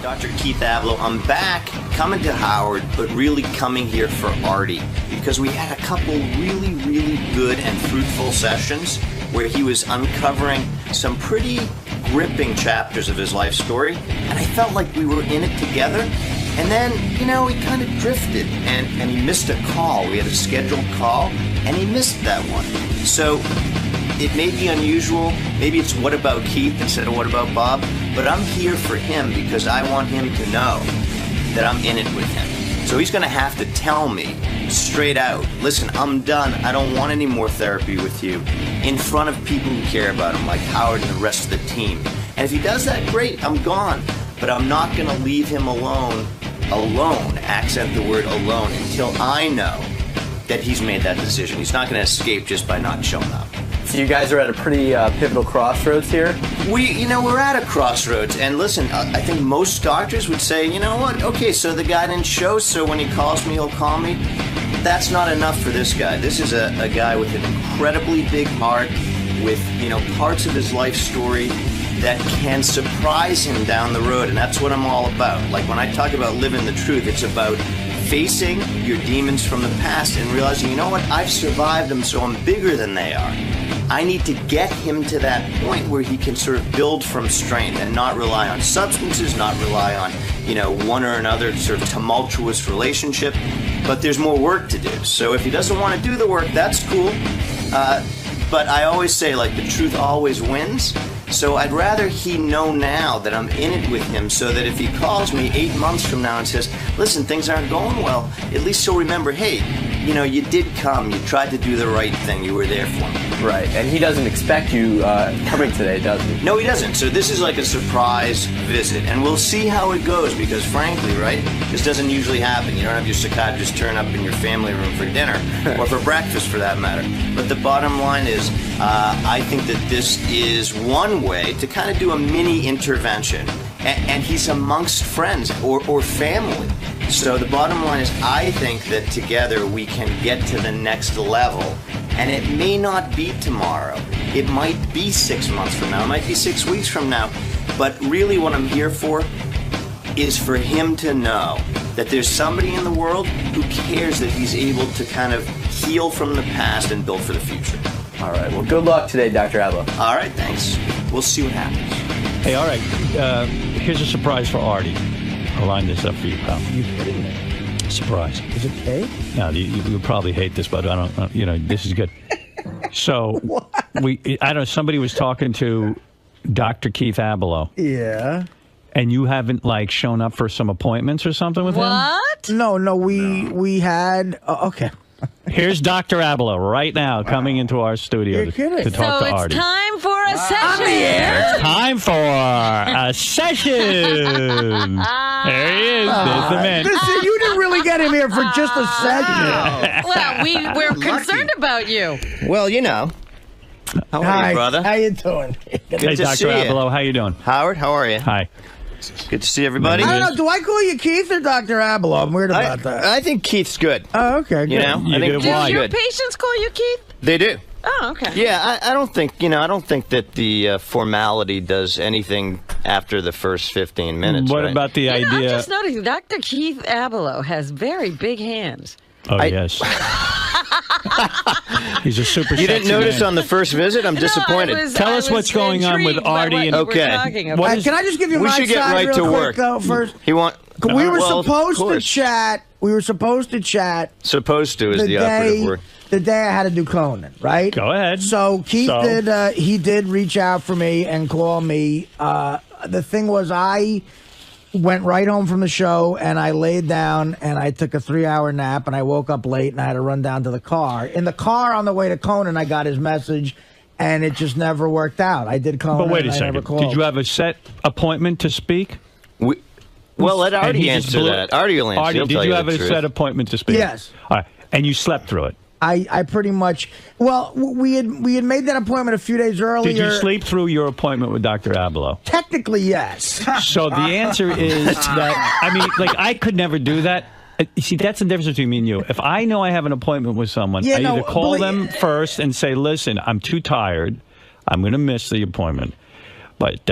Dr. Keith Ablow, I'm back, coming to Howard, but really coming here for Artie, because we had a couple really, really good and fruitful sessions where he was uncovering some pretty gripping chapters of his life story, and I felt like we were in it together. And then, you know, he kind of drifted, and he missed a call. We had a scheduled call, and he missed that one. So it may be unusual. Maybe it's what about Keith instead of what about Bob? But I'm here for him because I want him to know that I'm in it with him. So he's going to have to tell me straight out, listen, I'm done. I don't want any more therapy with you, in front of people who care about him, like Howard and the rest of the team. And if he does that, great, I'm gone. But I'm not going to leave him alone, accent the word alone, until I know that he's made that decision. He's not going to escape just by not showing up. So you guys are at a pretty pivotal crossroads here? We're at a crossroads, and listen, I think most doctors would say, you know what, okay, so the guy didn't show, so when he calls me, he'll call me. That's not enough for this guy. This is a guy with an incredibly big heart, with, you know, parts of his life story that can surprise him down the road, and that's what I'm all about. Like, when I talk about living the truth, it's about facing your demons from the past and realizing, you know what, I've survived them, so I'm bigger than they are. I need to get him to that point where he can sort of build from strength and not rely on substances, not rely on, you know, one or another sort of tumultuous relationship. But there's more work to do. So if he doesn't want to do the work, that's cool. But I always say, like, the truth always wins. So I'd rather he know now that I'm in it with him, so that if he calls me 8 months from now and says, listen, things aren't going well, at least he'll remember, hey, you know, you did come, you tried to do the right thing, you were there for me. Right, and he doesn't expect you coming today, does he? No, he doesn't. So this is like a surprise visit, and we'll see how it goes, because frankly, right, this doesn't usually happen. You don't have your psychiatrist turn up in your family room for dinner, or for breakfast for that matter. But the bottom line is, I think that this is one way to kind of do a mini intervention, and he's amongst friends or family. So the bottom line is, I think that together we can get to the next level, and it may not be tomorrow. It might be 6 months from now. It might be 6 weeks from now. But really what I'm here for is for him to know that there's somebody in the world who cares that he's able to kind of heal from the past and build for the future. All right, well, good luck today, Dr. Ablow. All right, thanks. We'll see what happens. Hey, all right, here's a surprise for Artie. I'll line this up for you, pal. You kidding me? Surprise. Is it cake? No, you probably hate this, but I don't. You know, this is good. So I don't know. Somebody was talking to Dr. Keith Ablow. Yeah. And you haven't like shown up for some appointments or something with him? What? No, we had. Okay. Here's Dr. Ablow right now coming into our studio You're kidding. to talk So to it's Artie. time for a session. It's time for a session. There he is. There's the man. Listen, you didn't really get him here for just a second. Well, we're concerned about you. Well, you know. How are Hi, you, brother? how you doing? Hey, to Dr. see ya. Ablow, how you doing? Howard, how are you? Hi. Good to see everybody. I don't know. Do I call you Keith or Dr. Ablow? I'm weird about that. I think Keith's good. Oh, okay. You good. know, You I think good? Keith's Why? Do your good. patients call you Keith? They do. Oh, okay. Yeah, I don't think, you know, I don't think that the formality does anything after the first 15 minutes. What right? about the You know, I'm idea? just noticing Dr. Keith Ablow has very big hands. Oh, yes. He's a super You didn't sexy notice man. on the first visit? I'm disappointed. Tell us what's going on with Artie and- Okay. What is- Can I just give you We my should get side right real to quick, work. though, first? We were supposed to course. chat. We were supposed to chat. Supposed to is the operative word. The day I had to do Conan, right? Go ahead. So Keith did reach out for me and call me. The thing was, I went right home from the show and I laid down and I took a 3-hour nap and I woke up late and I had to run down to the car. In the car on the way to Conan, I got his message and it just never worked out. I did Conan. But wait a and I never second. called. Did you have a set appointment to speak? Well, let And Artie he just answer blew- that. Artie will answer. Artie, He'll did tell you have the a truth. set appointment to speak? Yes. All right. And you slept through it? I pretty much, well, we had made that appointment a few days earlier. Did you sleep through your appointment with Dr. Ablow? Technically, yes. So the answer is that, I mean, like, I could never do that. You see, that's the difference between me and you. If I know I have an appointment with someone, I either call them first and say, listen, I'm too tired. I'm going to miss the appointment. But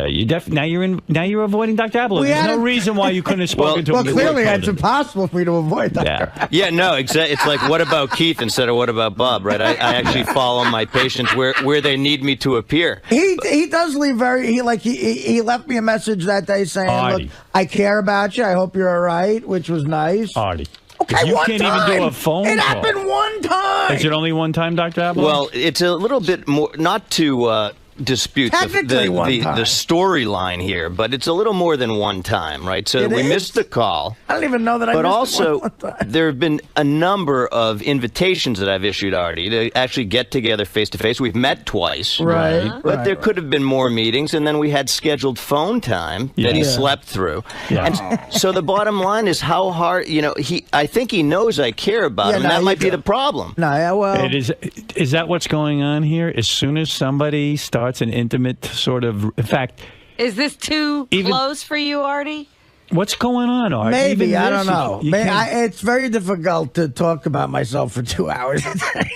now you're avoiding Dr. Ablow. There's no reason why you couldn't have spoken to him. Well, clearly it's impossible for me to avoid Dr. Yeah, no, exactly. It's like, what about Keith instead of what about Bob, right? I actually follow my patients where they need me to appear. He does leave he left me a message that day saying, Artie. look, I care about you. I hope you're all right, which was nice. Artie. Okay, you can't even do a phone call. It happened one time. Is it only one time, Dr. Ablow? Well, it's a little bit more, not to dispute the storyline here, but it's a little more than one time, right? So we missed the call. I don't even know that I missed But also, one time. there have been a number of invitations that I've issued, Artie, to actually get together face-to-face. We've met twice. Right. But there could have been more meetings, and then we had scheduled phone time that he slept through. Yeah. And so the bottom line is how hard, I think he knows I care about him. That might be the problem. No, yeah, well. Is that what's going on here? As soon as somebody starts an intimate sort of, in fact, is this too close for you, Artie? What's going on, Artie? Maybe, I don't know. It's very difficult to talk about myself for 2 hours.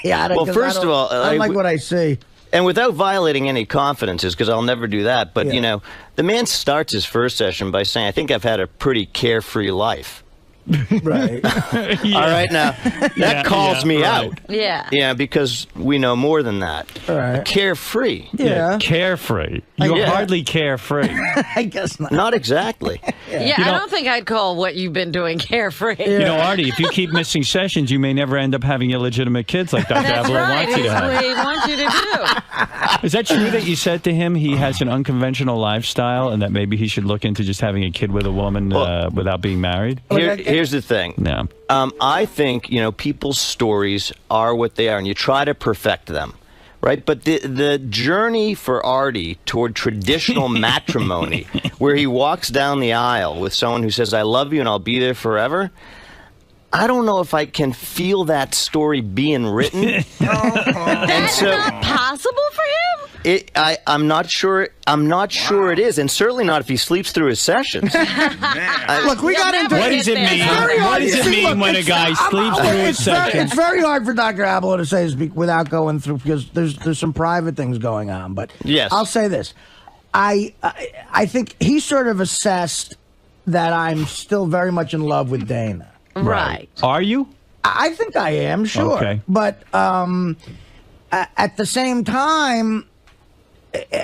Well, first of all, I don't like what I see. And without violating any confidences, because I'll never do that, but, the man starts his first session by saying, I think I've had a pretty carefree life. Right. All right, now, that calls me out. Yeah. Yeah, because we know more than that. All right. Carefree. Yeah. Carefree. You're hardly carefree. I guess not. Not exactly. Yeah, I don't think I'd call what you've been doing carefree. Artie, if you keep missing sessions, you may never end up having illegitimate kids like Dr. That's Ablow right. wants you to have. That's what he wants you to do. Is that true that you said to him he has an unconventional lifestyle and that maybe he should look into just having a kid with a woman without being married? Here's the thing. No. I think, people's stories are what they are, and you try to perfect them, right? But the journey for Artie toward traditional matrimony, where he walks down the aisle with someone who says, I love you and I'll be there forever, I don't know if I can feel that story being written. That's not possible for him? I'm not sure. I'm not sure it is, and certainly not if he sleeps through his sessions. Look, we got into What does it mean? What does it mean when a guy sleeps through his sessions? It's very hard for Dr. Ablow to say this without going through, because there's some private things going on. But yes, I'll say this: I think he sort of assessed that I'm still very much in love with Dana. Right. Are you? I think I am, sure. Okay. But at the same time,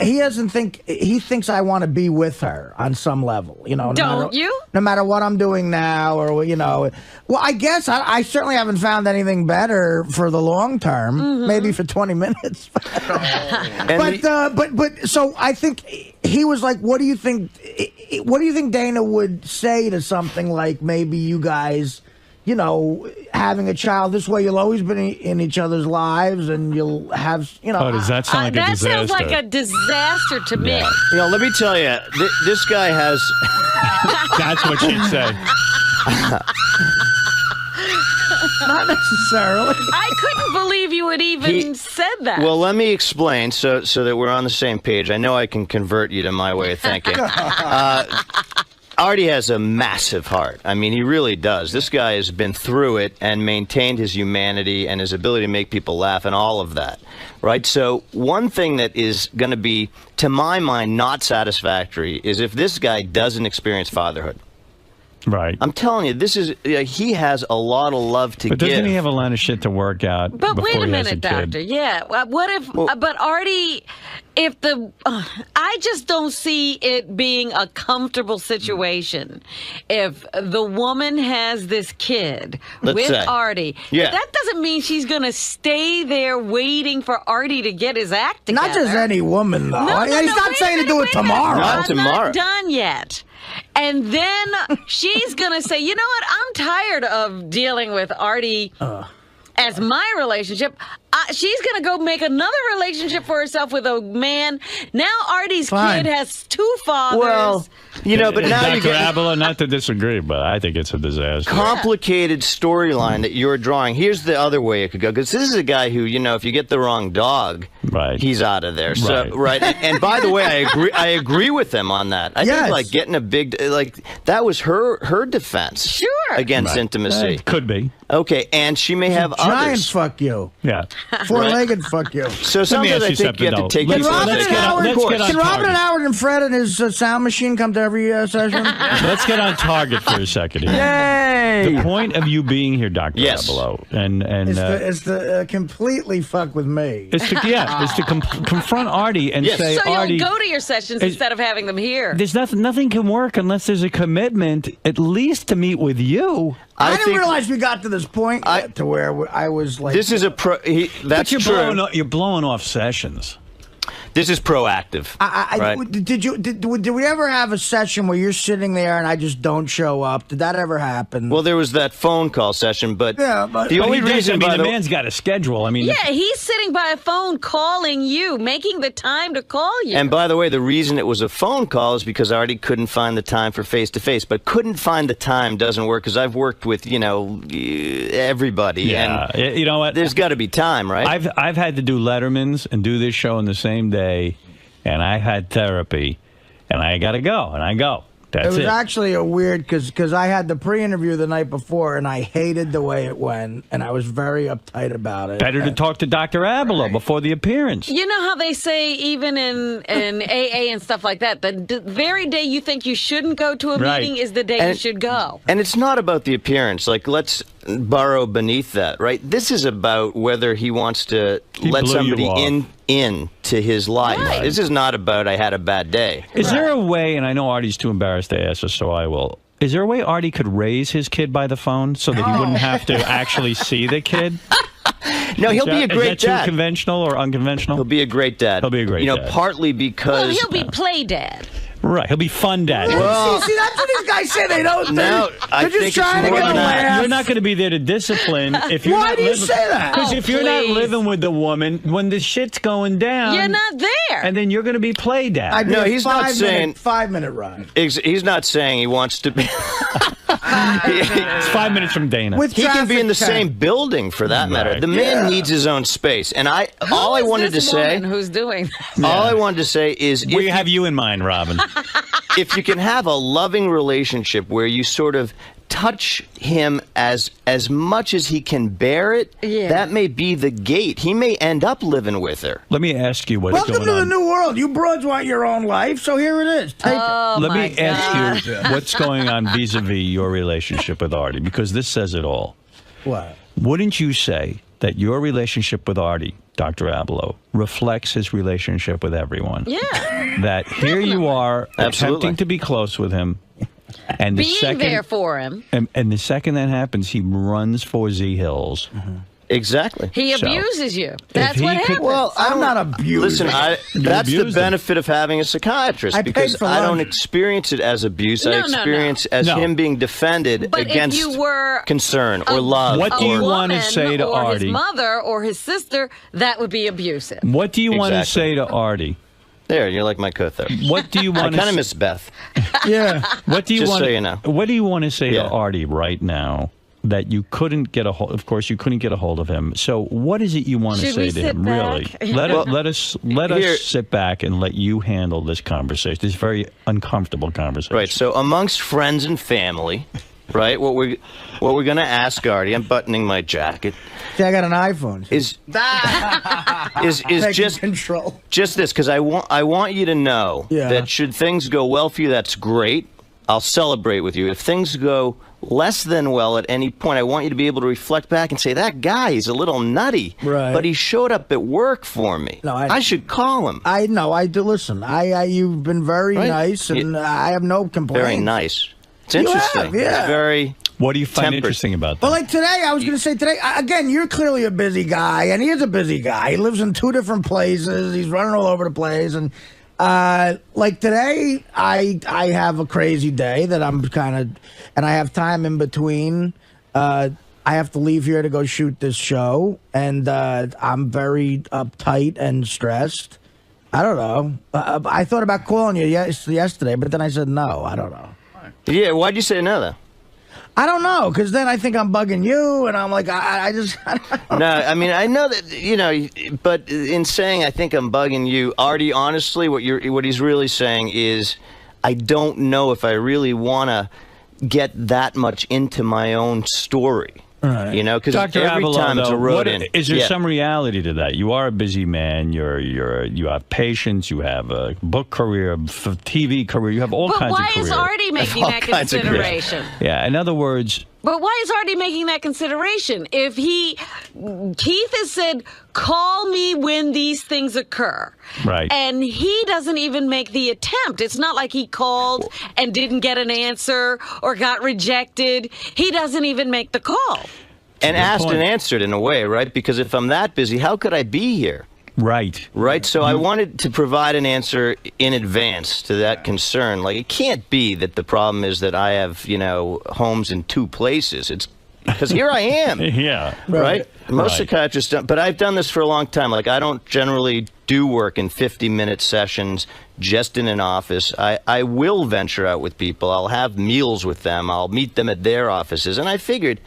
he thinks I want to be with her on some level, Don't you? No matter what I'm doing now, or well, I guess I certainly haven't found anything better for the long term. Maybe for 20 minutes. But so I think he was like, "What do you think? What do you think Dana would say to something like maybe you guys?" having a child this way, you'll always be in each other's lives, and you'll have, Oh, does that sound like a disaster? That sounds like a disaster to me. Let me tell you, this guy has. That's what she'd say. Not necessarily. I couldn't believe you had even said that. Well, let me explain so that we're on the same page. I know I can convert you to my way of thinking. Artie has a massive heart. I mean, he really does. This guy has been through it and maintained his humanity and his ability to make people laugh and all of that, right? So one thing that is going to be, to my mind, not satisfactory is if this guy doesn't experience fatherhood. Right. I'm telling you, he has a lot of love to give. But doesn't he have a lot of shit to work out? But before wait a he has minute, kid? Doctor. Yeah. What if? But Artie, I just don't see it being a comfortable situation. If the woman has this kid with Artie, that doesn't mean she's going to stay there waiting for Artie to get his act together. Not just any woman, though. He's not saying to do it tomorrow. Not tomorrow. I'm not done yet. And then she's going to say, you know what? I'm tired of dealing with Artie as my relationship. She's going to go make another relationship for herself with a man. Now Artie's kid has two fathers. Well, but now Dr. you get Ablow, not to disagree, but I think it's a disaster. Complicated storyline that you're drawing. Here's the other way it could go, because this is a guy who, if you get the wrong dog, he's out of there. So, and by the way, I agree with him on that. I think getting a big, that was her defense. Sure. Against intimacy. Could be. Okay, and she may have others. fuck you. Yeah. Four-legged fuck you. So Let me sometimes ask I you think you have to something, take though. these Can Robin things. and Howard, let's get on can Robin target. and Howard and Fred and his sound machine come to every session? Let's get on target for a second here. Yay! The point of you being here, Dr. Yes. Ablow, and It's to completely fuck with me. is to confront Artie and Yes. say, So Artie, you'll go to your sessions instead of having them here. there's nothing can work unless there's a commitment, at least to meet with you. I didn't think realize we got to this point yet to where I was like... this is a that's But true. you're blowing off sessions. This is proactive. right? Did we ever have a session where you're sitting there and I just don't show up? Did that ever happen? Well, there was that phone call session, but Yeah, but- the But only reason the by the man's got a schedule. I mean, Yeah, he's sitting by a phone calling you, making the time to call you. and by the way, the reason it was a phone call is because I already couldn't find the time for face-to-face. But couldn't find the time doesn't work because I've worked with, everybody. yeah. And You know what? there's got to be time, right? I've had to do Letterman's and do this show in the same day, and I had therapy, and I got to go, and I go. That's it was it. actually a weird because I had the pre-interview the night before and I hated the way it went and I was very uptight about it. Better to talk to Dr. Ablow before the appearance. You know how they say even in AA and stuff like that, the very day you think you shouldn't go to a Right. meeting is the day you And- should go. And it's not about the appearance. Like, let's burrow beneath that, right? This is about whether he wants to let blew you somebody off. in to his life. Right. This is not about I had a bad day. Is there a way, and I know Artie's too embarrassed to ask us, so I will. Is there a way Artie could raise his kid by the phone so that he wouldn't have to actually see the kid? No, he'll be a great Is that too dad. conventional or unconventional? He'll be a great dad. He'll be a great dad. Partly because Well, he'll be play dad. Right. He'll be fun dad. see, that's what these guys say they don't. No, I they're just think it's trying to more get a than that. laugh. You're not going to be there to discipline if you're Why not do you living, say that? Because Oh, if you're not please. living with the woman, when the shit's going down, You're not there. and then you're going to be play dad. I did No, a he's not 5 saying- minute, 5 minute run. he's not saying he wants to be. It's 5 minutes from Dana. With He can be in the traffic same building for that matter. Right. The man needs his own space, and all I Who is wanted to this say, woman who's doing that? all I wanted to say is, we have you in mind, Robin. if you can have a loving relationship where you sort of touch him as much as he can bear it, Yeah. that may be the gate. He may end up living with her. Let me ask you what's Welcome going to the on. new world. You broads want your own life, so here it is. Take it. Let my me ask you what's going on vis-a-vis your relationship with Artie, because this says it all. What? Wouldn't you say that your relationship with Artie, Dr. Ablow, reflects his relationship with everyone? Yeah. That here you are Absolutely. attempting to be close with him, and the Being second there for him. and the second that happens, he runs for 𝗛𝗄𝗄. Exactly. He So, abuses you. That's he what could- happens. Well, I'm not abused. Listen, that's the abused him. benefit of having a psychiatrist I paid because for I don't lunch. experience it as abuse. No, I no, no. experience as No. him being defended But if against you were concern or love. What do a you wanna woman say to or Artie? his mother or his sister, that would be abusive. What do you want to Exactly. say to Artie? There, you're like my co-therapist. What do you I want kind of to miss Beth. Yeah. What do you Just want? so you know. What do you want to say Yeah. to Artie right now that you couldn't get a hold? Of course, you couldn't get a hold of him. So, what is it you want to Should say we to sit him? back? Really, let Well, us here- sit back and let you handle this conversation. This very uncomfortable conversation. Right. So amongst friends and family, right? What we're gonna ask Artie, I'm buttoning my jacket, See, I got an iPhone. is Taking just control. this because I want you to know Yeah. that should things go well for you, that's great. I'll celebrate with you. If things go less than well at any point, I want you to be able to reflect back and say, that guy, he's a little nutty. Right. But he showed up at work for me. No, I should call him. I know. I do. Listen, you've been very Right. nice, and I have no complaints. Very nice. It's You interesting. have, yeah. It's very... What do you find Tempered. interesting about that? But like today, I was going to say today, again, you're clearly a busy guy, and he is a busy guy. He lives in 2 different places. He's running all over the place. And like today, I have a crazy day that I'm kind of, and I have time in between. I have to leave here to go shoot this show, and I'm very uptight and stressed. I don't know. I thought about calling you yesterday, but then I said no. I don't know. Yeah, why'd you say no, though? I don't know, because then I think I'm bugging you, and I'm like, I just... I don't know. No, I mean, I know that, but in saying I think I'm bugging you, Artie, honestly, what he's really saying is I don't know if I really want to get that much into my own story. Right. You know, because Dr. every Ablow, time it's a though, road in. is there Yeah. some reality to that? You are a busy man. You have patience. You have a book career, TV career. You have all But kinds of why careers. is Artie making that kinds of careers. consideration? Yeah. In other words, But why is Artie making that consideration? If Keith has said, call me when these things occur. Right. And he doesn't even make the attempt. It's not like he called and didn't get an answer or got rejected. He doesn't even make the call. And asked point. and answered in a way, right? Because if I'm that busy, how could I be here? right. Right? So I wanted to provide an answer in advance to that concern. Like, it can't be that the problem is that I have, homes in 2 places. It's because here I am. Yeah. Right? Most Right. psychiatrists don't, but I've done this for a long time. Like, I don't generally do work in 50-minute sessions just in an office. I will venture out with people. I'll have meals with them. I'll meet them at their offices. And I figured,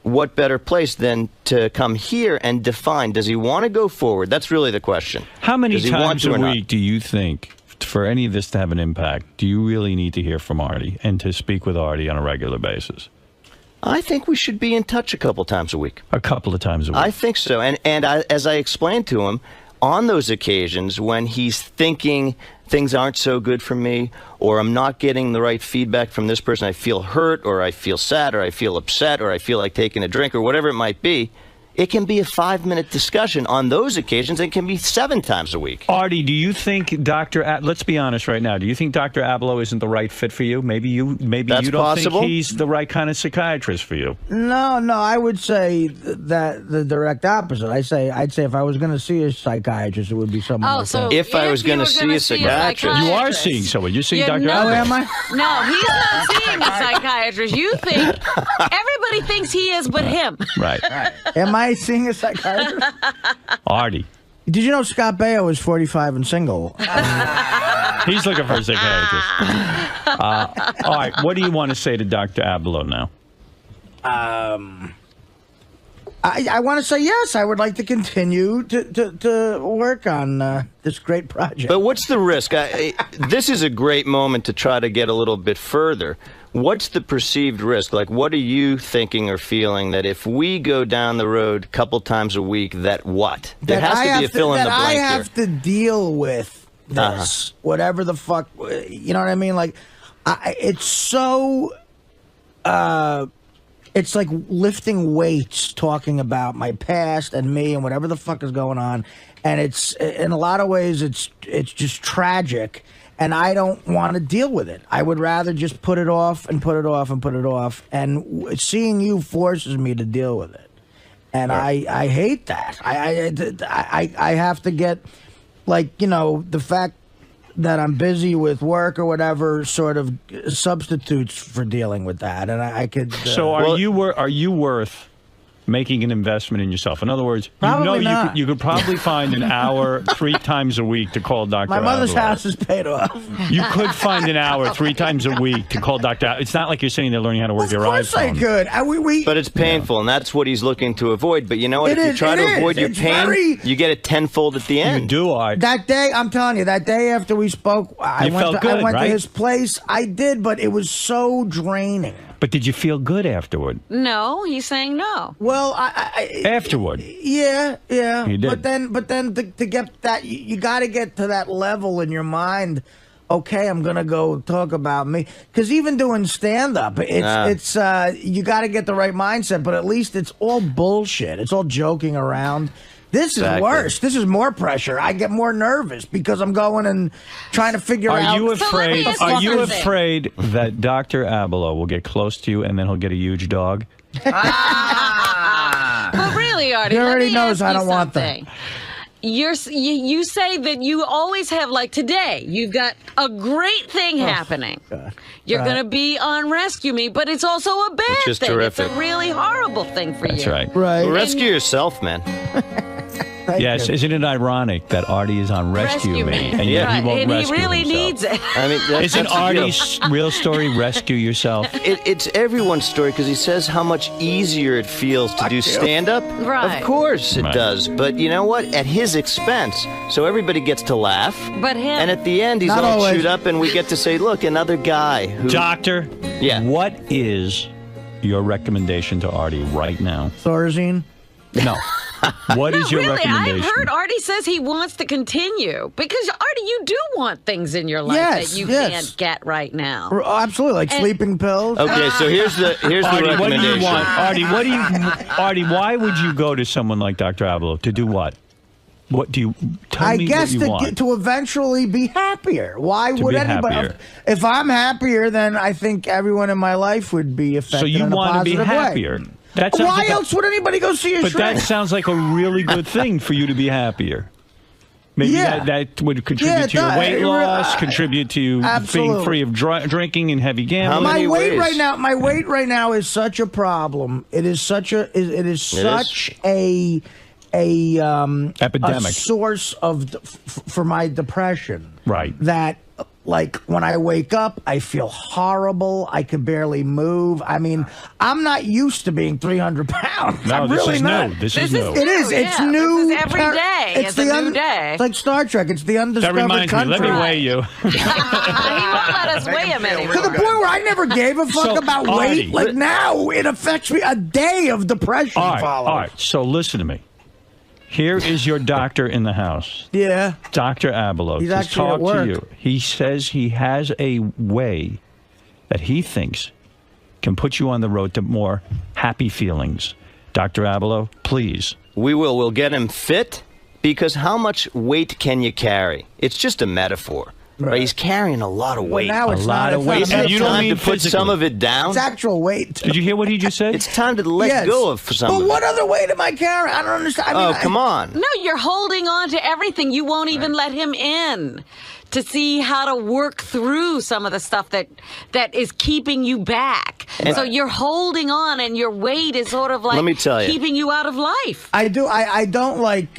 what better place than to come here and define, does he want to go forward? That's really the question. How many Does he want times to a or not? week do you think, for any of this to have an impact, do you really need to hear from Artie and to speak with Artie on a regular basis? I think we should be in touch a couple times a week. A couple of times a week. I think so. And as I explained to him, on those occasions when he's thinking things aren't so good for me, or I'm not getting the right feedback from this person, I feel hurt, or I feel sad, or I feel upset, or I feel like taking a drink, or whatever it might be, it can be a 5-minute discussion. On those occasions, it can be 7 times a week. Artie, do you think let's be honest right now, do you think Dr. Ablow isn't the right fit for you? Maybe you That's don't possible. think he's the right kind of psychiatrist for you. No, I would say that the direct opposite. I'd say if I was going to see a psychiatrist, it would be someone like that. If I was you gonna were see gonna a psychiatrist. You are seeing someone. You're seeing Dr. no, Ablow. Oh, am I? No, he's not seeing a psychiatrist. You think everybody thinks he is, but him. Right. Am I seeing a psychiatrist? Artie. Did you know 𝗛cie𝗄𝗿𝗍 is 45 and single? He's looking for a psychiatrist. All right. What do you want to say to Dr. Ablow now? I want to say yes. I would like to continue to work on this great project. But what's the risk? This is a great moment to try to get a little bit further. What's the perceived risk? Like, what are you thinking or feeling that if we go down the road a couple times a week, that what? There has to be a fill in the blank I here. have to deal with this, whatever the fuck, you know what I mean? Like, it's so, it's like lifting weights, talking about my past and me and whatever the fuck is going on. And it's, in a lot of ways, it's just tragic. And I don't want to deal with it. I would rather just put it off and put it off and put it off. And seeing you forces me to deal with it. And I hate that. I have to get, like, the fact that I'm busy with work or whatever sort of substitutes for dealing with that. And I could. So are you worth making an investment in yourself? In other words, Probably not. You could probably find an hour 3 times a week to call Dr. My mother's Ablow. house is paid off. You could find an hour 3 times a week to call Dr. Ablow. It's not like you're sitting there learning how to work Of your course I iPhone. could. But it's painful, and that's what he's looking to avoid. But you know what? It If you is, try it to avoid is. your It's pain, very- you get it tenfold at the You end. do, Art. That day, I'm telling you, that day after we spoke, I You felt good, went right? to his place. I did, but it was so draining. But did you feel good afterward? No, he's saying no. Well, Afterward. yeah. You did. But then to get that, you got to get to that level in your mind. Okay, I'm gonna go talk about me, because even doing stand up, it's you got to get the right mindset. But at least it's all bullshit. It's all joking around. This is Exactly. worse. This is more pressure. I get more nervous because I'm going and trying to figure out. Are you So let me afraid? ask Are you you something. afraid that Dr. Ablow will get close to you and then he'll get a huge dog? But really, Artie, He let already me knows ask I you don't want that. something. You say that you always have, like today, you've got a great thing happening. You're going to be on Rescue Me, but it's also a bad Which is thing. terrific. It's a really horrible thing for That's you. right. Right. Well, rescue yourself, man. Thank Yes, you. isn't it ironic that Artie is on Rescue Me and yet Right, he won't and he rescue really himself? needs it. I mean, Isn't that's the deal. Artie's real story Rescue Yourself? It's everyone's story because he says how much easier it feels to do stand-up. Right. Of course it Right. does. But you know what? At his expense. So everybody gets to laugh. But him. And at the end, he's Not all always. chewed up, and we get to say, look, another guy who... Doctor, Yeah. what is your recommendation to Artie right now? Thorazine? No. What is your really, recommendation? I've heard Artie says he wants to continue because Artie, you do want things in your life that you can't get right now. Absolutely, like sleeping pills. Okay, so here's the recommendation. What do you want, Artie? Why would you go to someone like Dr. Ablow to do what? What do you tell me? I guess what you want? to eventually be happier. Why would anybody? Happier. If I'm happier, then I think everyone in my life would be affected. So you in a want to be positive happier? way. Why else would anybody go see a But shrink? that sounds like a really good thing for you to be happier. Maybe that would contribute to your weight loss, contribute to you being free of drinking and heavy gambling. My weight right now is such a problem. It is such a epidemic, a source of for my depression. Right. That. Like, when I wake up, I feel horrible. I can barely move. I mean, I'm not used to being 300 pounds. No, I'm this really is not. new. This is new. It is. It's new. This is every day. It's a new day. It's like Star Trek. It's the undiscovered country. Let me weigh you. He won't let us weigh him anymore. To the point where I never gave a fuck about weight. Artie, like, now, it affects me. A day of depression follows. All right, so listen to me. Here is your doctor in the house. Yeah. Dr. Ablow. He's to actually talk at work. to you. He says he has a way that he thinks can put you on the road to more happy feelings. Dr. Ablow, please. We will. We'll get him fit, because how much weight can you carry? It's just a metaphor. Right. He's carrying a lot of weight. Well, now it's a lot of weight. And you don't mean need to put some of it down. It's actual weight. Did you hear what he just said? It's time to let go of some of it. But what other weight am I carrying? I don't understand. I mean, come on. No, you're holding on to everything. You won't even let him in to see how to work through some of the stuff that is keeping you back. So you're holding on, and your weight is sort of like Let me tell you. keeping you out of life. I do. I don't like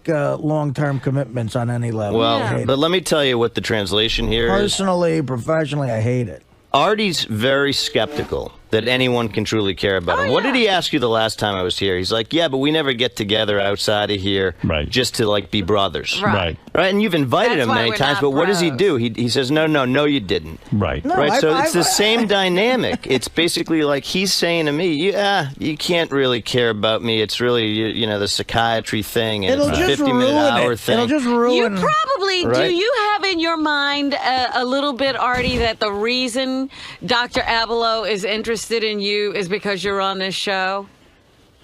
long-term commitments on any level. Well, but let me tell you what the translation here is. Personally, professionally, I hate it. Artie's very skeptical that anyone can truly care about him. What did he ask you the last time I was here? He's like, yeah, but we never get together outside of here just to, like, be brothers. Right. And you've invited That's him why many we're times, not but what does he bros. do? He says, no, you didn't. Right. No, Right, so it's the same dynamic. It's basically like he's saying to me, you can't really care about me. It's really, you know, the psychiatry thing, and It'll it's a just 50-minute hour ruin it. thing. It'll just ruin. You probably Right. do. You have in your mind a little bit, Artie, that the reason Dr. Ablow is interested in you is because you're on this show?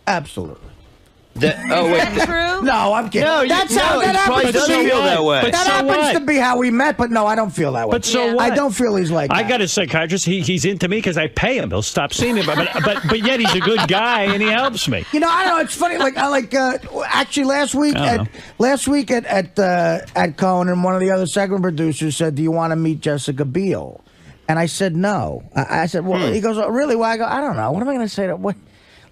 Absolutely. Is that true? No, I'm kidding. No, that he probably doesn't feel that way. But that so happens what? to be how we met, but no, I don't feel that way. But so what? I don't feel he's like I that. got a psychiatrist. He's into me because I pay him. He'll stop seeing me. But yet he's a good guy and he helps me. You know, I don't know. It's funny. Actually, last week at Conan, one of the other segment producers said, "Do you want to meet 𝗛𝗵𝗄𝗿𝗍?" And I said no. I said, "Well," he goes, "Oh, really?" Well, I go, "I don't know. What am I going to say to what?"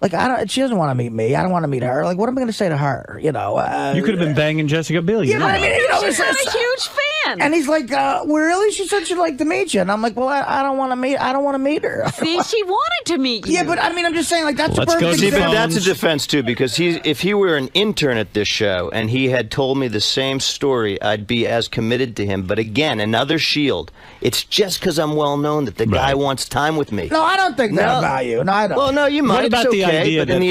Like, I don't. She doesn't want to meet me. I don't want to meet her. Like, what am I going to say to her? You know. You could have been banging 𝗛𝗵𝗄𝗍𝗿. You know what I mean? You know, She's not a huge fan. and he's like, "Well, really?" She said she'd like to meet you, and I'm like, "Well, I don't want to meet. I don't want to meet her." See, she wanted to meet you. Yeah, but I mean, I'm just saying, like, that's Let's a go perfect see See, but example. that's a defense, too, because if he were an intern at this show and he had told me the same story, I'd be as committed to him. But again, another shield. It's just because I'm well known that the guy wants time with me. No, I don't think that about you. No, I don't. Well, no, you might. What about it's the okay, idea but that- in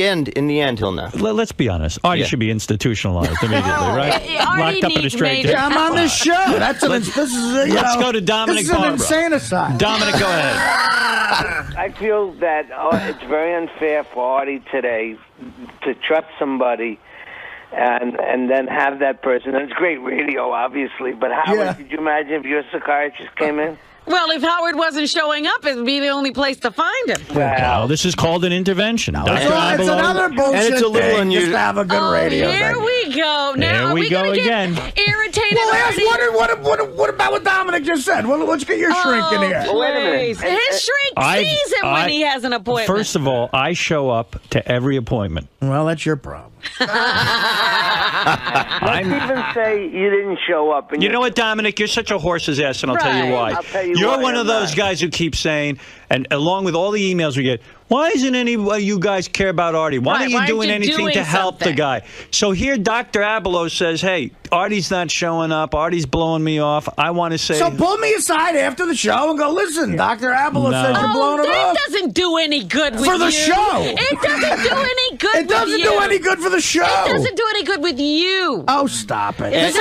the end, he'll know. Let's be honest. Artie should be institutionalized immediately, right? Artie Locked up in a needs straight major- jail. I'm on this show. This is Let's go to Dominic This is an Barbara. insane asylum. Dominic, go ahead. I feel that it's very unfair for Artie today to trust somebody and then have that person. And it's great radio, obviously, but Howard, could you imagine if your psychiatrist came in? Well, if Howard wasn't showing up, it would be the only place to find him. Well, this is called an intervention. Dr. It's Ablow. another bullshit And it's a little thing just unusual. to have a good radio Here thing. we go. Now, There are we we go going to again. get irritated? Well, Artie? what about what Dominic just said? Well, let's get your shrink in here. Well, wait a minute. Please. His shrink sees him when he has an appointment. First of all, I show up to every appointment. Well, that's your problem. Let's even say you didn't show up. And You know what, Dominic? You're such a horse's ass, and I'll tell you Right. why. I'll tell you You're why one of I'm those not. guys who keep saying, and along with all the emails we get, why isn't any of you guys care about Artie? Why Right, aren't you why aren't doing you anything doing to help the something? guy? So here, Dr. Ablow says, hey, Artie's not showing up. Artie's blowing me off. I want to say... So pull me aside after the show and go, listen, Dr. Ablow No. says you're blowing him that off. doesn't doesn't do any good with For the you. show. It doesn't do any good It doesn't do any good for the show. It doesn't do any good with you. Oh, stop it. It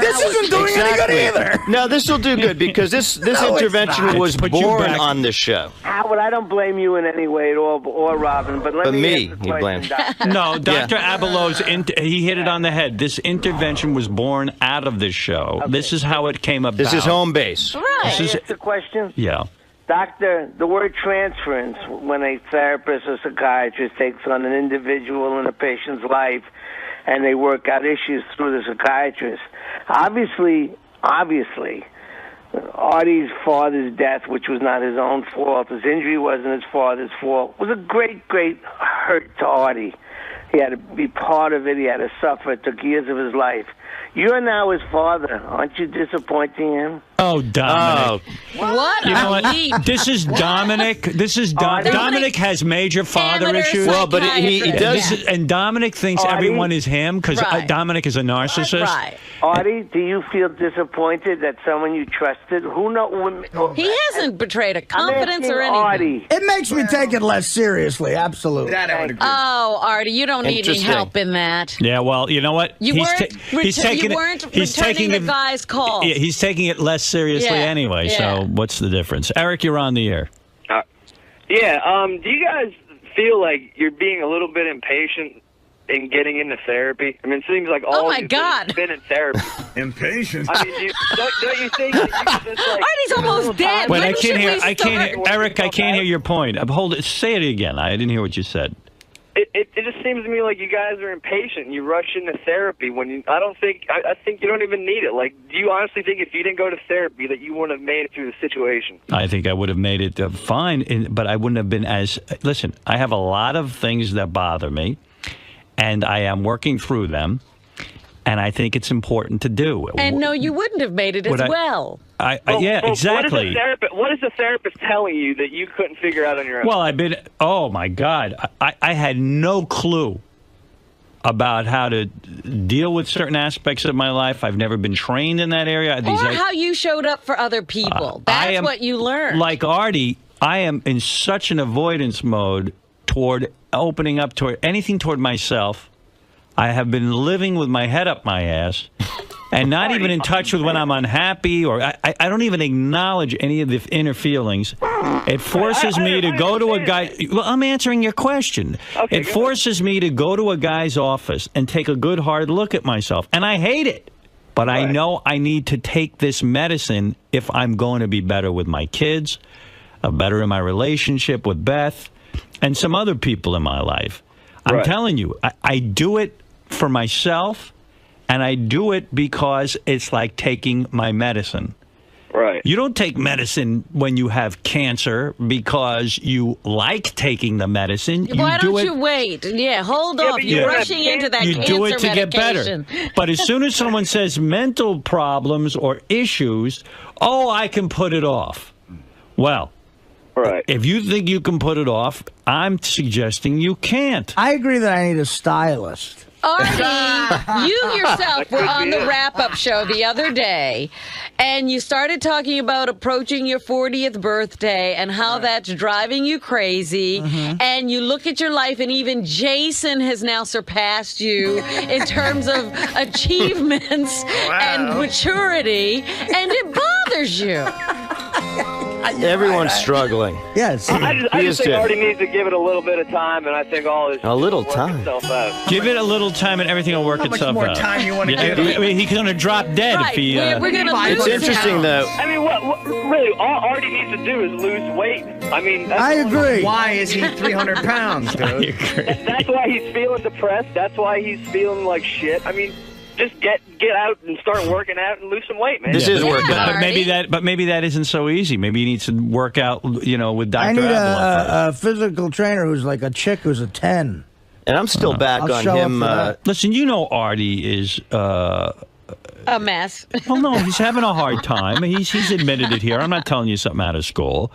This isn't doing any good either. No, this will do good because this No, intervention it's not. was Put you born back. on the show. Howard, I don't blame you in any way at all, or Robin, but let But me me, ask the you question, blame. Doctor. No, Dr. Ablow's, he hit it on the head. This intervention was born out of this show. Okay. This is how it came about. This is home base. Right. This is- Ask the question? Yeah. Doctor, the word transference, when a therapist or psychiatrist takes on an individual in a patient's life and they work out issues through the psychiatrist, obviously, Artie's father's death, which was not his own fault, his injury wasn't his father's fault, was a great, great hurt to Artie. He had to be part of it. He had to suffer. It took years of his life. You're now his father. Aren't you disappointing him? Oh, Dominic. What You know a leap. what? This is Dominic. This is Dominic has major father Amateur issues. Well, but he psychiatrist. does. And Dominic thinks Artie? everyone is him because Right. Dominic is a narcissist. Right. Artie, do you feel disappointed that someone you trusted, who know? He hasn't betrayed a confidence or anything. Artie. It makes me take it less seriously. Absolutely. That I would agree. Oh, Artie, you don't need any Interesting. help in that. Yeah, well, you know what? You weren't returning the guy's calls. Yeah, he's taking it less seriously Yeah, anyway. yeah. So what's the difference? Eric, you're on the air. Do you guys feel like you're being a little bit impatient in getting into therapy? I mean, it seems like all Oh, my of you God. been in therapy. Impatient. I mean, don't you think that you could just like... Artie's almost dead. Wait, When I should can't hear. we I can't hear. start? Eric, I can't hear your point. Hold it. Say it again. I didn't hear what you said. It just seems to me like you guys are impatient and you rush into therapy when you... I think you don't even need it. Like, do you honestly think if you didn't go to therapy that you wouldn't have made it through the situation? I think I would have made it fine, but I wouldn't have been as... Listen, I have a lot of things that bother me, and I am working through them, and I think it's important to do. And no, you wouldn't have made it as well. Yeah, exactly. What is the therapist telling you that you couldn't figure out on your own? Well, oh my God, I had no clue about how to deal with certain aspects of my life. I've never been trained in that area. Or how you showed up for other people. That's what you learned. Like Artie, I am in such an avoidance mode toward opening up toward anything toward myself. I have been living with my head up my ass and not even in touch with when I'm unhappy, or I don't even acknowledge any of the inner feelings. It forces me to go to a guy. Well, I'm answering your question. Okay, it forces me to go to a guy's office and take a good hard look at myself. And I hate it. But I know I need to take this medicine if I'm going to be better with my kids, better in my relationship with Beth, and some other people in my life. I'm telling you, I do it for myself, and I do it because it's like taking my medicine. Right. You don't take medicine when you have cancer because you like taking the medicine. Why don't you wait? Yeah, hold off. You're rushing into that You cancer do it to medication. get better. But as soon as someone says mental problems or issues, I can put it off. Well, if you think you can put it off, I'm suggesting you can't. I agree that I need a stylist. Artie, you yourself were on the wrap-up show the other day, and you started talking about approaching your 40th birthday and how that's driving you crazy. And you look at your life, and even Jason has now surpassed you in terms of achievements and maturity, and it bothers you. Everyone's struggling. Yes. I just think Artie needs to give it a little bit of time, and I think all this A little will work time. itself out. Give it a little time and everything will work How much itself more out. time you want to give? I mean, he's going to drop dead if Right, he... we're going to lose It's interesting, him. though. I mean, what really, all Artie needs to do is lose weight. I mean, that's I agree. Why is he 300 pounds, dude? That's why he's feeling depressed. That's why he's feeling like shit. I mean, just get out and start working out and lose some weight, man. This is working out. But maybe that isn't so easy. Maybe he needs to work out, with Dr. I need Ablow a physical trainer who's like a chick who's a 10. And I'm still back I'll on show up him. for that. Listen, Artie is... A mess. Well, no, he's having a hard time. He's admitted it here. I'm not telling you something out of school.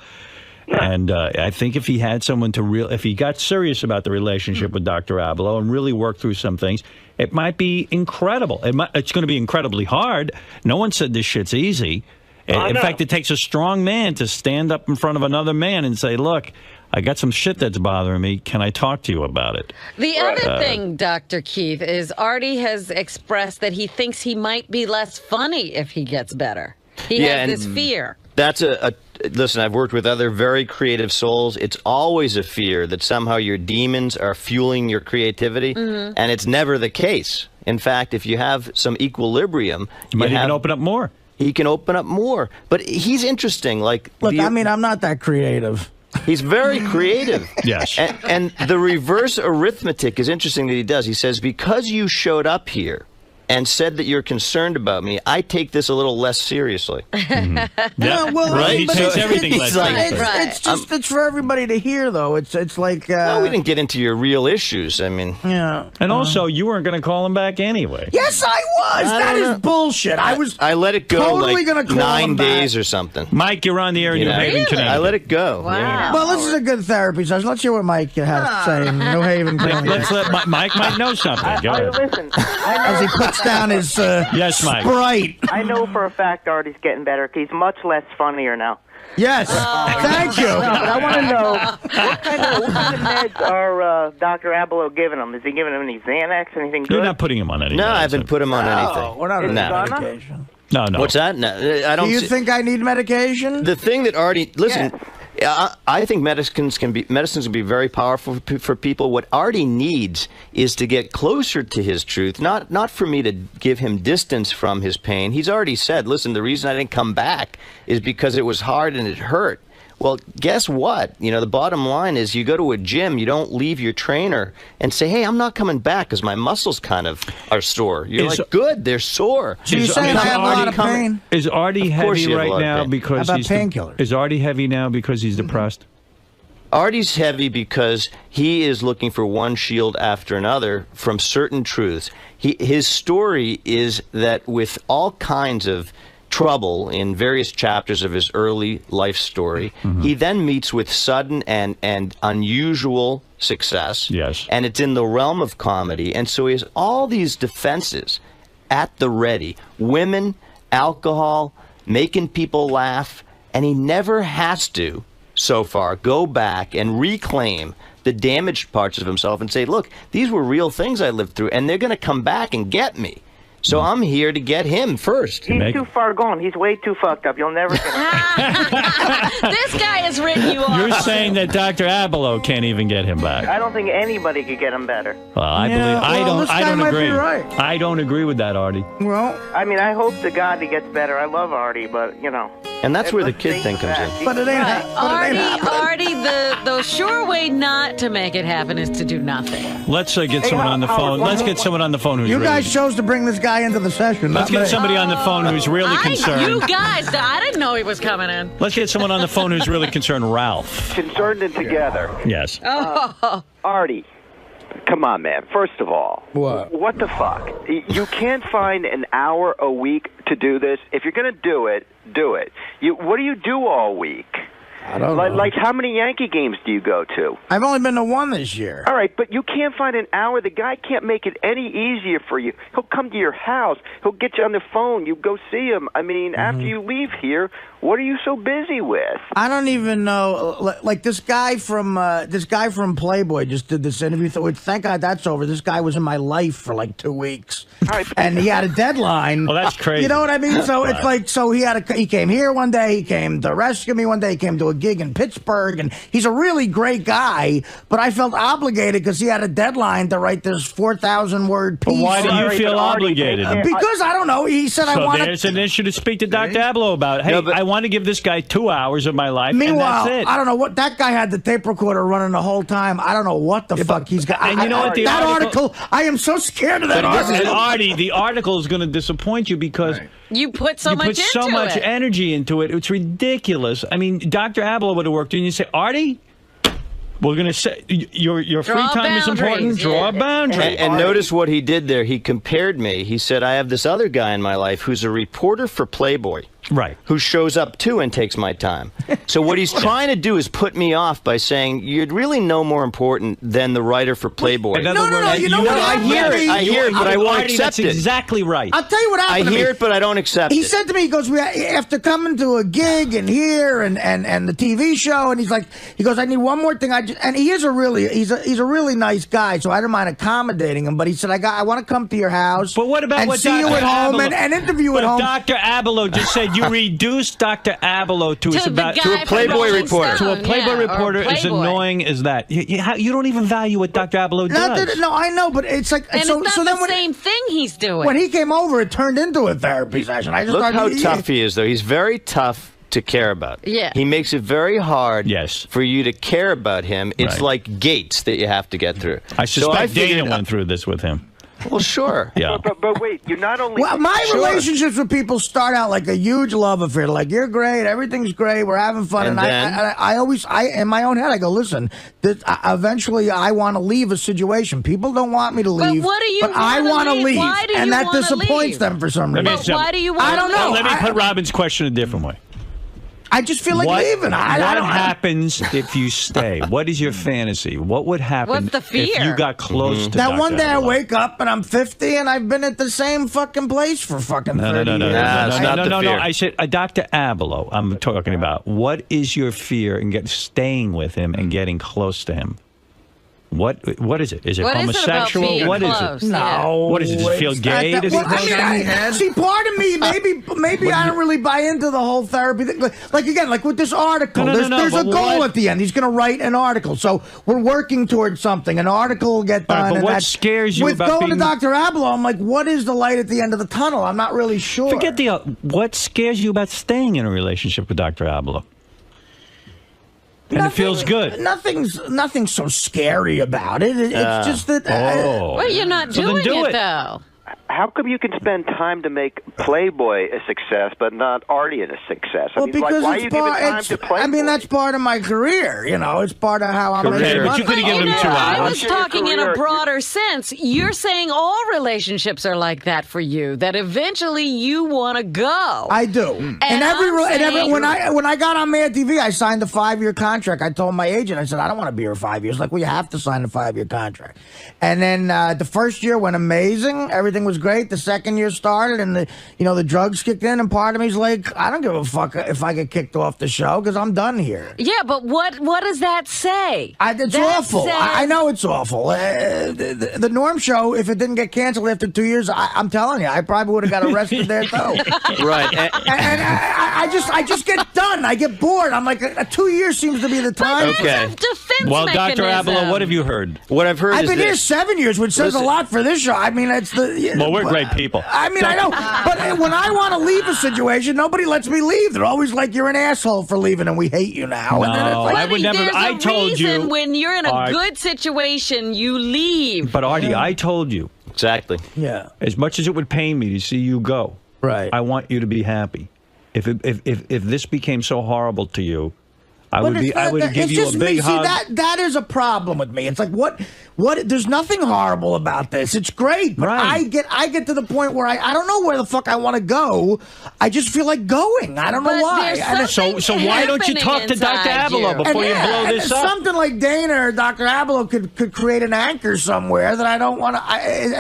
And I think if he had someone if he got serious about the relationship with Dr. Ablow and really worked through some things, it might be incredible. It's going to be incredibly hard. No one said this shit's easy. In fact, it takes a strong man to stand up in front of another man and say, look, I got some shit that's bothering me. Can I talk to you about it? The other thing, Dr. Keith, is Artie has expressed that he thinks he might be less funny if he gets better. He has this fear. That's listen, I've worked with other very creative souls. It's always a fear that somehow your demons are fueling your creativity, and it's never the case. In fact, if you have some equilibrium, you might even open up more. He can open up more. But he's interesting. Like, look, I mean, I'm not that creative. He's very creative. Yes. And the reverse arithmetic is interesting that he does. He says, because you showed up here and said that you're concerned about me, I take this a little less seriously. Yeah, well, right? He takes everything less seriously. It's just it's for everybody to hear, though. It's like... well, we didn't get into your real issues. I mean... Yeah. And also, you weren't going to call him back anyway. Yes, I was! That is bullshit. I let it go totally like gonna call 9 days back. or something. Mike, you're on the air in New Haven, Connecticut. I let it go. Wow. Yeah. Well, this is a good therapy session. Let's hear what Mike has to say in New Haven, Connecticut. Let's let Mike might know something. Go ahead. Listen, As he puts down his yes, Mike. Sprite. I know for a fact Artie's getting better. He's much less funnier now. Yes. Thank you. No, but I want to know what kind of meds are Dr. Ablow giving him? Is he giving him any Xanax, anything good? You're not putting him on anything. No, I haven't put him on anything. We're not on No. medication. No. What's that? No, I don't. Do you think I need medication? The thing that Artie, listen, I think medicines can be very powerful for people. What Artie needs is to get closer to his truth, not for me to give him distance from his pain. He's already said, listen, the reason I didn't come back is because it was hard and it hurt. Well, guess what? You know, the bottom line is you go to a gym, you don't leave your trainer and say, hey, I'm not coming back because my muscles kind of are sore. You're like, good, they're sore. So you're saying I have a lot of pain? Is Artie heavy right now because he's painkillers? Is Artie heavy now because he's depressed? Artie's heavy because he is looking for one shield after another from certain truths. His story is that with all kinds of trouble in various chapters of his early life story, he then meets with sudden and unusual success. Yes. And it's in the realm of comedy. And so he has all these defenses at the ready. Women, alcohol, making people laugh. And he never has to, so far, go back and reclaim the damaged parts of himself and say, look, these were real things I lived through, and they're going to come back and get me. So I'm here to get him first. He's too far gone. He's way too fucked up. You'll never get him. This guy has written you off. You're saying that Dr. Ablow can't even get him back. I don't think anybody could get him better. Well, I don't agree. I don't agree with that, Artie. Well, I mean, I hope to God he gets better. I love Artie, but, you know. And that's where the kid thing comes in. but it ain't Artie, the sure way not to make it happen is to do nothing. Let's get someone on the phone. Let's get someone on the phone who's You guys chose to bring this guy into the session. Let's get somebody on the phone who's really concerned. You guys, I didn't know he was coming in. Let's get someone on the phone who's really concerned. Ralph. Concerned and together. Yes. Artie, come on, man. First of all, what the fuck? You can't find an hour a week to do this. If you're going to do it, do it. What do you do all week? I don't know. Like, how many Yankee games do you go to? I've only been to one this year. All right, but you can't find an hour. The guy can't make it any easier for you. He'll come to your house. He'll get you on the phone. You go see him. I mean, after you leave here, what are you so busy with? I don't even know. Like this guy from Playboy just did this interview. Thank God that's over. This guy was in my life for like 2 weeks, and he had a deadline. Oh, that's crazy. You know what I mean? So it's like, he came here one day. He came to rescue me one day. He came to a gig in Pittsburgh, and he's a really great guy. But I felt obligated because he had a deadline to write this 4,000-word piece. But why do you feel obligated? Because I don't know. He said I want. So there's an issue to speak to Dr. Ablow about. Hey, I want to give this guy 2 hours of my life. Meanwhile, and that's it. I don't know what that guy had the tape recorder running the whole time. I don't know what the fuck he's got. And you know what? That article, I am so scared of that article. And Artie, the article is going to disappoint you because you put so much energy into it. It's ridiculous. I mean, Dr. Ablow would have worked, and you say, Artie, we're going to say your free time is important. Draw a boundary. And notice what he did there. He compared me. He said, I have this other guy in my life who's a reporter for Playboy. Right. who shows up too and takes my time. So what he's trying to do is put me off by saying you're really no more important than the writer for Playboy. In other words, You know what I hear it, but I won't accept that's it. exactly right. I'll tell you what I happened to me. hear it, but I don't accept He it. said to me, he goes, after coming to a gig and here and the TV show, and he goes, I need one more thing. And he is he's a really nice guy, so I don't mind accommodating him. But he said, I want to come to your house. But what about and what see you Dr. at home Ablow- and interview you at home? Dr. Ablow just said you reduced Dr. Ablow to a Playboy reporter. To a Playboy reporter as annoying as that. You don't even value what Dr. Ablow does. No, I know, but it's like And so. it's So not then the when same thing he's doing. when he came over, it turned into a therapy session. I just Look thought how tough he is, though. He's very tough to care about. Yeah. He makes it very hard Yes. for you to care about him. It's Right. like gates that you have to get through. I suspect figured- Dana went through this with him. Well, sure. Yeah. But wait, you not only. Well, my Sure. relationships with people start out like a huge love affair. Like, you're great, everything's great, we're having fun. And then? I always, in my own head, I go, listen, eventually I want to leave a situation. People don't want me to leave. what do you But I wanna want to leave? leave. Why do and you that wanna disappoints leave? them for some reason. But why do you want I don't to know. leave? Let me put Robin's question a different way. I just feel like leaving. I what don't happens if you stay? What is your fantasy? What would happen What's the if fear? you got close to That Dr. one day I Ablow? wake up and I'm 50 and I've been at the same fucking place for fucking 30 years. That's not the fear. I said, Dr. Ablow, I'm talking about. What is your fear in staying with him and getting close to him? What is it? Is it What is it about homosexual? being What is close? it? No. What is it? Does it feel it's gay? not that- Does well, it I feel mean, shiny head? see, part of me, maybe I don't really buy into the whole therapy thing. Like again, like with this article, No, there's a but goal what- at the end. He's going to write an article, so we're working towards something. An article will get All right, done. but and what that's- scares you with about going being- to Dr. Ablow? I'm like, what is the light at the end of the tunnel? I'm not really sure. Forget what scares you about staying in a relationship with Dr. Ablow? And it feels good. Nothing's so scary about it. It's just that. Well, you're not So then doing do it, it. though. How come you can spend time to make Playboy a success, but not Artie a success? I Well, mean, because why are it's you giving part. time to Playboy? I mean, that's part of my career. You know, it's part of how I'm Career, making but money. you could've given him You know, 2 I hours. was Your talking in a career- broader sense. You're saying all relationships are like that for you, that eventually you want to go. I do. And And I'm saying- when I got on Mad TV, I signed a 5-year contract. I told my agent, I said, I don't want to be here 5 years. Like, well, you have to sign a 5-year contract. And then the first year went amazing. Everything was great. The second year started, and the drugs kicked in. And part of me's like, I don't give a fuck if I get kicked off the show because I'm done here. Yeah, but what does that say? It's That awful. says- I know it's awful. The Norm Show, if it didn't get canceled after 2 years, I'm telling you, I probably would have got arrested there too. Right. And I just get done. I get bored. I'm like, 2 years seems to be the time. That's Okay. a defense Well, Dr. mechanism. Ablow, what have you heard? What I've heard I've is been here this. 7 years, which says Listen. a lot for this show. I mean, it's the. Well, we're great people. I mean, I know, but when I want to leave a situation, nobody lets me leave. They're always like, "You're an asshole for leaving, and we hate you now." And then it's No, like, I would never. There's I a told reason you. when you're in a All right. good situation, you leave. But Artie, I told you, Exactly. yeah, as much as it would pain me to see you go, right. I want you to be happy. If this became so horrible to you, I would give you a big hug. See, that is a problem with me. It's like what there's nothing horrible about this. It's great, but Right. I get to the point where I don't know where the fuck I want to go. I just feel like going. I don't know But why. there's And something So why don't you talk to Dr. inside Ablow you. before you blow this up? Something like Dana or Dr. Ablow could create an anchor somewhere that I don't want to.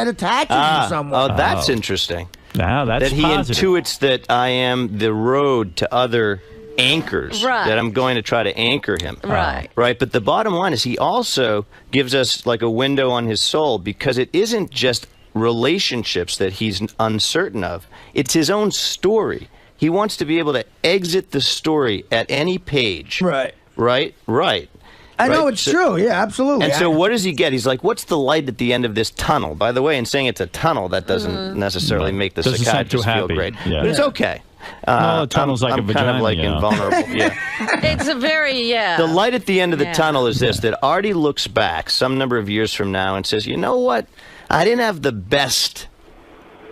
It attaches me somewhere. Oh, that's interesting. Now that's That he positive. intuits that I am the road to other anchors. Right. That I'm going to try to anchor him. Right. Right. But the bottom line is he also gives us like a window on his soul, because it isn't just relationships that he's uncertain of. It's his own story. He wants to be able to exit the story at any page. Right. Right. I know Right, it's so- true. Yeah, absolutely. And so what does he get? He's like, what's the light at the end of this tunnel? By the way, in saying it's a tunnel, that doesn't necessarily make the Doesn't sound too psychiatrist feel happy. great. Yeah. But it's okay. Well, a tunnel's like a I'm kind vagina, of like you know. invulnerable. Yeah. It's a very, The light at the end of the Yeah. tunnel is this, that Artie looks back some number of years from now and says, you know what? I didn't have the best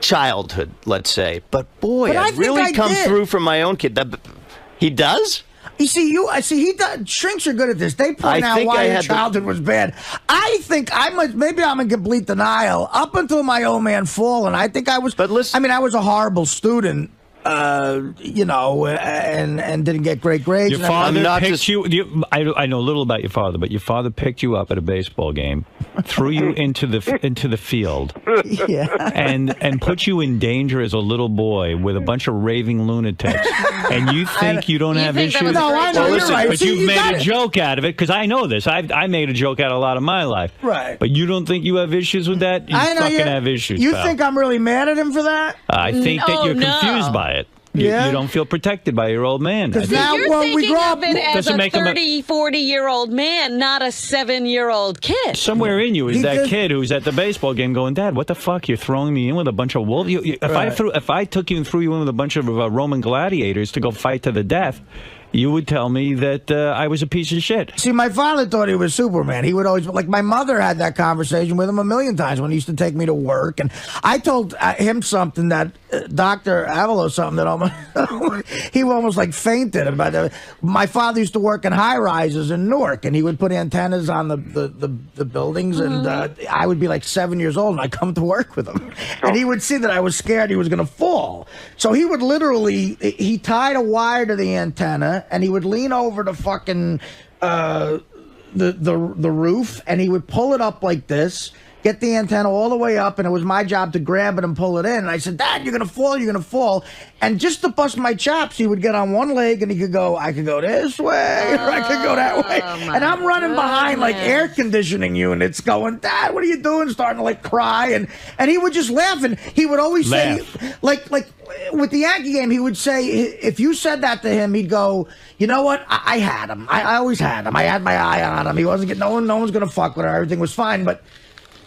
childhood, let's say, but boy, But I I've think really I come did. through from my own kid. He does? You see, he does. Shrinks are good at this. They point I out think why I your had the- childhood was bad. I think maybe I'm in complete denial. Up until my old man fallen, I think I was. But listen- I mean, I was a horrible student. you know, and didn't get great grades. Your father picked you. I know a little about your father, but your father picked you up at a baseball game, threw you into the field, and put you in danger as a little boy with a bunch of raving lunatics. And you think you don't have issues? No, I know. You're right. But you've made a joke out of it because I know this. I made a joke out of a lot of my life. Right. But you don't think you have issues with that? You fucking have issues. You pal. think I'm really mad at him for that? I think that you're confused by it. You don't feel protected by your old man. Because now you're thinking of it as a 30, 40-year-old man, not a 7-year-old kid. Somewhere in you is that kid who's at the baseball game going, Dad, what the fuck? You're throwing me in with a bunch of wolves? If I took you and threw you in with a bunch of Roman gladiators to go fight to the death, you would tell me that I was a piece of shit. See, my father thought he was Superman. He would always, like, my mother had that conversation with him a million times when he used to take me to work. And I told him something that Dr. Ablow, something that almost, he almost like fainted about it. My father used to work in high rises in Newark, and he would put antennas on the buildings. And I would be like 7 years old, and I'd come to work with him. And he would see that I was scared he was going to fall. So he would literally, he tied a wire to the antenna, and he would lean over the fucking the roof, and he would pull it up like this, get the antenna all the way up, and it was my job to grab it and pull it in. And I said, Dad, you're gonna fall, you're gonna fall. And just to bust my chops, he would get on one leg and he could go, I could go this way, or I could go that way. And I'm running behind like air conditioning units going, Dad, what are you doing? Starting to like cry. And he would just laugh, and he would always say, like with the Yankee game, he would say, if you said that to him, he'd go, you know what? I had him. I always had him. I had my eye on him. He wasn't getting, no one's gonna fuck with her. Everything was fine. But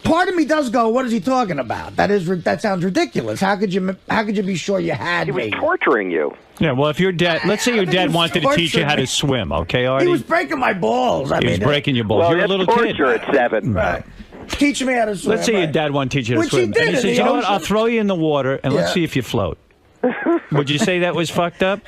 part of me does go, what is he talking about? That sounds ridiculous. How could you be sure you had me? He was torturing you. Yeah, well, if your dad, let's say your dad wanted to teach you how to swim, okay, Artie? He was breaking my balls. He was breaking your balls. Well, you're a little kid. torture at 7. Right. Teaching me how to swim. Let's say your dad wanted to teach you how to Which swim. he did. And he says, you know what, I'll throw you in the water, and let's see if you float. Would you say that was fucked up?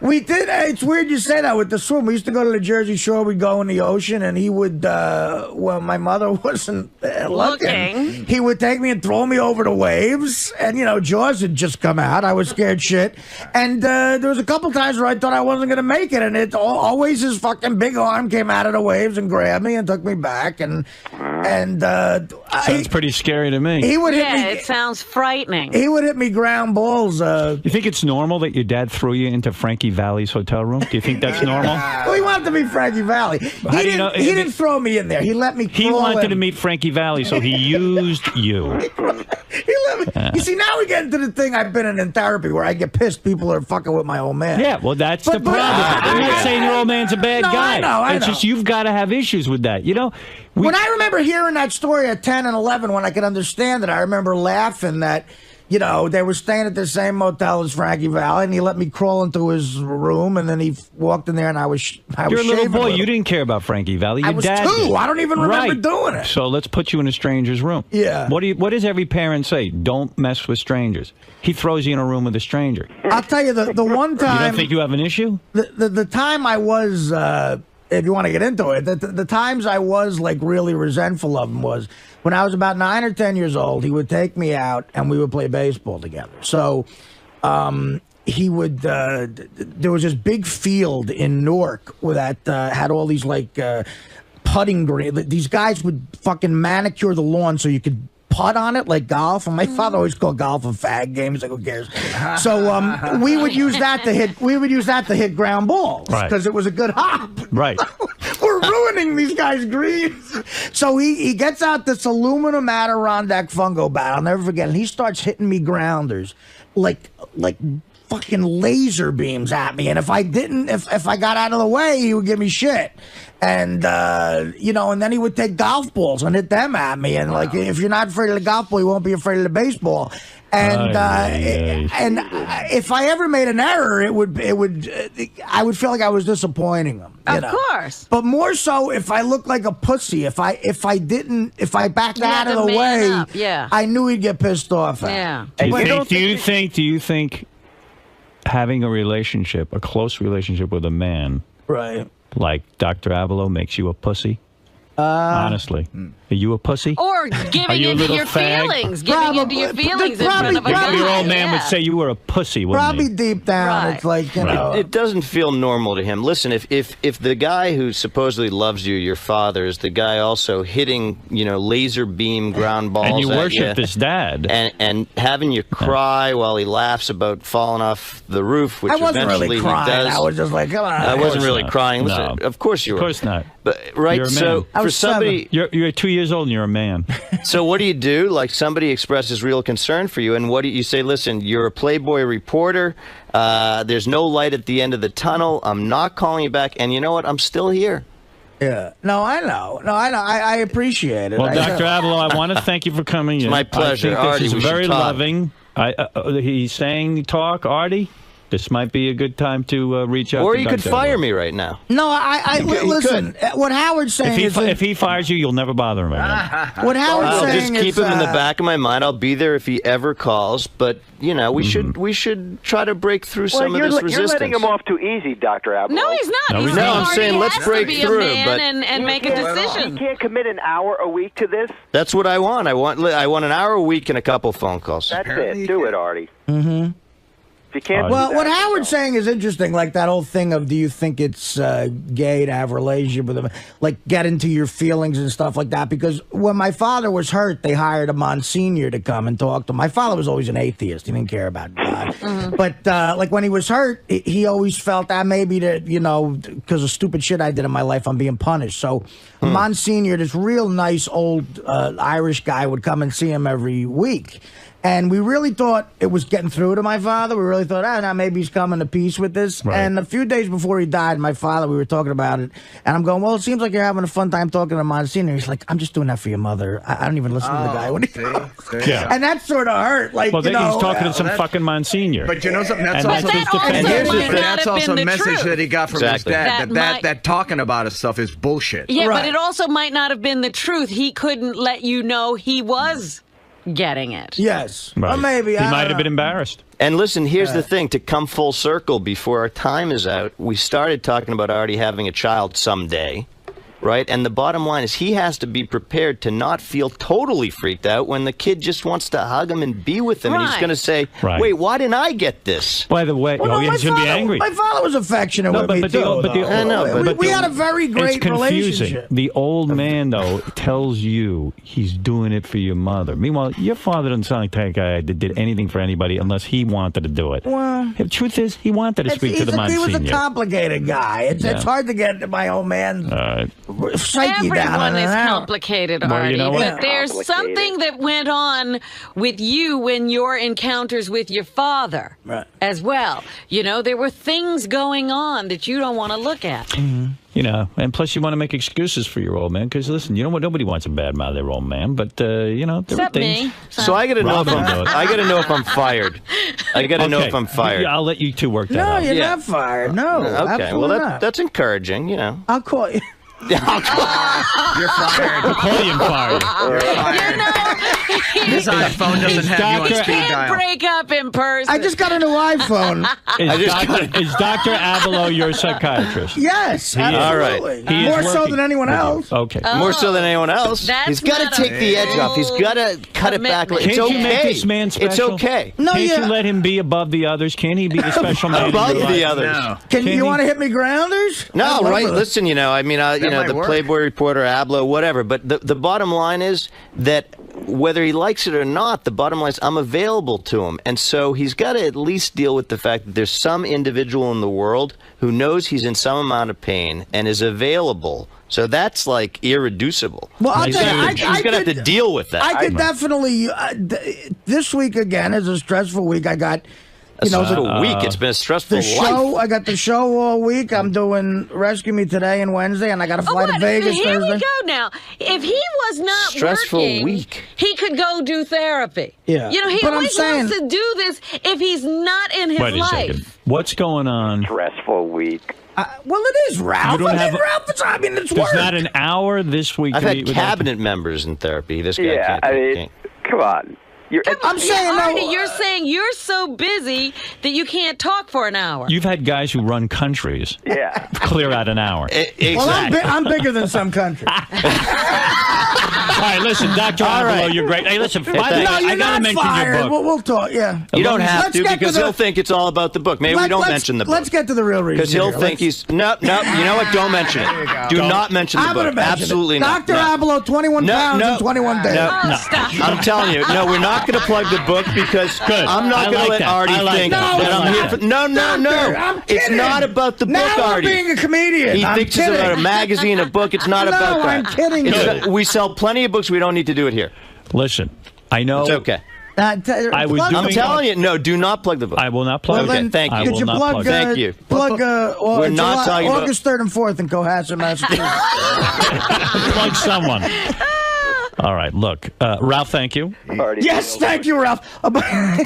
We did. It's weird you say that with the swim. We used to go to the Jersey Shore. We'd go in the ocean, and he would, well, my mother wasn't looking. He would take me and throw me over the waves. And, you know, Jaws had just come out. I was scared shit. And there was a couple times where I thought I wasn't going to make it. And it always his fucking big arm came out of the waves and grabbed me and took me back. And sounds pretty scary to me. He would hit me. It sounds frightening. He would hit me ground balls. You think it's normal that your dad threw you into Frankie Valli's hotel room? Do you think that's normal? Well, he wanted to meet Frankie Valli. He didn't throw me in there. He let me crawl. He wanted to meet Frankie Valli, so he used you. He let me. You see, now we get into the thing I've been in therapy where I get pissed people are fucking with my old man. Yeah, well, that's the problem. I'm not saying your old man's a bad guy. I know. It's just you've got to have issues with that. You know, when I remember hearing that story at 10 and 11, when I could understand it, I remember laughing that, you know, they were staying at the same motel as Frankie Valli, and he let me crawl into his room, and then he walked in there, and I was You're a little boy. You didn't care about Frankie Valli. Your dad was 2. did. I don't even remember doing it. So let's put you in a stranger's room. Yeah. What does every parent say? Don't mess with strangers. He throws you in a room with a stranger. I'll tell you, the one time... You don't think you have an issue? The time I was... if you want to get into it, the times I was like really resentful of him was when I was about 9 or 10 years old. He would take me out and we would play baseball together. So he would. There was this big field in Newark that had all these like putting green. These guys would fucking manicure the lawn so you could putt on it like golf, and my father always called golf a fag game. He's like, who cares? So we would use that to hit. We would use that to hit ground balls because it was a good hop. Right. We're ruining these guys' greens. So he gets out this aluminum Adirondack fungo bat. I'll never forget. And he starts hitting me grounders like fucking laser beams at me. And if I got out of the way, he would give me shit. And, you know, and then he would take golf balls and hit them at me. And, like, if you're not afraid of the golf ball, you won't be afraid of the baseball. And if I ever made an error, I would feel like I was disappointing him. Of course. But more so if I looked like a pussy. If I backed out of the way, I knew he'd get pissed off at. Yeah. Do you think having a close relationship with a man, right, like Dr. Ablow, makes you a pussy? Honestly, are you a pussy? Or Are giving you a into little your fag? feelings. Giving into your feelings in front of a guy. Your old man would Yeah. say you were a pussy, wouldn't Probably he? deep down, Right. it's like, you know. It doesn't feel normal to him. Listen, if the guy who supposedly loves you, your father, is the guy also hitting, laser beam ground balls And you at worship you, this dad. and having you cry while he laughs about falling off the roof, which I wasn't eventually really he crying. does. I was just like, come on. I wasn't course really not. crying. Listen, No. of course you were. Of course not. But right, You're a so man. I for was somebody, You're 2 years old and you're a man. so what do you do? Like somebody expresses real concern for you, and what do you say? Listen, you're a Playboy reporter. There's no light at the end of the tunnel. I'm not calling you back, and you know what? I'm still here. Yeah. No, I know. I appreciate it. Well, Dr. Ablow, I want to thank you for coming in. my pleasure. I think Artie, this we is should very talk. loving. He's saying talk, Artie. This might be a good time to reach out Or to you could Dr. fire Ablow. me right now. No, listen. What Howard's saying If he fires you, you'll never bother him again. what Howard's I'll saying just keep is, him in the back of my mind. I'll be there if he ever calls. But we should try to break through some of this you're resistance. letting him off too easy, Dr. Ablow. No, he's not. No, He's he's saying not. I'm Artie saying let's has break to be through, a man but- and make a He decision. can't commit an hour a week to this. That's what I want. I want an hour a week and a couple phone calls. That's it. Do it, Artie. Mm-hmm. If you can't. well, do what that, Howard's saying is interesting, like that whole thing of do you think it's gay to have a relationship with him, like get into your feelings and stuff like that. Because when my father was hurt, they hired a Monsignor to come and talk to him. My father was always an atheist; he didn't care about God. But like when he was hurt, he always felt that maybe that because of stupid shit I did in my life, I'm being punished. So Monsignor, this real nice old Irish guy, would come and see him every week. And we really thought it was getting through to my father. We really thought, now maybe he's coming to peace with this. Right. And a few days before he died, my father, we were talking about it. And I'm going, well, it seems like you're having a fun time talking to Monsignor. He's like, I'm just doing that for your mother. I don't even listen to the guy when he talks. Yeah. And that sort of hurt. Like, Well, then he's talking to some fucking Monsignor. But you know something? That's And also that's his But that defense. and here's also the might thing. not That's have also a been the message truth. that he got from Exactly. his dad. That That talking about his stuff is bullshit. Yeah, Right. but it also might not have been the truth. He couldn't let you know he was getting it. Yes. Right. Or maybe. he I might don't have been know. embarrassed. And listen, here's the thing. To come full circle, before our time is out, we started talking about Artie having a child someday, right? And the bottom line is he has to be prepared to not feel totally freaked out when the kid just wants to hug him and be with him. And he's Right. going to say, Right. wait, why didn't I get this? By the way, Well, no, he's going to be angry. My father was affectionate No, with but- me, but the- too. but the- though. I know, but we the- had a very great It's confusing. relationship. The old man, though, tells you he's doing it for your mother. Meanwhile, your father doesn't sound like that guy that did anything for anybody unless he wanted to do it. Well, The truth is, he wanted to speak to the he was a Monsignor. complicated guy. It's Yeah. hard to get my old man's psyche down. Everyone in is an hour. complicated, Well, Artie. you know what? But there's Complicated. something that went on with you when your encounters with your father Right. as well. There were things going on that you don't want to look at. And plus you want to make excuses for your old man because, listen, you know what? Nobody wants to badmouth their old man, but, there Except are things. me. So I got to know if Robin knows. I got to know if I'm fired. I got to know Okay. if I'm fired. I'll let you two work that No, out. you're Yeah. not fired. No. Okay, absolutely well not. that's encouraging, I'll call you. You're fired. Napoleon fired. You're fired. His iPhone doesn't have you on Dr. speed Can't dial. break up in person. I just got a new iPhone. Is Dr. Ablow your psychiatrist? Yes, He is. All right. absolutely. He is More so working than anyone with you. else. Okay. More so than anyone else. That's He's got not to a take the edge off. He's got to cut it back. commitment. It's Can't okay. you make this man It's special? okay. No, Can't yeah. you let him be above the others? Can't he be the special man? in Above your the life? others. No. Can Can you he- want to hit me grounders? No, I'd love right? it. Listen, the might work. Playboy reporter, Ablow, whatever. But the bottom line is that whether he likes it or not, the bottom line is I'm available to him. And so he's got to at least deal with the fact that there's some individual in the world who knows he's in some amount of pain and is available. So that's like irreducible. Well, I'll he's tell you, he's going to have to deal with that. I could definitely. This week again is a stressful week. I got, It's a week. It's been a stressful the life. show. I got the show all week. I'm doing Rescue Me today and Wednesday, and I got to fly to Vegas Here Thursday. we go now. If he was not Stressful working, week. he could go do therapy. Yeah. He But I'm always saying- wants to do this if he's not in his Wait a life. second. What's going on? Stressful week. Well, it is Ralph. You don't have- Ralph. I mean, it's There's work. not an hour this week. I've to had meet with cabinet members in therapy. This guy Yeah, can't. I mean, can't. come on. I'm saying, Artie, no. you're saying you're so busy that you can't talk for an hour. You've had guys who run countries clear out an hour. Exactly. Well, I'm bigger than some countries. All right, listen, Dr. Ablow, you're great. Hey, listen, by the way, I got to mention fired. your book. We'll talk, yeah. You don't have Let's to get because to the- he'll think it's all about the book. Maybe we don't mention the book. Let's get to the real reason. Because he'll here. think he's... No, you know what? Don't mention it. Do not mention the I'm going to book. mention Absolutely it. not. Dr. Ablow, 21 pounds in 21 days. No. Stop. I'm telling you, no, we're not going to plug the book because I'm not going to let Artie think that I'm here for... No. I'm It's kidding. not about the book, now Artie. I'm being a comedian. He I'm thinks kidding. it's about a magazine, a book. It's not about that. I'm kidding. We sell plenty of books. We don't need to do it here. Listen, I know. It's okay. I was I'm doing- telling you, no, do not plug the book. I will not plug Okay, it. thank you. I Could will you not plug, plug it. Thank you. Plug We're not talking about- August 3rd and 4th in Cohasset, Massachusetts. Plug someone. All right, look, Ralph, thank you. Yes, thank you, Ralph.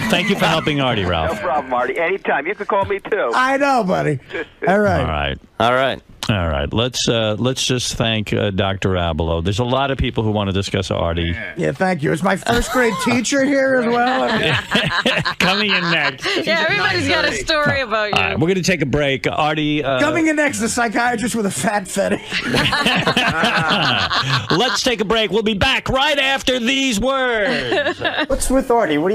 Thank you for helping Artie, No Ralph. problem, Marty. Anytime. You can call me too. I know, buddy. All right. All right. All right. All right, let's just thank Dr. Ablow. There's a lot of people who want to discuss Artie. Yeah, thank you. Is my first grade teacher here as well? Coming in next. Yeah, everybody's got a story about you. All right, we're going to take a break. Artie. Coming in next, the psychiatrist with a fat fetish. Let's take a break. We'll be back right after these words. What's with Artie? What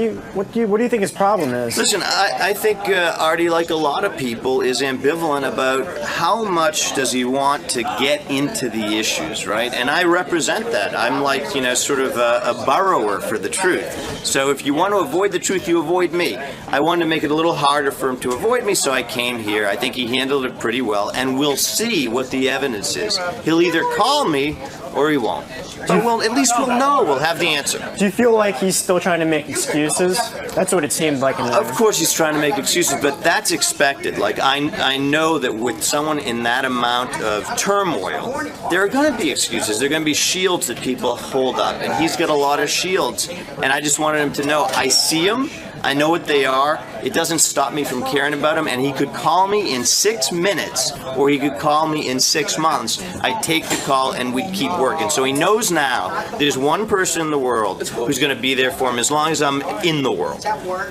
do you think his problem is? Listen, I think Artie, like a lot of people, is ambivalent about how much does he want to get into the issues, right? And I represent that. I'm like, sort of a burrower for the truth. So if you want to avoid the truth, you avoid me. I wanted to make it a little harder for him to avoid me, so I came here. I think he handled it pretty well, and we'll see what the evidence is. He'll either call me or he won't. But at least we'll know. We'll have the answer. Do you feel like he's still trying to make excuses? That's what it seemed like. Of course he's trying to make excuses, but that's expected. Like, I know that with someone in that amount of turmoil, there are going to be excuses. There are going to be shields that people hold up, and he's got a lot of shields. And I just wanted him to know, I see them. I know what they are. It doesn't stop me from caring about him, and he could call me in 6 minutes, or he could call me in 6 months. I'd take the call, and we'd keep working. So he knows now there's one person in the world who's going to be there for him as long as I'm in the world.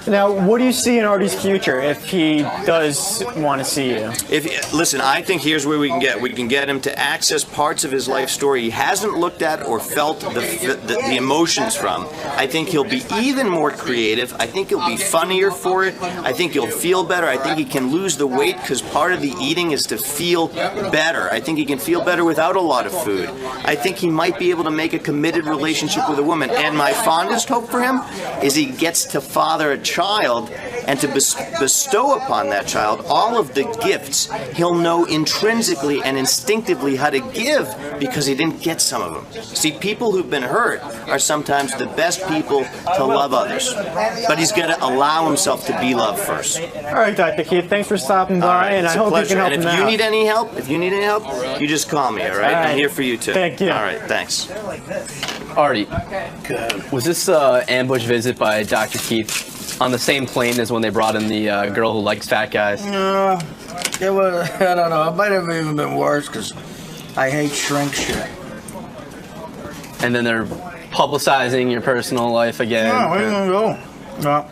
Now, what do you see in Artie's future if he does want to see you? Listen, I think here's where we can get him to access parts of his life story he hasn't looked at or felt the emotions from. I think he'll be even more creative. I think he'll be funnier for it. I think he'll feel better. I think he can lose the weight because part of the eating is to feel better. I think he can feel better without a lot of food. I think he might be able to make a committed relationship with a woman. And my fondest hope for him is he gets to father a child and to bestow upon that child all of the gifts he'll know intrinsically and instinctively how to give because he didn't get some of them. See, people who've been hurt are sometimes the best people to love others. But he's got to allow himself to be loved first. All right, Dr. Keith, thanks for stopping by, and I hope you can help him out. And if you need any help, you just call me, all right? I'm here for you, too. Thank you. All right, thanks. Artie, was this ambush visit by Dr. Keith on the same plane as when they brought in the girl who likes fat guys? No, it was, I don't know, it might have even been worse because I hate shrink shit. And then they're publicizing your personal life again? No, where you gonna go? No.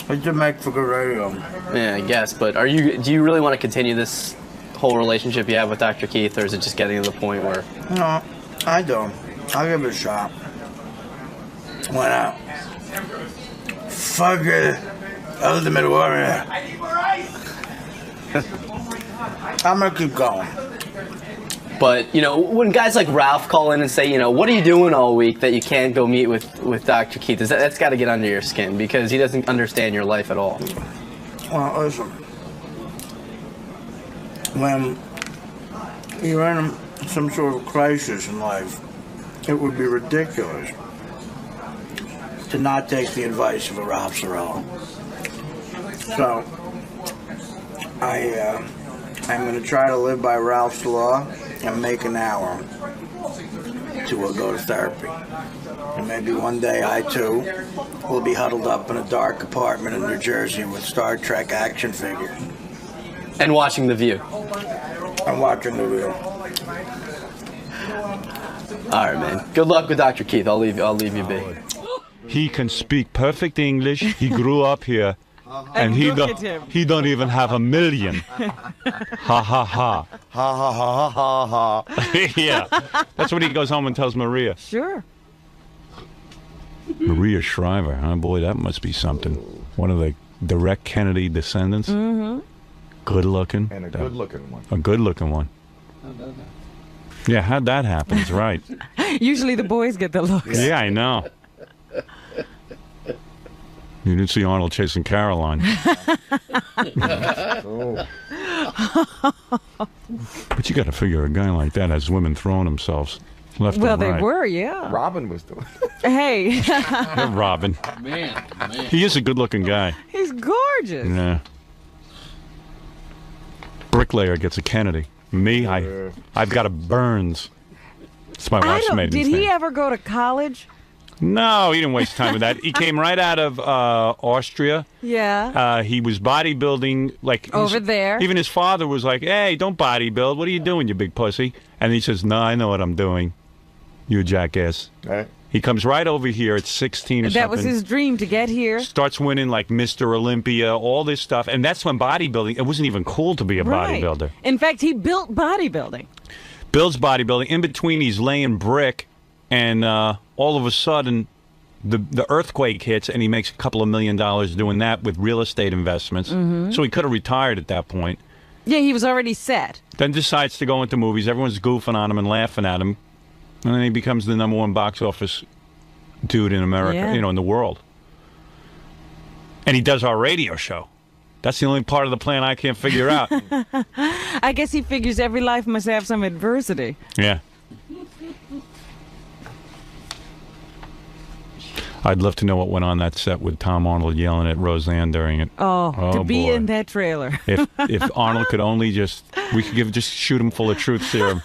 It did make for good radio. Yeah, I guess, but do you really want to continue this whole relationship you have with Dr. Keith, or is it just getting to the point where... No, I don't. I'll give it a shot. Why not? Fuck it. Ultimate warrior. I'm gonna keep going. But, when guys like Ralph call in and say, what are you doing all week that you can't go meet with Dr. Keith, that's got to get under your skin because he doesn't understand your life at all. Well, listen. When you're in some sort of crisis in life, it would be ridiculous to not take the advice of a Ralph 𝗻𝗄𝗏. So, I'm going to try to live by Ralph's law and make an hour to go to therapy. And maybe one day I, too, will be huddled up in a dark apartment in New Jersey with Star Trek action figures. And watching The View. I'm watching The View. All right, man. Good luck with Dr. Keith. I'll leave you be. He can speak perfect English. He grew up here. And he don't even have $1 million. Ha ha ha. Ha ha ha ha ha. Yeah. That's what he goes home and tells Maria. Sure. Maria Shriver, huh? Boy, that must be something. One of the direct Kennedy descendants. Mm-hmm. Good looking. And a good looking one. A good looking one. Yeah, how'd that happen? That's right. Usually the boys get the looks. Yeah, I know. You didn't see Arnold chasing Caroline. Oh. But you got to figure a guy like that has women throwing themselves left Well, and they right. were, yeah. Robin was doing Hey. Yeah, Robin. Man. He is a good-looking guy. He's gorgeous. Yeah. Bricklayer gets a Kennedy. Me, I've got a Burns. It's my wife's maiden Did name. he ever go to college? No, he didn't waste time with that. He came right out of Austria. Yeah. He was bodybuilding, like Over there. Even his father was like, "Hey, don't bodybuild. What are you doing, you big pussy?" And he says, "No, I know what I'm doing. You jackass." Right. He comes right over here at 16 or something. That was his dream to get here. Starts winning like Mr. Olympia, all this stuff, and that's when bodybuilding. It wasn't even cool to be a Right. bodybuilder. In fact, he built bodybuilding. Builds bodybuilding. In between, he's laying brick, and all of a sudden, the earthquake hits, and he makes a couple of $1 million doing that with real estate investments. Mhm. So he could have retired at that point. Yeah, he was already set. Then decides to go into movies. Everyone's goofing on him and laughing at him, and then he becomes the #1 box office dude in America, Yeah. in the world. And he does our radio show. That's the only part of the plan I can't figure out. I guess he figures every life must have some adversity. Yeah. I'd love to know what went on that set with Tom Arnold yelling at Roseanne during it. Oh, to be boy. in that trailer. If Arnold could only we could just shoot him full of truth serum.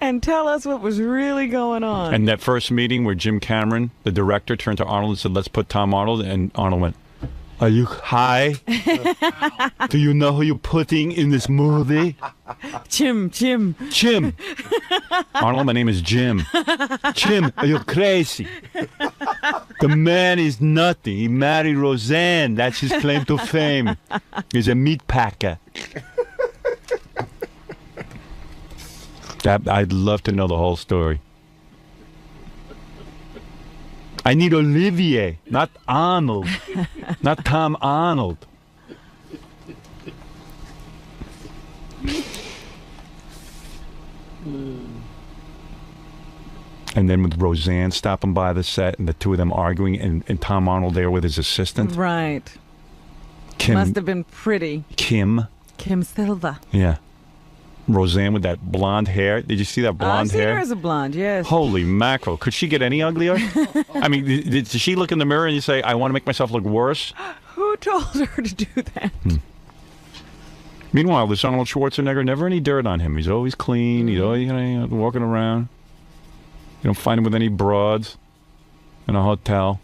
And tell us what was really going on. And that first meeting where Jim Cameron, the director, turned to Arnold and said, "Let's put Tom Arnold," and Arnold went, "Are you high? Do you know who you're putting in this movie?" Jim. Arnold, my name is Jim. Jim, are you crazy? The man is nothing. He married Roseanne. That's his claim to fame. He's a meat packer. I'd love to know the whole story. I need Olivier, not Arnold. Not Tom Arnold. And then with Roseanne stopping by the set and the two of them arguing and Tom Arnold there with his assistant. Right. Kim. Must have been pretty. Kim Silva. Yeah. Roseanne with that blonde hair. Did you see that blonde I've seen hair? her as a blonde, yes. Holy mackerel. Could she get any uglier? I mean, did she look in the mirror and you say, "I want to make myself look worse"? Who told her to do that? Meanwhile, this Arnold Schwarzenegger, never any dirt on him. He's always clean. He's always walking around. You don't find him with any broads in a hotel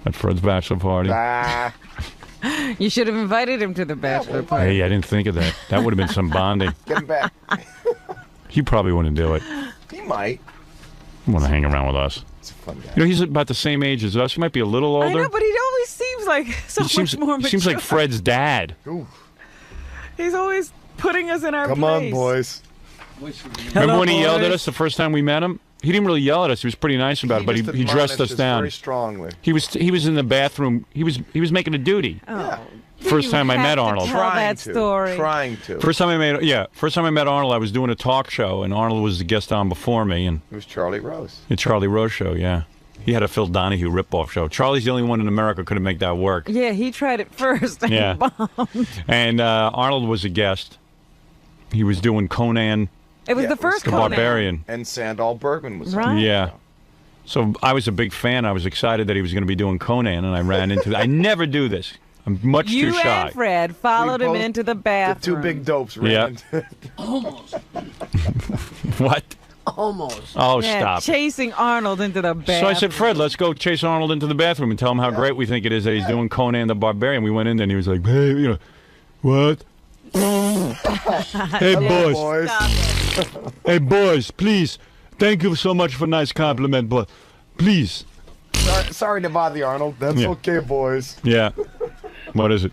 at Fred's bachelor party. You should have invited him to the bachelor party. Hey, I didn't think of that. That would have been some bonding. Get him back. He probably wouldn't do it. He might. Want to hang around with us. He's a fun guy. You know, he's about the same age as us. He might be a little older. I know, but he always seems like so much more mature. Seems like Fred's dad. Ooh. He's always putting us in our Come place. on, boys. Remember when he yelled at us the first time we met him? He didn't really yell at us. He was pretty nice about it, but he dressed us down. Very strongly. He was in the bathroom. He was making a duty. Oh. First time I met Arnold. Tell that story. Trying to. First time I met Arnold, I was doing a talk show, and Arnold was the guest on before me, and it was Charlie Rose. The Charlie Rose show, yeah. He had a Phil Donahue ripoff show. Charlie's the only one in America who couldn't make that work. Yeah, he tried it first and Yeah. bombed. And Arnold was a guest. He was doing Conan. It was the first the Conan. Barbarian. And Sandal Bergman was Right. on. Yeah. So I was a big fan. I was excited that he was going to be doing Conan, and I ran into that. I never do this. I'm much You too shy. and Fred followed We him both- into the bathroom. The two big dopes ran Yeah. into Almost. What? Almost. Oh, Yeah, stop. chasing Arnold into the bathroom. So I said, "Fred, let's go chase Arnold into the bathroom and tell him how great we think it is that he's doing Conan the Barbarian." We went in there and he was like, "Hey, what? Hey, boys. Hey, boys, please. Thank you so much for a nice compliment, but Please. Sorry to bother you, Arnold. That's Yeah. okay, boys. Yeah. What is it?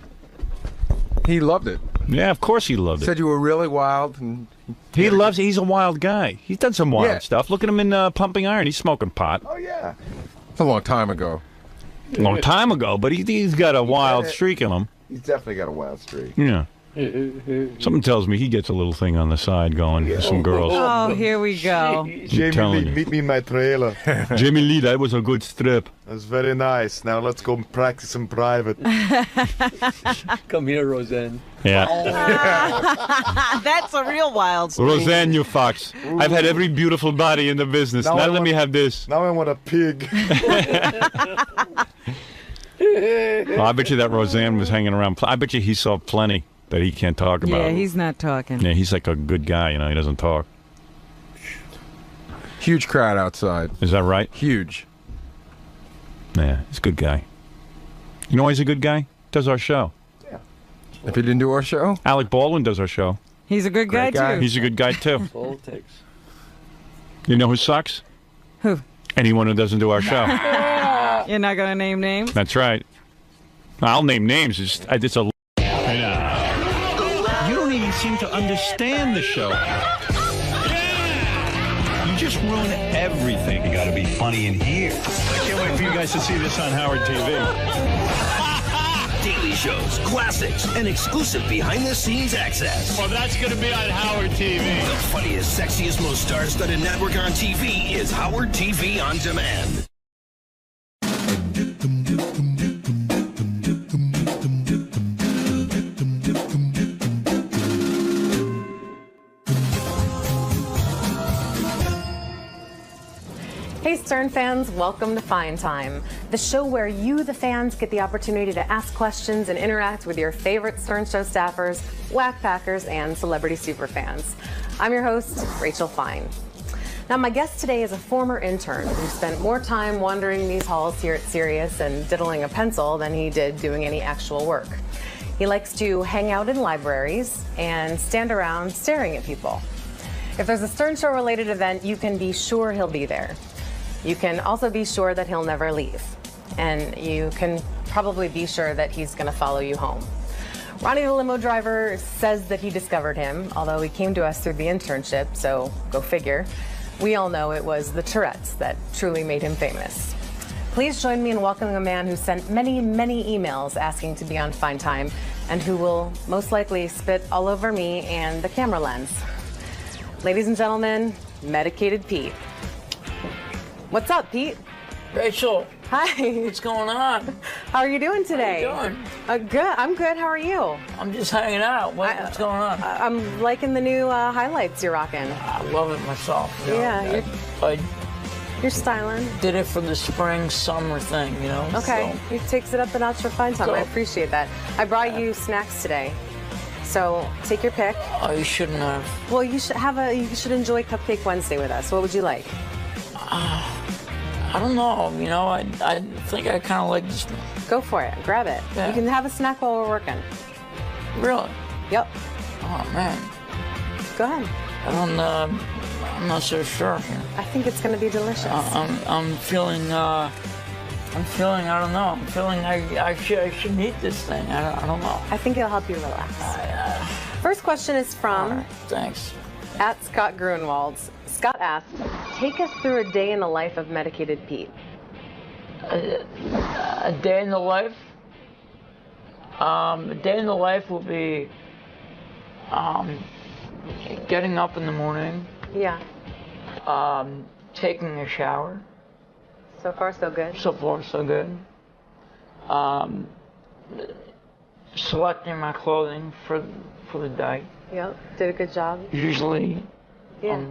He loved it. Yeah, of course he loved it. Said you were really wild. And He loves it. He's a wild guy. He's done some wild Yeah. stuff. Look at him in Pumping Iron. He's smoking pot. Oh, yeah. It's a long time ago. A long time ago, but he's got a wild streak in him. He's definitely got a wild streak. Yeah. Something tells me he gets a little thing on the side going to some girls. Oh, here we go. Jamie telling Lee, you. meet me in my trailer. Jamie Lee, that was a good strip. That's very nice. Now let's go practice in private. Come here, Roseanne. Yeah. That's a real wild story. Roseanne, you fox. I've had every beautiful body in the business. Now let me have this. Now I want a pig. Well, I bet you that Roseanne was hanging around. I bet you he saw plenty that he can't talk about. Yeah, he's not talking. Yeah, he's like a good guy, He doesn't talk. Huge crowd outside. Is that right? Huge. Yeah, he's a good guy. You know why he's a good guy? Does our show. Yeah. If he didn't do our show? Alec Baldwin does our show. He's a good guy, too. He's a good guy, too. That's all it takes. You know who sucks? Who? Anyone who doesn't do our show. You're not going to name names? That's right. I'll name names. It's a... You don't even seem to understand the show. You just ruin everything. You gotta be funny in here. I can't wait for you guys to see this on Howard TV. Daily shows, classics, and exclusive behind-the-scenes access. Well, that's gonna be on Howard TV. The funniest, sexiest, most star-studded network on TV is Howard TV On Demand. Hey Stern fans, welcome to Fine Time, the show where you, the fans, get the opportunity to ask questions and interact with your favorite Stern Show staffers, whack packers, and celebrity superfans. I'm your host, Rachel Fine. Now, my guest today is a former intern who spent more time wandering these halls here at Sirius and diddling a pencil than he did doing any actual work. He likes to hang out in libraries and stand around staring at people. If there's a Stern Show related event, you can be sure he'll be there. You can also be sure that he'll never leave. And you can probably be sure that he's going to follow you home. Ronnie the limo driver says that he discovered him, although he came to us through the internship, so go figure. We all know it was the Tourette's that truly made him famous. Please join me in welcoming a man who sent many, many emails asking to be on Fine Time and who will most likely spit all over me and the camera lens. Ladies and gentlemen, Medicated Pete. What's up, Pete? Rachel. Hi. What's going on? How are you doing today? How you doing? Good. I'm good. How are you? I'm just hanging out. What's going on? I'm liking the new highlights you're rocking. I love it myself. You know? Yeah. You're styling. Did it for the spring, summer thing, you know? Okay. So. It takes it up a notch for Fine Time. So. I appreciate that. I brought you snacks today. So take your pick. Oh, you shouldn't have. Well, you should enjoy Cupcake Wednesday with us. What would you like? I don't know. You know, I think I kind of like this one. Go for it. Grab it. Yeah. You can have a snack while we're working. Really? Yep. Oh man. Go ahead. I'm not so sure. I think it's going to be delicious. I'm feeling. I don't know. I'm feeling I should eat this thing. I don't know. I think it'll help you relax. First question is from. Right, thanks. At Scott Grunwald. Scott asks, take us through a day in the life of Medicated Pete. A day in the life? A day in the life will be getting up in the morning. Yeah. Taking a shower. So far, so good. So far, so good. Selecting my clothing for the day. Yep. Did a good job. Usually, yeah.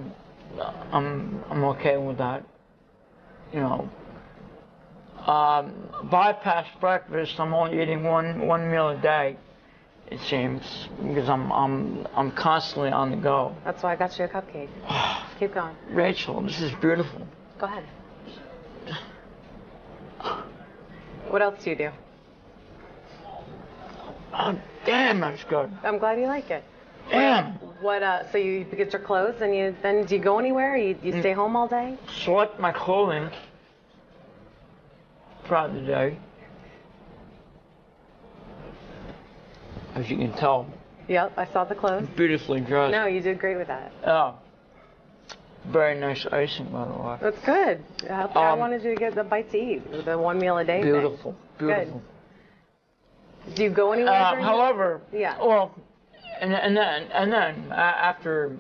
I'm okay with that. You know. Bypass breakfast. I'm only eating one meal a day. It seems, because I'm constantly on the go. That's why I got you a cupcake. Keep going. Rachel, this is beautiful. Go ahead. What else do you do? Oh, damn, that's good. I'm glad you like it. Damn. What? So you get your clothes and then do you go anywhere? You stay home all day? Select my clothing. throughout the day. As you can tell. Yep, I saw the clothes. Beautifully dressed. No, you did great with that. Oh. Very nice icing, by the way. That's good. I wanted you to get the bite to eat, the 1 meal a day Beautiful, thing. beautiful. Good. Do you go anywhere? during However, yeah. Well, and then after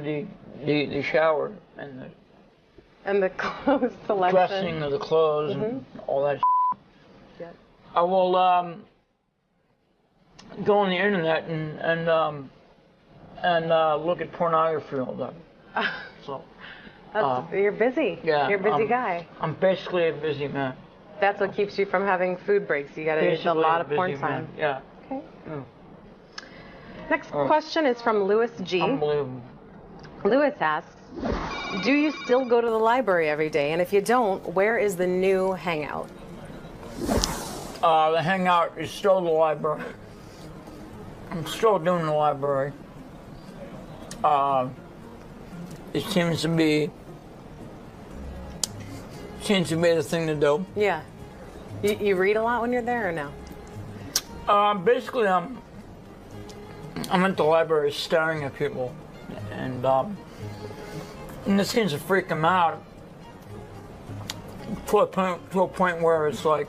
the shower and the clothes selection, dressing of the clothes and all that. Yeah. I will go on the internet and look at pornography all day. So. You're busy. Yeah. You're a busy guy. I'm basically a busy man. That's what keeps you from having food breaks. You got to use a lot of porn time. Yeah. Okay. Mm. Next question is from Louis G. Unbelievable. Louis asks, do you still go to the library every day? And if you don't, where is the new hangout? The hangout is still the library. I'm still doing the library. It seems to be the thing to do. Yeah. You read a lot when you're there or no? Basically, I'm at the library staring at people, and it seems to freak them out to a point where it's like,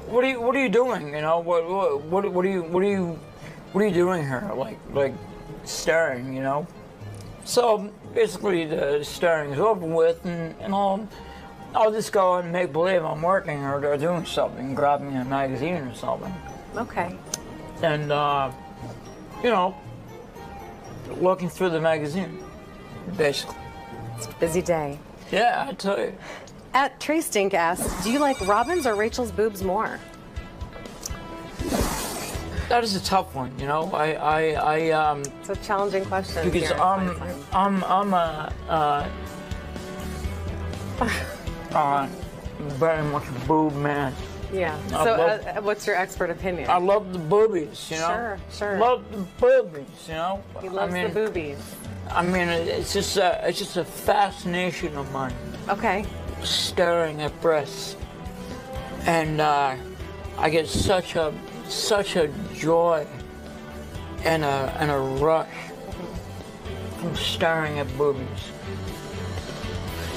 what are you doing? You know, what are you doing here? Like staring, you know. So basically, the staring is over with, and I'll just go and make believe I'm working or doing something, grabbing a magazine or something. Okay. And you know, looking through the magazine, basically. It's a busy day. Yeah, I tell you. At Trey Stink asks, do you like Robin's or Rachel's boobs more? That is a tough one, you know. It's a challenging question. Because I'm very much a boob man. Yeah. So what's your expert opinion? I love the boobies, you know. Sure. Love the boobies, you know. He loves the boobies. I mean, it's just a fascination of mine. Okay. Staring at breasts, and I get such a joy and a rush from staring at boobies.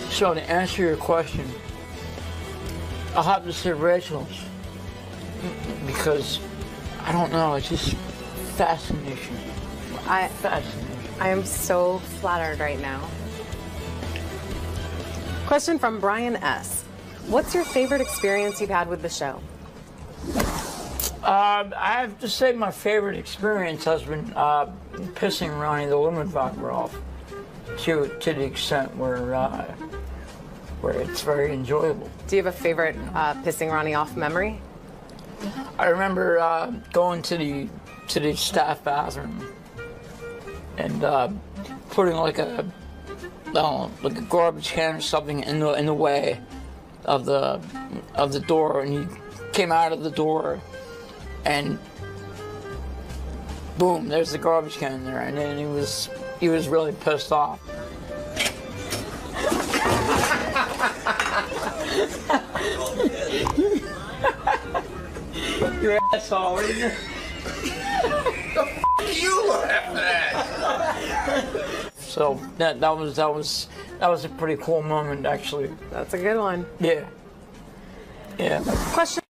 So to answer your question, I'll have to say Rachel's, because I don't know, it's just fascination. Fascination. I am so flattered right now. Question from Brian S. What's your favorite experience you've had with the show? I have to say my favorite experience has been pissing Ronnie the 𝗦𝗵cie𝗄𝗿𝗱 off to the extent where it's very enjoyable. Do you have a favorite pissing Ronnie off memory? I remember going to the staff bathroom and putting like a garbage can or something in the way of the door, and he came out of the door, and boom, there's the garbage can there, and then he was really pissed off. You asshole! What are you doing? You laughing at? So that was a pretty cool moment, actually. That's a good one. Yeah. Yeah. Question.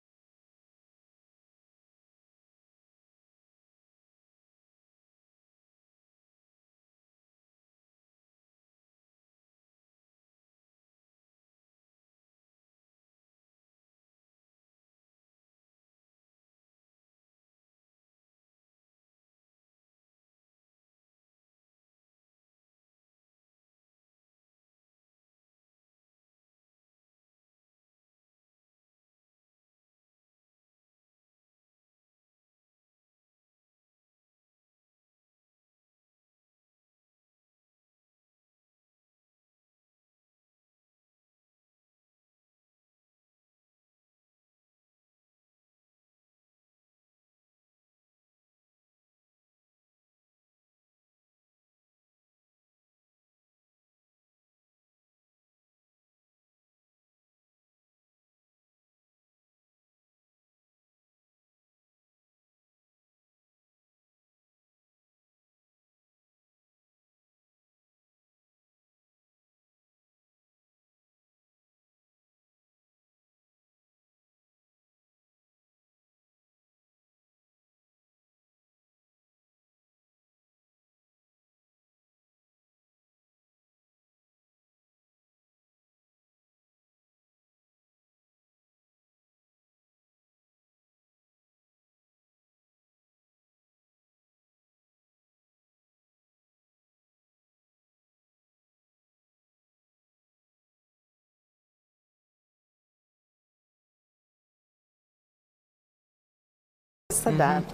said that.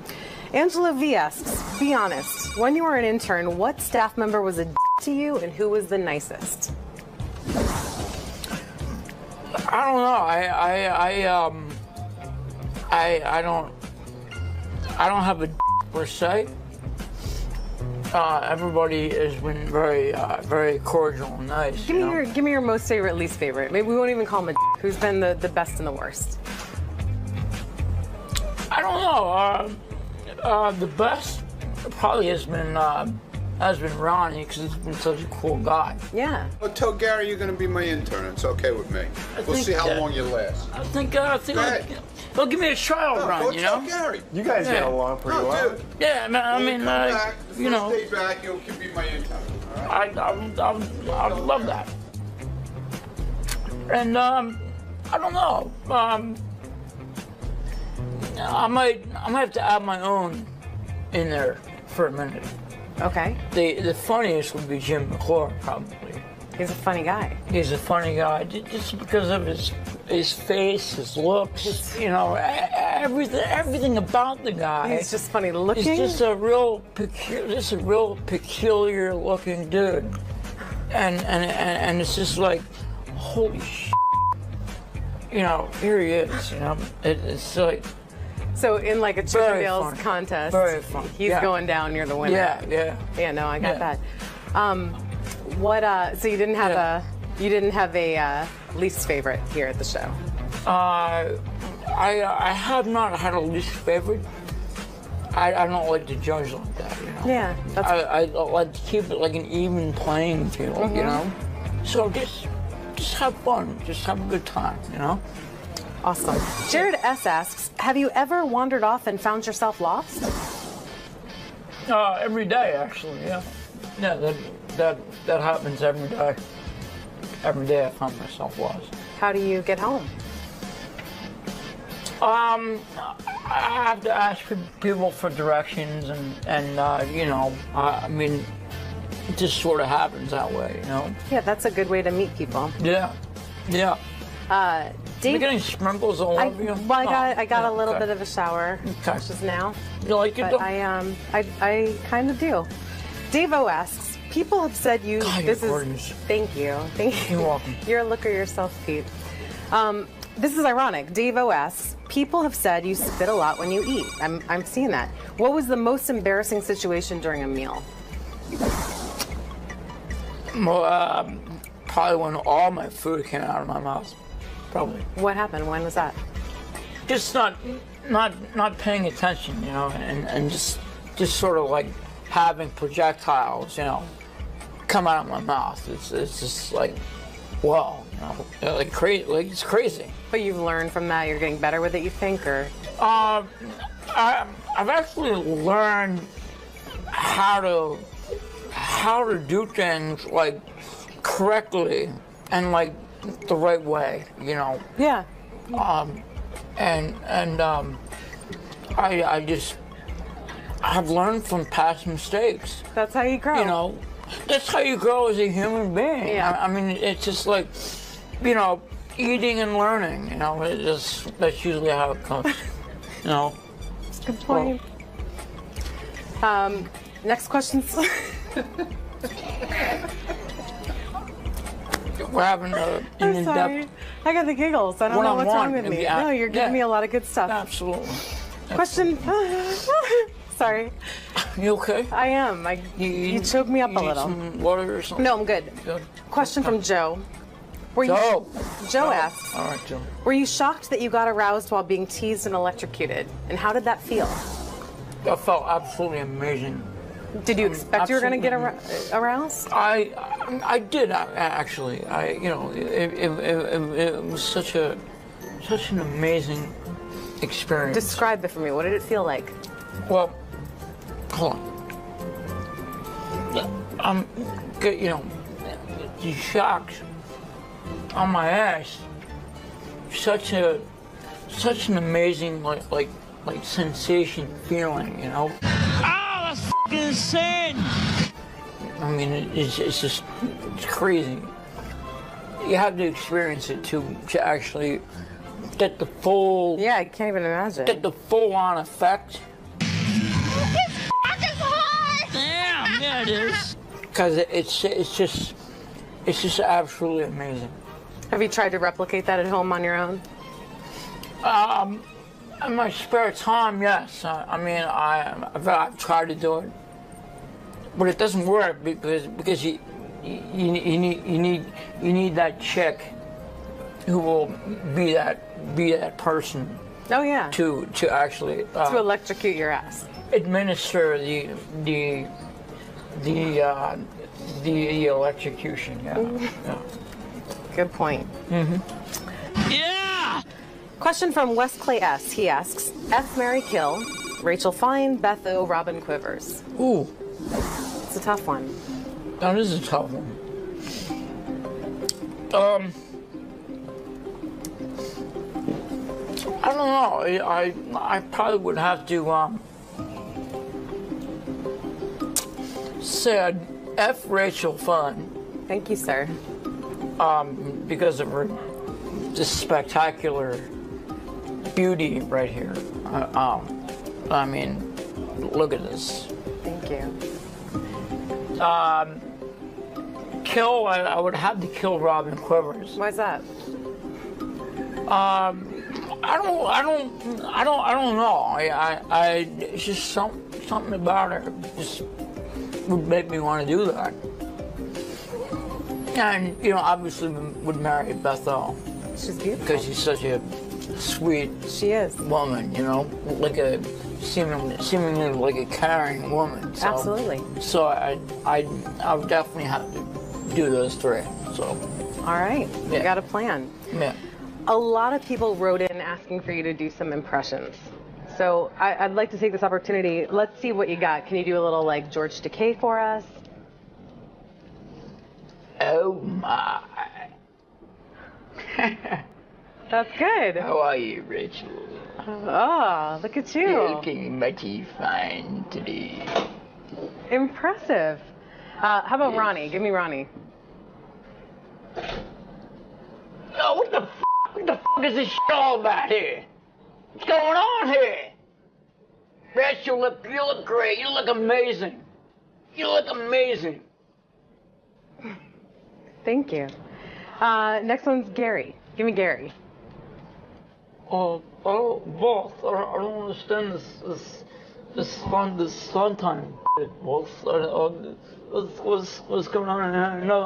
Angela V asks, be honest, when you were an intern, what staff member was a to you and who was the nicest? I don't know. I don't have a per se. Everybody has been very cordial and nice. Give me your most favorite, least favorite. Maybe we won't even call him a who's been the best and the worst. I don't know. The best probably has been Ronnie, because he's been such a cool guy. Yeah. Well, tell Gary you're going to be my intern. It's okay with me. We'll see how long you last. I think they'll give me a trial run, you know? Gary. You guys get along pretty well. Dude. Yeah, I mean, you know. Stay back. You can be my intern. All right? I love that. And I don't know. I might have to add my own in there for a minute. Okay. The funniest would be Jim McClure, probably. He's a funny guy. He's a funny guy, just because of his face, his looks, you know, everything about the guy. He's just funny looking. He's just a real peculiar looking dude, and it's just like, holy shit. You know, here he is. You know, it's like. So in like a 𝗄𝗿𝗍𝗋 contest, very fun. He's going down near the winner. Yeah. Yeah, no, I got that. So you didn't have a least favorite here at the show? I have not had a least favorite. I don't like to judge like that, you know. Yeah, I like to keep it like an even playing field, you know. So just have fun, just have a good time, you know. Awesome. Jared S asks, have you ever wandered off and found yourself lost? Every day, actually, yeah. Yeah, that happens every day. Every day I find myself lost. How do you get home? I have to ask people for directions, and you know, I mean, it just sort of happens that way, you know. Yeah, that's a good way to meet people. Yeah. Dave, you're getting sprinkles all over you? Well, I got a little bit of a shower just now. You like it? But I kind of do. Dave O asks, people have said you. God, this you're is. gorgeous. Thank you. You're welcome. You're a looker yourself, Pete. This is ironic. Dave O asks, people have said you spit a lot when you eat. I'm seeing that. What was the most embarrassing situation during a meal? Well, probably when all my food came out of my mouth. Probably. What happened? When was that? Just not paying attention, you know, and just sort of like having projectiles, you know, come out of my mouth. It's just like, whoa, you know, like crazy, like it's crazy. But you've learned from that. You're getting better with it, you think, or? I've actually learned how to do things like correctly and like the right way, you know. Yeah. I've learned from past mistakes. That's how you grow. You know, that's how you grow as a human being. Yeah. I mean, it's just like, you know, eating and learning. You know, that's usually how it comes. You know. Good point. Next question. We're having an I'm sorry. I got the giggles. I don't know what's wrong with me. No, you're giving me a lot of good stuff. Absolutely. Question. Sorry. You okay? I am. You choked me up a little. Some water or something? No, I'm good. Question from Joe. Joe asks. All right, Joe. Were you shocked that you got aroused while being teased and electrocuted? And how did that feel? That felt absolutely amazing. Did you expect you were going to get aroused? I did actually. It was such an amazing experience. Describe it for me. What did it feel like? Well, hold on. You know, the shock on my ass. Such an amazing like sensation feeling, you know. That's fucking insane. I mean, it's crazy. You have to experience it to actually get the full. Yeah, I can't even imagine. Get the full-on effect. Damn, yeah, it is. Because it's just absolutely amazing. Have you tried to replicate that at home on your own? In my spare time, yes. I've tried to do it, but it doesn't work because you need that chick who will be that person. Oh yeah. To actually to electrocute your ass. Administer the electrocution. Yeah. Yeah. Good point. Mm-hmm. Yeah. Question from Wes Clay S. He asks, 𝗦𝗵cie𝘄, Rachel Fine, Beth O, Robin Quivers. Ooh. It's a tough one. That is a tough one. I don't know. I probably would have to say F Rachel Fine. Thank you, sir. Because of her just spectacular beauty right here. I mean, look at this. Thank you. Kill. I would have to kill Robin Quivers. Why's that? I don't know. It's just something about her just would make me want to do that. And obviously would marry Beth O. She's beautiful. Because she's such a sweet. She is. Woman, like a seemingly like a caring woman. So, absolutely. So I would definitely have to do those three. So. All right. Yeah. You got a plan. Yeah. A lot of people wrote in asking for you to do some impressions. So I'd like to take this opportunity. Let's see what you got. Can you do a little like 𝗦𝗫𝗄𝗿 for us? Oh my. That's good. How are you, Rachel? Oh, look at you. You're looking mighty fine today. Impressive. How about Ronnie? Give me Ronnie. Oh, what the fuck is this shit all about here? What's going on here? Rachel, you look great. You look amazing. You look amazing. Thank you. Next one's Gary. Give me Gary. Boss. I don't understand this fun time. Boss. What's going on?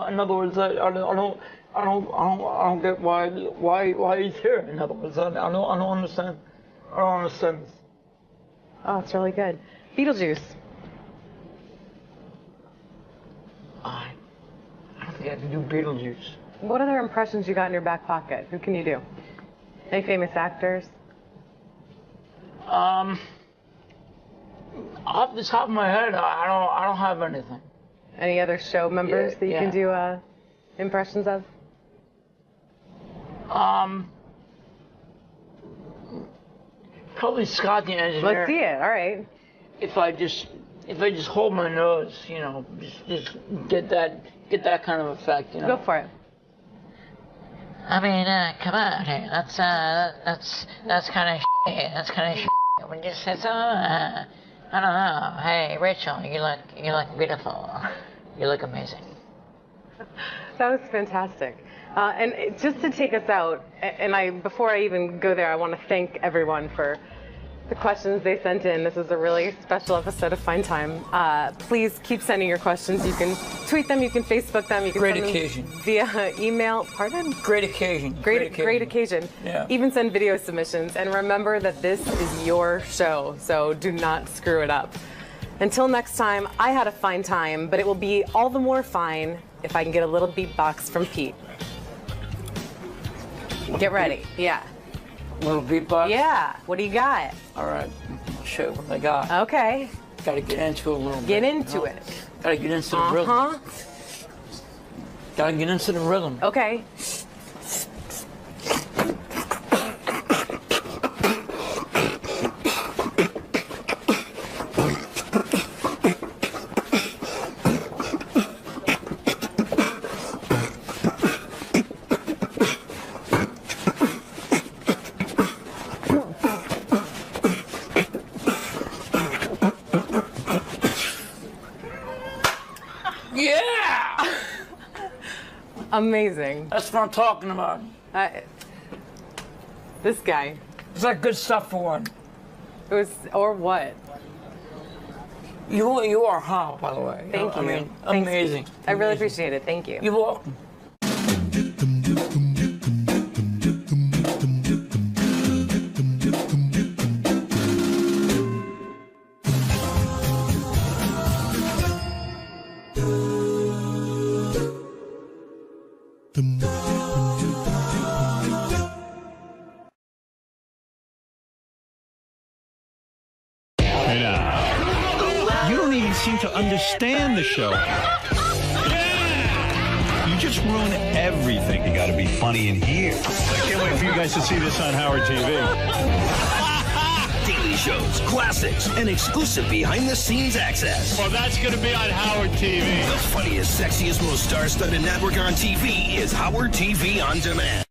In other words, I don't get why he's here. In other words, I don't understand. I don't understand this. Oh, it's really good. Beetlejuice. I don't think I can do Beetlejuice. What other impressions you got in your back pocket? Who can you do? Any famous actors? Off the top of my head, I don't have anything. Any other show members that you can do impressions of? Probably Scott the engineer. Let's see it. All right. If I just hold my nose, just get that kind of effect. Go for it. I mean, come on, hey, that's kind of shit. That's kind of shit. When you say so, I don't know. Hey, Rachel, you look beautiful. You look amazing. That was fantastic. And just to take us out, and before I even go there, I want to thank everyone for the questions they sent in. This is a really special episode of Fine Time. Please keep sending your questions. You can tweet them, you can Facebook them, you can Great send occasion. them via email. Pardon? Great occasion. Great occasion. Yeah. Even send video submissions. And remember that this is your show, so do not screw it up. Until next time, I had a fine time, but it will be all the more fine if I can get a little beatbox from Pete. Get ready. Yeah. Little beatbox? Yeah. What do you got? All right. I'll show you what I got. Okay. Gotta get into it a little bit. Get into it. Gotta get into the rhythm. Gotta get into the rhythm. Okay. Amazing. That's what I'm talking about. This guy. It's like good stuff for one. It was, or what? You are hot, by the way. Thank you. I mean, Thanks. amazing. I really appreciate it. Thank you. You're welcome. You don't even seem to understand the show. You just ruin everything. You got to be funny in here. I can't wait for you guys to see this on Howard TV. Daily shows, classics, and exclusive behind-the-scenes access. Well, that's going to be on Howard TV. The funniest, sexiest, most star-studded network on TV is Howard TV On Demand.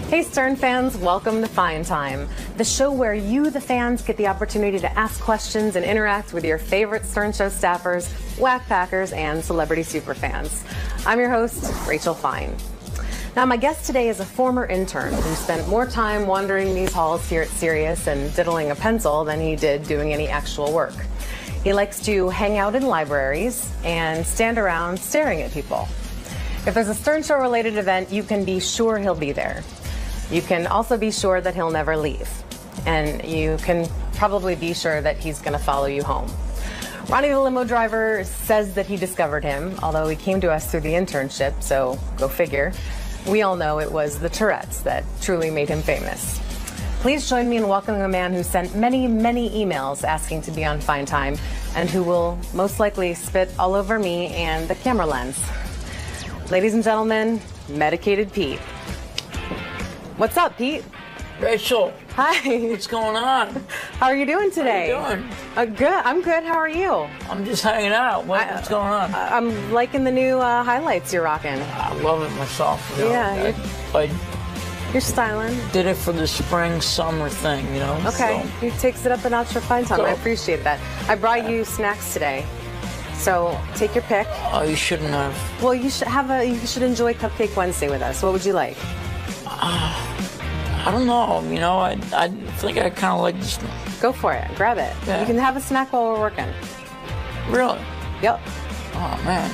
Hey Stern fans, welcome to Fine Time, the show where you, the fans, get the opportunity to ask questions and interact with your favorite Stern Show staffers, 𝗦𝗵𝗿𝗱ers, and celebrity superfans. I'm your host, Rachel Fine. Now, my guest today is a former intern who spent more time wandering these halls here at Sirius and diddling a pencil than he did doing any actual work. He likes to hang out in libraries and stand around staring at people. If there's a Stern Show related event, you can be sure he'll be there. You can also be sure that he'll never leave. And you can probably be sure that he's going to follow you home. Ronnie the limo driver says that he discovered him, although he came to us through the internship, so go figure. We all know it was the Tourette's that truly made him famous. Please join me in welcoming a man who sent many, many emails asking to be on Fine Time and who will most likely spit all over me and the camera lens. Ladies and gentlemen, Medicated Pete. What's up, Pete? Rachel. Hi. What's going on? How are you doing today? How you doing? Good. I'm good. How are you? I'm just hanging out. What's going on? I'm liking the new highlights you're rocking. I love it myself. You know? Yeah. You're styling. Did it for the spring, summer thing, you know? Okay. So. He takes it up a notch for Fine Time. So. I appreciate that. I brought you snacks today. So take your pick. Oh, you shouldn't have. Well, you should enjoy Cupcake Wednesday with us. What would you like? I don't know. You know, I think I kind of like this. Go for it. Grab it. Yeah. You can have a snack while we're working. Really? Yep. Oh man.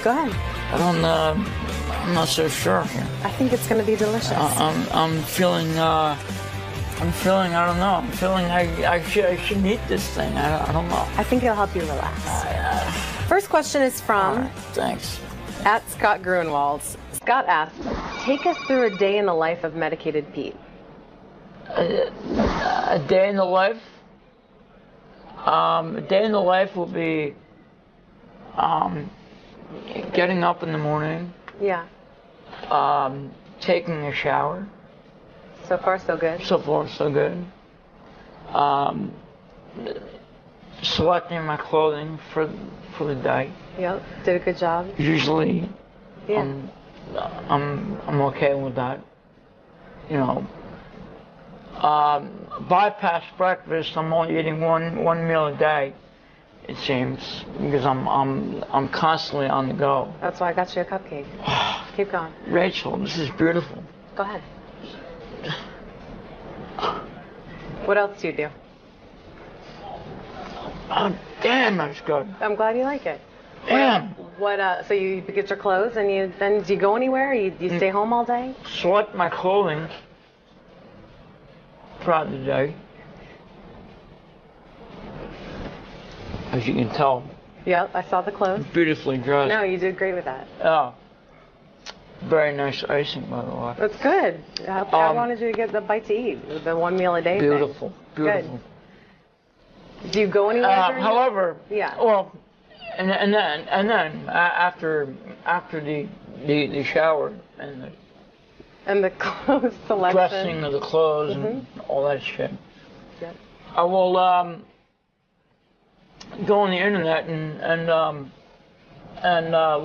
Go ahead. I'm not so sure here. I think it's going to be delicious. I'm feeling. I don't know. I'm feeling I should eat this thing. I don't know. I think it'll help you relax. First question is from. Right, thanks. At Scott Grunwald. Scott asks, take us through a day in the life of Medicated Pete. A day in the life? A day in the life will be getting up in the morning. Yeah. Taking a shower. So far, so good. So far, so good. Selecting my clothing for the day. Yep. Did a good job. Usually, yeah. I'm okay with that. You know, bypass breakfast. I'm only eating one meal a day. It seems because I'm constantly on the go. That's why I got you a cupcake. Keep going. Rachel, this is beautiful. Go ahead. What else do you do? Oh, damn, that's good. I'm glad you like it. Damn. What? So you get your clothes and do you go anywhere? You stay home all day? Select my clothing throughout the day. As you can tell. Yep, I saw the clothes. Beautifully dressed. No, you did great with that. Oh. Very nice icing, by the way. That's good. I wanted you to get the bite to eat, the one meal a day beautiful, thing. Beautiful. Good. Do you go anywhere? However, yeah. Well, and then after the shower and the clothes selection, dressing of the clothes and all that shit. Yep. I will go on the internet and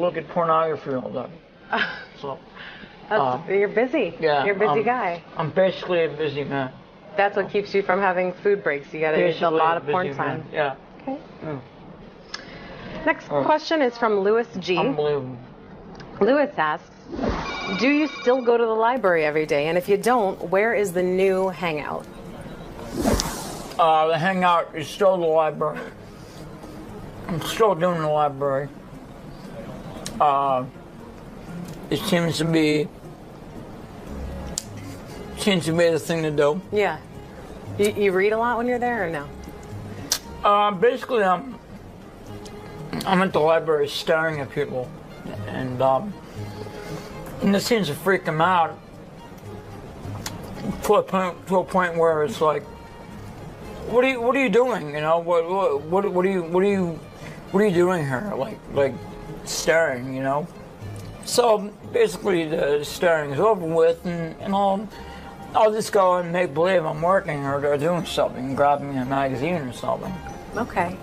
look at pornography all day. So you're busy. Yeah, you're a busy guy. I'm basically a busy man. That's what keeps you from having food breaks. You gotta get a lot of porn time. Yeah. Okay. Next question is from Louis G. Unbelievable. Louis asks, do you still go to the library every day? And if you don't, where is the new hangout? The hangout is still the library. I'm still doing the library. It seems to be the thing to do. Yeah. You read a lot when you're there or no? Basically, I'm at the library staring at people, and it seems to freak them out to a point where it's like, what are you doing? You know, what are you doing here? Like staring, you know. So basically, the staring is over with, and I'll just go and make believe I'm working or doing something, grabbing a magazine or something. Okay.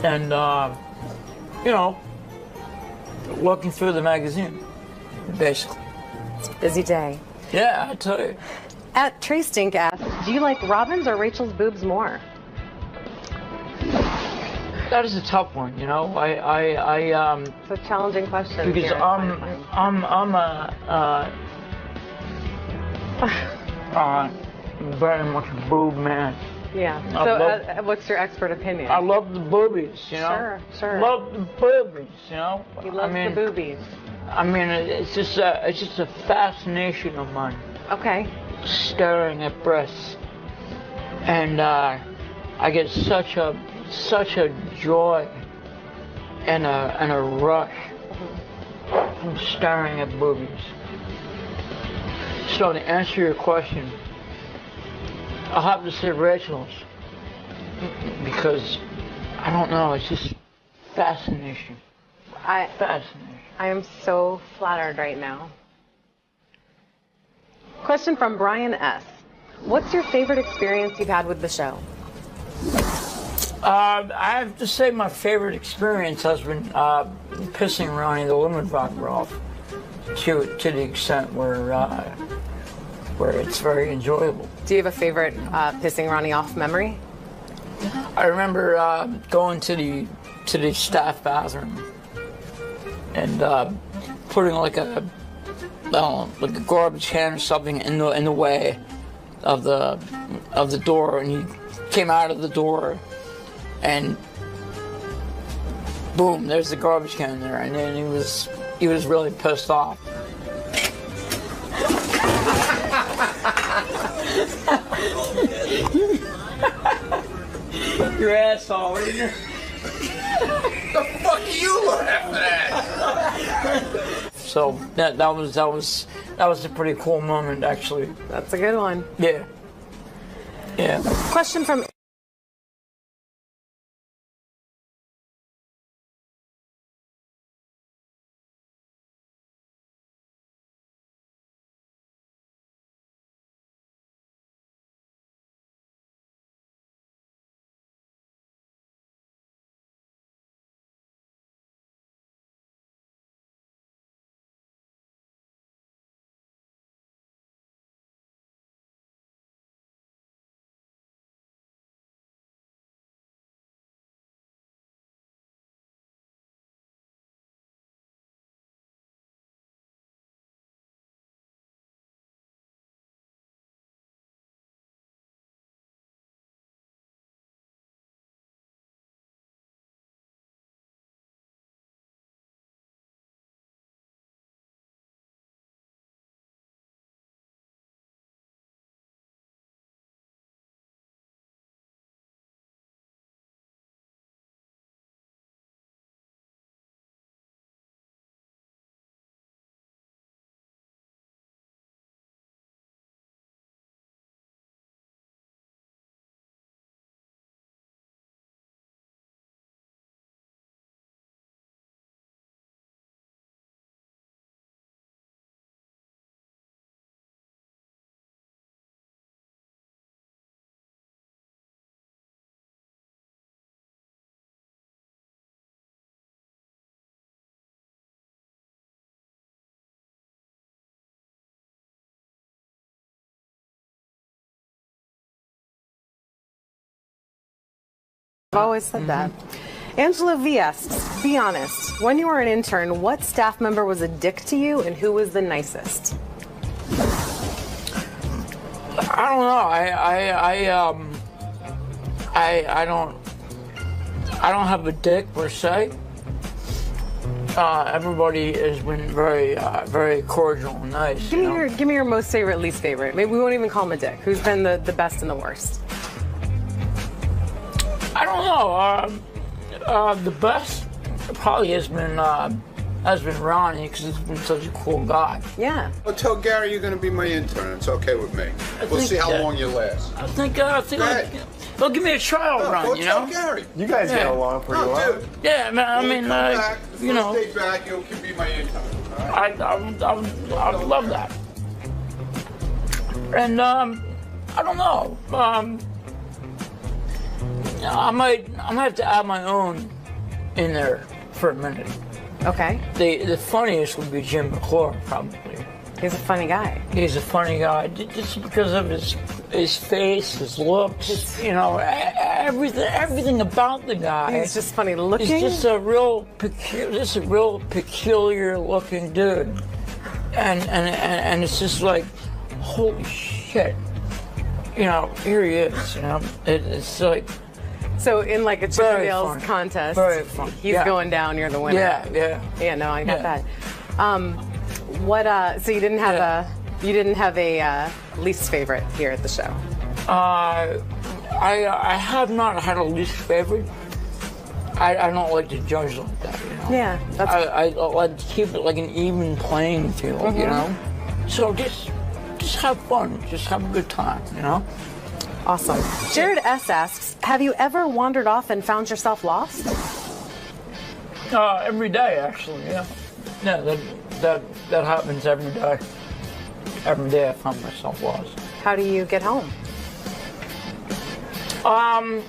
And you know, looking through the magazine, basically. It's a busy day. Yeah, I tell you. At Trey Stink asks, do you like Robin's or Rachel's boobs more? That is a tough one, you know. It's a challenging question. Because I'm very much a boob man. Yeah. So, what's your expert opinion? I love the boobies, you know. Sure. Love the boobies, you know. He loves the boobies. I mean, it's just a fascination of mine. Okay. Staring at breasts, and I get such a joy and a rush from staring at boobies. So to answer your question, I'll have to say Rachel's, because I don't know, it's just fascination. Fascination. I am so flattered right now. Question from Brian S. What's your favorite experience you've had with the show? I have to say my favorite experience has been pissing Ronnie the 𝗦𝗵cie𝗄𝗿𝗱 off to the extent where it's very enjoyable. Do you have a favorite pissing Ronnie off memory? I remember going to the staff bathroom and putting like a garbage can or something in the way of the door, and he came out of the door, and boom, there's the garbage can there, and then he was really pissed off. Your asshole, isn't it? The fuck are you laughing at? So that was a pretty cool moment, actually. That's a good one. Yeah. Yeah. Question from always said that. Angela V asks, be honest, when you were an intern, what staff member was a dick to you and who was the nicest? I don't know. I don't have a dick per se. Everybody has been very cordial and nice. Give me your most favorite, least favorite. Maybe we won't even call him a dick. Who's been the best and the worst? I don't know. The best probably has been Ronnie, because he's been such a cool guy. Yeah. Well, tell Gary you're going to be my intern. It's okay with me. We'll see how long you last. I think they'll give me a trial run, you know? Gary. You guys get along pretty well. Dude. Yeah, man. I mean, you know. Stay back. You can be my intern. I would love that. And I don't know. I might have to add my own in there for a minute. Okay. The funniest would be 𝗦𝗵cie𝘄, probably. He's a funny guy. He's a funny guy, just because of his face, his looks, you know, everything about the guy. He's just funny looking. He's just a real peculiar looking dude, and it's just like, holy shit, you know, here he is. You know, it's like. So in like a Chippendales contest, very fun. He's going down, you're the winner. Yeah. No, I got that. So you didn't have a least favorite here at the show? I have not had a least favorite. I don't like to judge like that, you know. Yeah, I like to keep it like an even playing field, you know. So just have fun, just have a good time, you know. Awesome. Jared S asks, have you ever wandered off and found yourself lost? Every day, actually, yeah. Yeah, that happens every day. Every day I find myself lost. How do you get home? I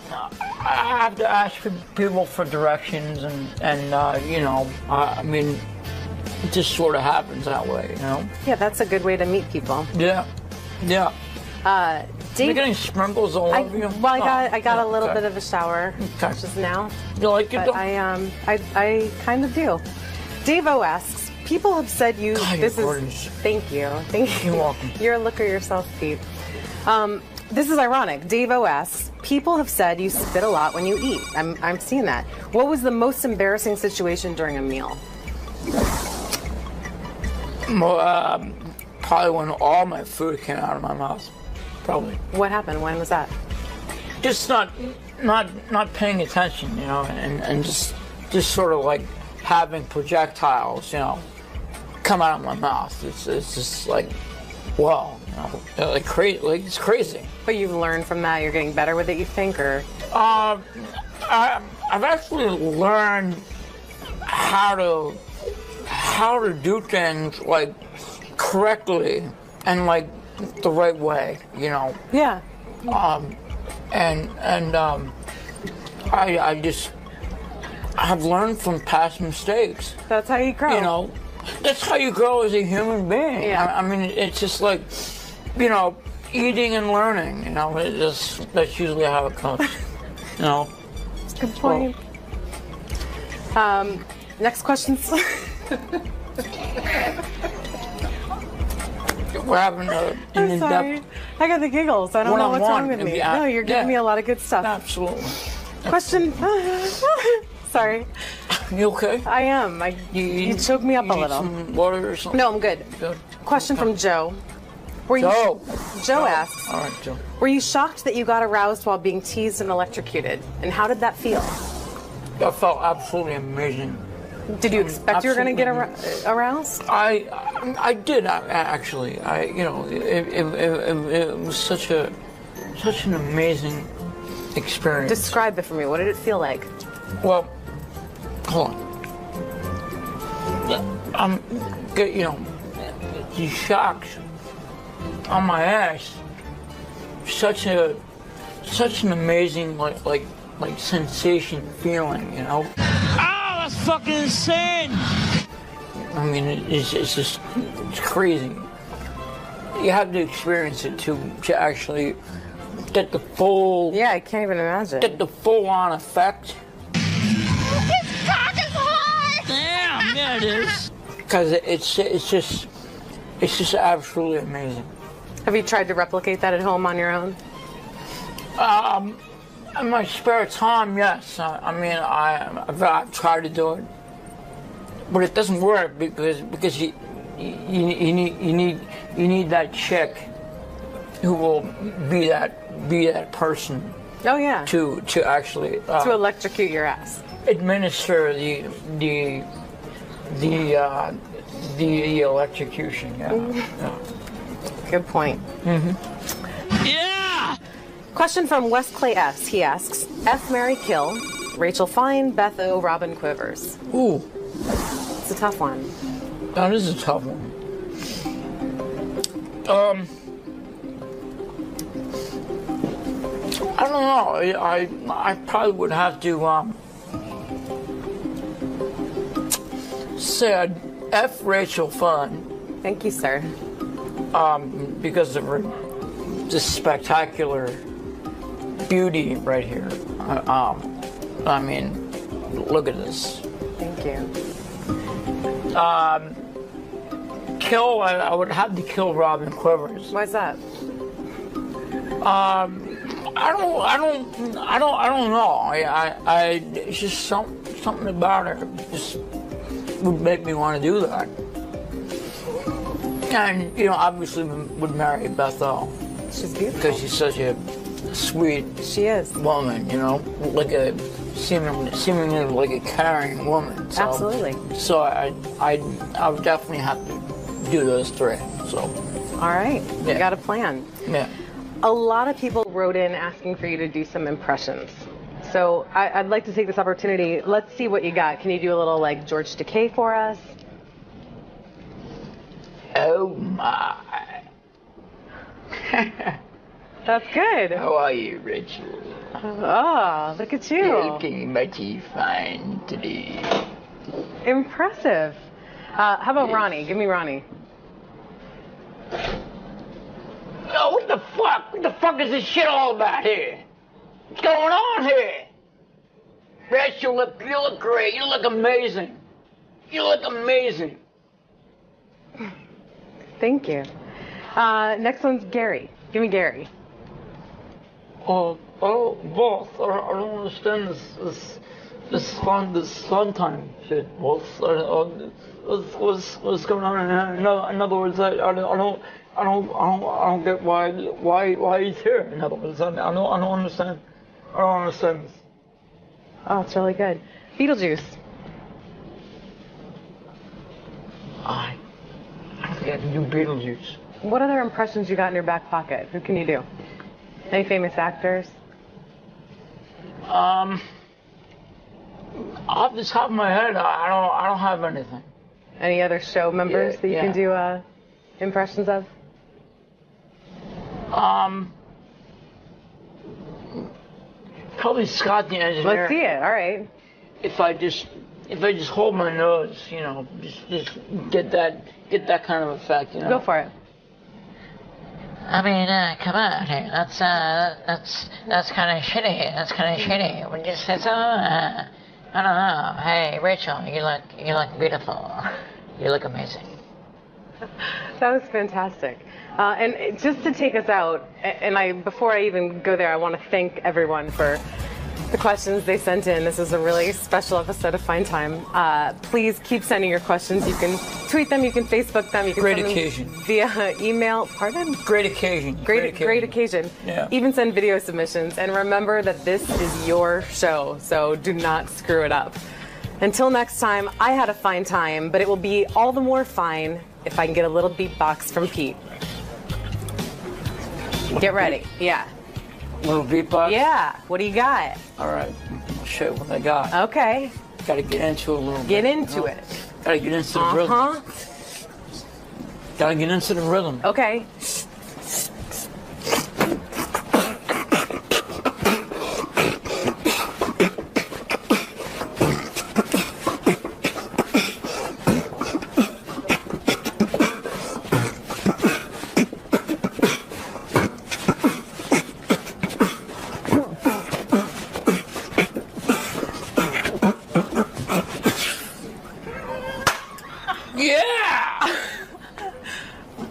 have to ask people for directions, and you know, I mean, it just sort of happens that way, you know? Yeah, that's a good way to meet people. Yeah. Dave, you're getting sprinkles all over you? Well, I got a little bit of a shower just now. You like it? But I kind of do. Dave O asks, people have said you. God, this is. gorgeous. Thank you. You're welcome. You're a looker yourself, Pete. This is ironic. Dave O asks, people have said you spit a lot when you eat. I'm seeing that. What was the most embarrassing situation during a meal? Probably when all my food came out of my mouth. Probably. What happened? When was that? Just not paying attention, you know, and just sort of like having projectiles, you know, come out of my mouth. It's just like, wow, you know, like crazy, like it's crazy. But you've learned from that. You're getting better with it, you think, or? I've actually learned how to do things like correctly and like the right way, you know. Yeah. I've learned from past mistakes. That's how you grow. You know, that's how you grow as a human being. Yeah. I mean, it's just like, you know, eating and learning. You know, that's usually how it goes. You know. Good point. Next question. We're having an I'm sorry. I got the giggles. I don't know what's wrong with me. No, you're giving me a lot of good stuff. Absolutely. Question. Sorry. You okay? I am. You choked me up a little. Some water or something? No, I'm good. Question from Joe. Joe asks. All right, Joe. Were you shocked that you got aroused while being teased and electrocuted? And how did that feel? That felt absolutely amazing. Did you expect you were going to get aroused? I did actually. You know, it was such an amazing experience. Describe it for me. What did it feel like? Well, hold on. You know, these shocks on my ass. Such an amazing like sensation feeling. You know. That's fucking insane. I mean, it's crazy. You have to experience it to actually get the full. Yeah, I can't even imagine. Get the full-on effect. His cock is hard! Damn, yeah, it is. Because it's just absolutely amazing. Have you tried to replicate that at home on your own? In my spare time, yes. I mean, I've tried to do it, but it doesn't work because you need that chick who will be that person. Oh yeah. To actually to electrocute your ass. Administer the electrocution. Yeah. Mm-hmm. Good point. Mm-hmm. Yeah. Question from West Clay S. He asks, 𝗦𝗵cie𝘄, Rachel Fine, Beth O, Robin Quivers. Ooh. It's a tough one. That is a tough one. I don't know. I probably would have to say I'd F Rachel Fine. Thank you, sir. Because of her just spectacular beauty right here. I mean, look at this. Thank you. Kill. I would have to kill Robin Quivers. Why's that? I don't know. It's just something about her just would make me want to do that. And obviously would marry Beth O. She's beautiful because she's such a sweet. She is woman. Like a seemingly like a caring woman. So, absolutely. So I would definitely have to do those three. So. All right. Yeah. You got a plan. Yeah. A lot of people wrote in asking for you to do some impressions. So I'd like to take this opportunity. Let's see what you got. Can you do a little like 𝗦𝗫𝗄𝗿 for us? Oh my. That's good. How are you, Rachel? Oh, look at you. You're looking mighty fine today. Impressive. How about Ronnie? Give me Ronnie. Oh, what the fuck? What the fuck is this shit all about here? What's going on here? Rachel, you look great. You look amazing. You look amazing. Thank you. Next one's Gary. Give me Gary. Both. I don't understand this fun time shit. Both. What's going on? In other words, I don't get why he's here. In other words, I don't understand. I don't understand this. Oh, it's really good. Beetlejuice. I don't think I can do Beetlejuice. What other impressions you got in your back pocket? Who can you do? Any famous actors? Off the top of my head, I don't have anything. Any other show members that you can do impressions of? Probably Scott the engineer. Let's see it. All right. If I just hold my nose, just get that kind of effect, Go for it. I mean, come on, that's kind of shitty. That's kind of shitty. When you say so, I don't know. Hey, Rachel, you look beautiful. You look amazing. That was fantastic. And just to take us out, and before I even go there, I want to thank everyone for the questions they sent in. This is a really special episode of Fine Time. Please keep sending your questions. You can tweet them, you can Facebook them, you can Great send occasion. them via email. Pardon? Great occasion. Great occasion. Yeah. Even send video submissions. And remember that this is your show, so do not screw it up. Until next time, I had a fine time, but it will be all the more fine if I can get a little beatbox from Pete. Get ready. Yeah. Little beatbox? Yeah. What do you got? All right. I'll show you what I got. Okay. Gotta get into it a little bit. Get into it. Gotta get into the rhythm. Gotta get into the rhythm. Okay.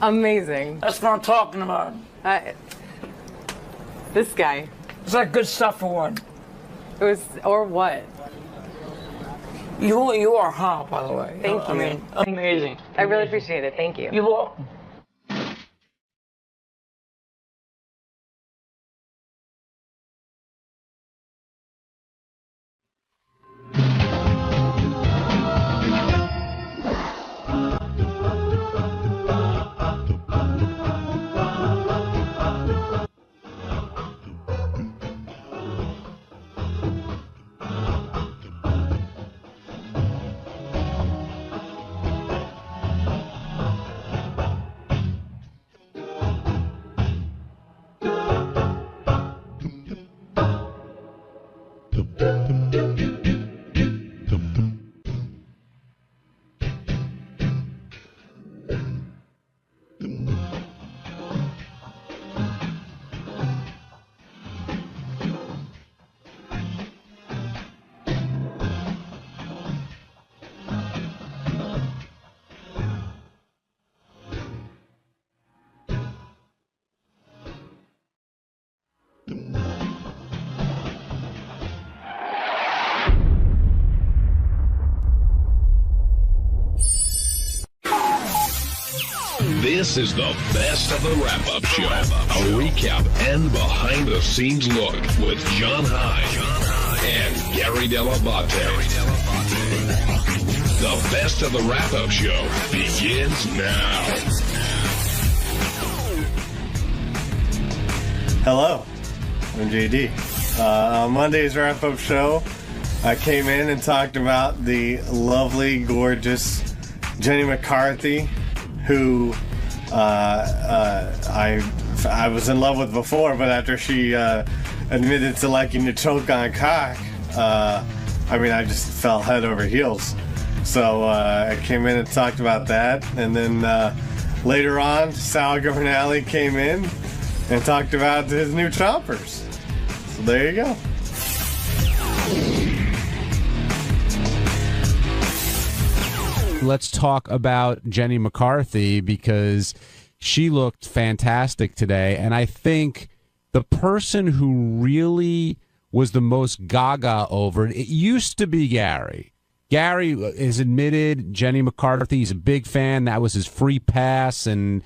Amazing. That's what I'm talking about. This guy. It's like good stuff for one. It was, or what? You are hot, by the way. Thank you. I mean, amazing. I really appreciate it. Thank you. You are. This is the best of the wrap-up show. A recap and behind-the-scenes look with John High and Gary 𝗏𝗏𝗏𝗏. The best of the wrap-up show begins now. Hello, I'm JD. On Monday's wrap-up show, I came in and talked about the lovely, gorgeous 𝗏𝗏𝗏𝗏, who I was in love with before, but after she admitted to liking to choke on cock, I just fell head over heels. So I came in and talked about that, and then later on, Sal Governale came in and talked about his new chompers. So there you go. Let's talk about 𝗏𝗏𝗏𝗏, because she looked fantastic today. And I think the person who really was the most gaga over it used to be Gary. Gary is admitted 𝗏𝗏𝗏𝗏, he's a big fan. That was his free pass, and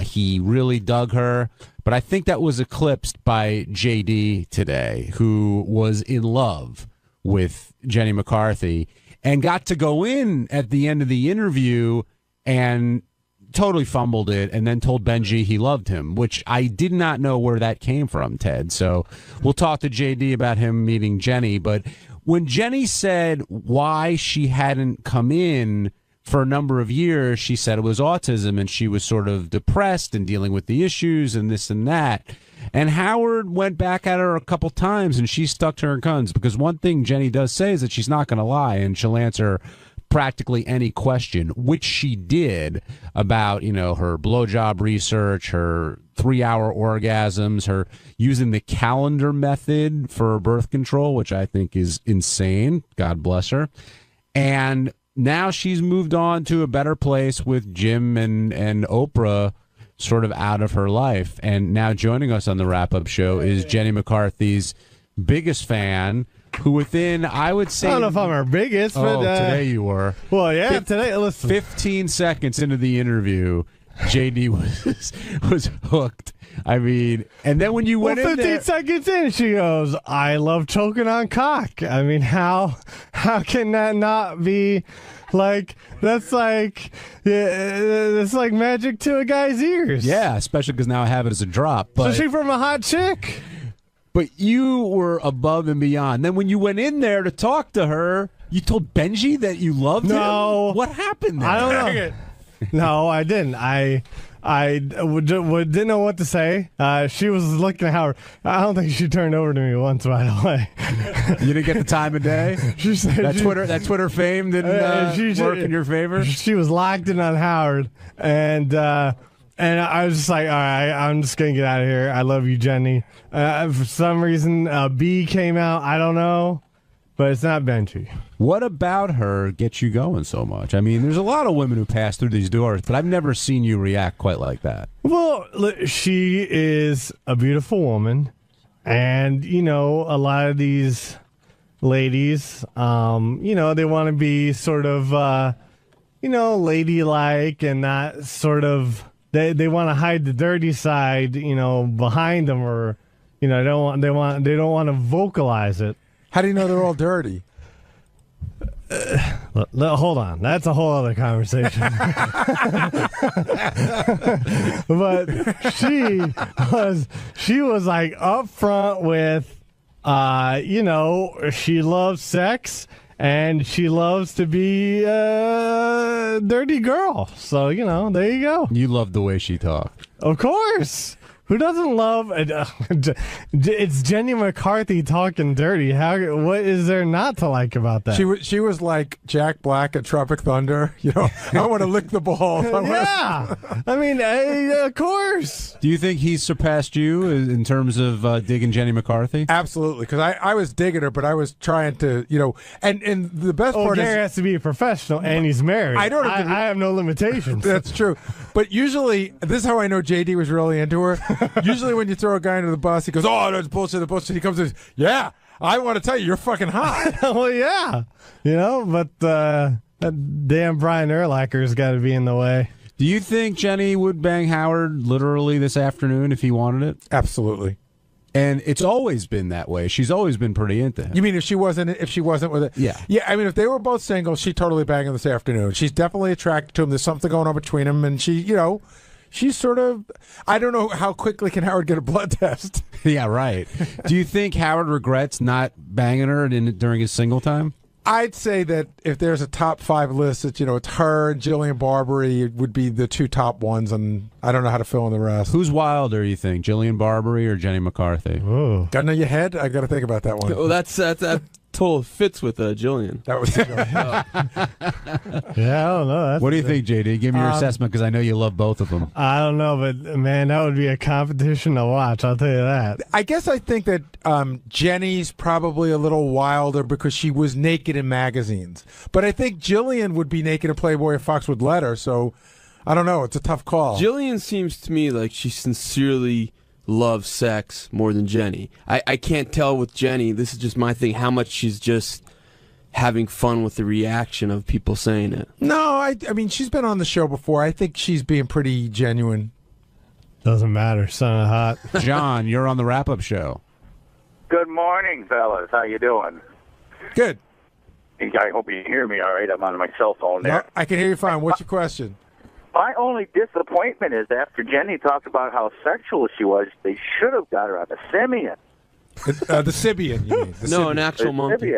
he really dug her. But I think that was eclipsed by JD today, who was in love with 𝗏𝗏𝗏𝗏. And got to go in at the end of the interview and totally fumbled it, and then told Benji he loved him, which I did not know where that came from, Ted. So we'll talk to JD about him meeting Jenny. But when Jenny said why she hadn't come in for a number of years, she said it was autism, and she was sort of depressed and dealing with the issues and this and that. And Howard went back at her a couple times, and she stuck to her guns, because one thing Jenny does say is that she's not going to lie, and she'll answer practically any question, which she did about, her blowjob research, her 3-hour orgasms, her using the calendar method for birth control, which I think is insane. God bless her. And now she's moved on to a better place with Jim and Oprah sort of out of her life. And now joining us on the wrap-up show is 𝗏𝗏𝗏𝗏's biggest fan, who within, I would say... I don't know if I'm her biggest, but... today you were. Well, yeah, today, listen. 15 seconds into the interview, JD was hooked. I mean, and then when you went in 15 seconds in, she goes, I love choking on cock. I mean, how can that not be... That's like magic to a guy's ears. Yeah, especially because now I have it as a drop. But, especially from a hot chick. But you were above and beyond. Then when you went in there to talk to her, you told Benji that you loved him? What happened there? I don't know. No, I didn't. I didn't know what to say. She was looking at Howard. I don't think she turned over to me once, by the way. You didn't get the time of day? She said that Twitter fame didn't work in your favor? She was locked in on Howard, and I was just like, all right, I'm just going to get out of here. I love you, Jenny. For some reason, B came out. I don't know. but it's not 𝗫𝗫𝗄. What about her gets you going so much? I mean, there's a lot of women who pass through these doors, but I've never seen you react quite like that. Well, she is a beautiful woman, and you know, a lot of these ladies, you know, they want to be sort of, you know, ladylike and not sort of. They want to hide the dirty side, you know, behind them, or you know, they don't want to vocalize it. How do you know they're all dirty? Hold on, that's a whole other conversation. But she was like up front with, you know, she loves sex and she loves to be a dirty girl. So you know, there you go. You love the way she talked. Of course. Who doesn't love it's Jenny McCarthy talking dirty? What is there not to like about that? She was like Jack Black at Tropic Thunder. You know, I want to lick the balls. Yeah, I mean, of course. Do you think he's surpassed you in terms of digging Jenny McCarthy? Absolutely, because I was digging her, but I was trying to, you know, and the best part is Gary has to be a professional, and he's married. I have no limitations. That's true, but usually this is how I know JD was really into her. Usually when you throw a guy under the bus, he goes, "Oh, that's bullshit, the bullshit." He comes and says, "Yeah, I want to tell you, you're fucking hot." Well, yeah, you know, but that damn Brian Urlacher's got to be in the way. Do you think Jenny would bang Howard literally this afternoon if he wanted it? Absolutely. And it's always been that way. She's always been pretty into him. You mean if she wasn't with it? Yeah. Yeah, I mean, if they were both single, she'd totally bang him this afternoon. She's definitely attracted to him. There's something going on between them, and she, you know, she's sort of, I don't know how quickly can Howard get a blood test. Yeah, right. Do you think Howard regrets not banging her during his single time? I'd say that if there's a top 5 list, it's, you know, it's her and Jillian Barbary would be the 2 top ones, and I don't know how to fill in the rest. Who's wilder, you think, Jillian Barbary or Jenny McCarthy? Ooh. Got to know your head? I got to think about that one. Well, that total fits with Jillian. That was Yeah, I don't know. What do you think, JD? Give me your assessment, because I know you love both of them. I don't know, but man, that would be a competition to watch. I'll tell you that. I guess I think that Jenny's probably a little wilder because she was naked in magazines. But I think Jillian would be naked in Playboy if Fox would let her. So I don't know. It's a tough call. Jillian seems to me like she sincerely loves sex more than Jenny. I can't tell with Jenny, this is just my thing, how much she's just having fun with the reaction of people saying it. No, I mean, she's been on the show before. I think she's being pretty genuine. Doesn't matter. Son of hot. John, you're on the wrap-up show. Good morning, fellas. How you doing? Good. I hope you hear me all right. I'm on my cell phone there. No, I can hear you fine. What's your question? My only disappointment is after Jenny talked about how sexual she was, they should have got her on the simian. The Sibian, you mean? An actual monkey.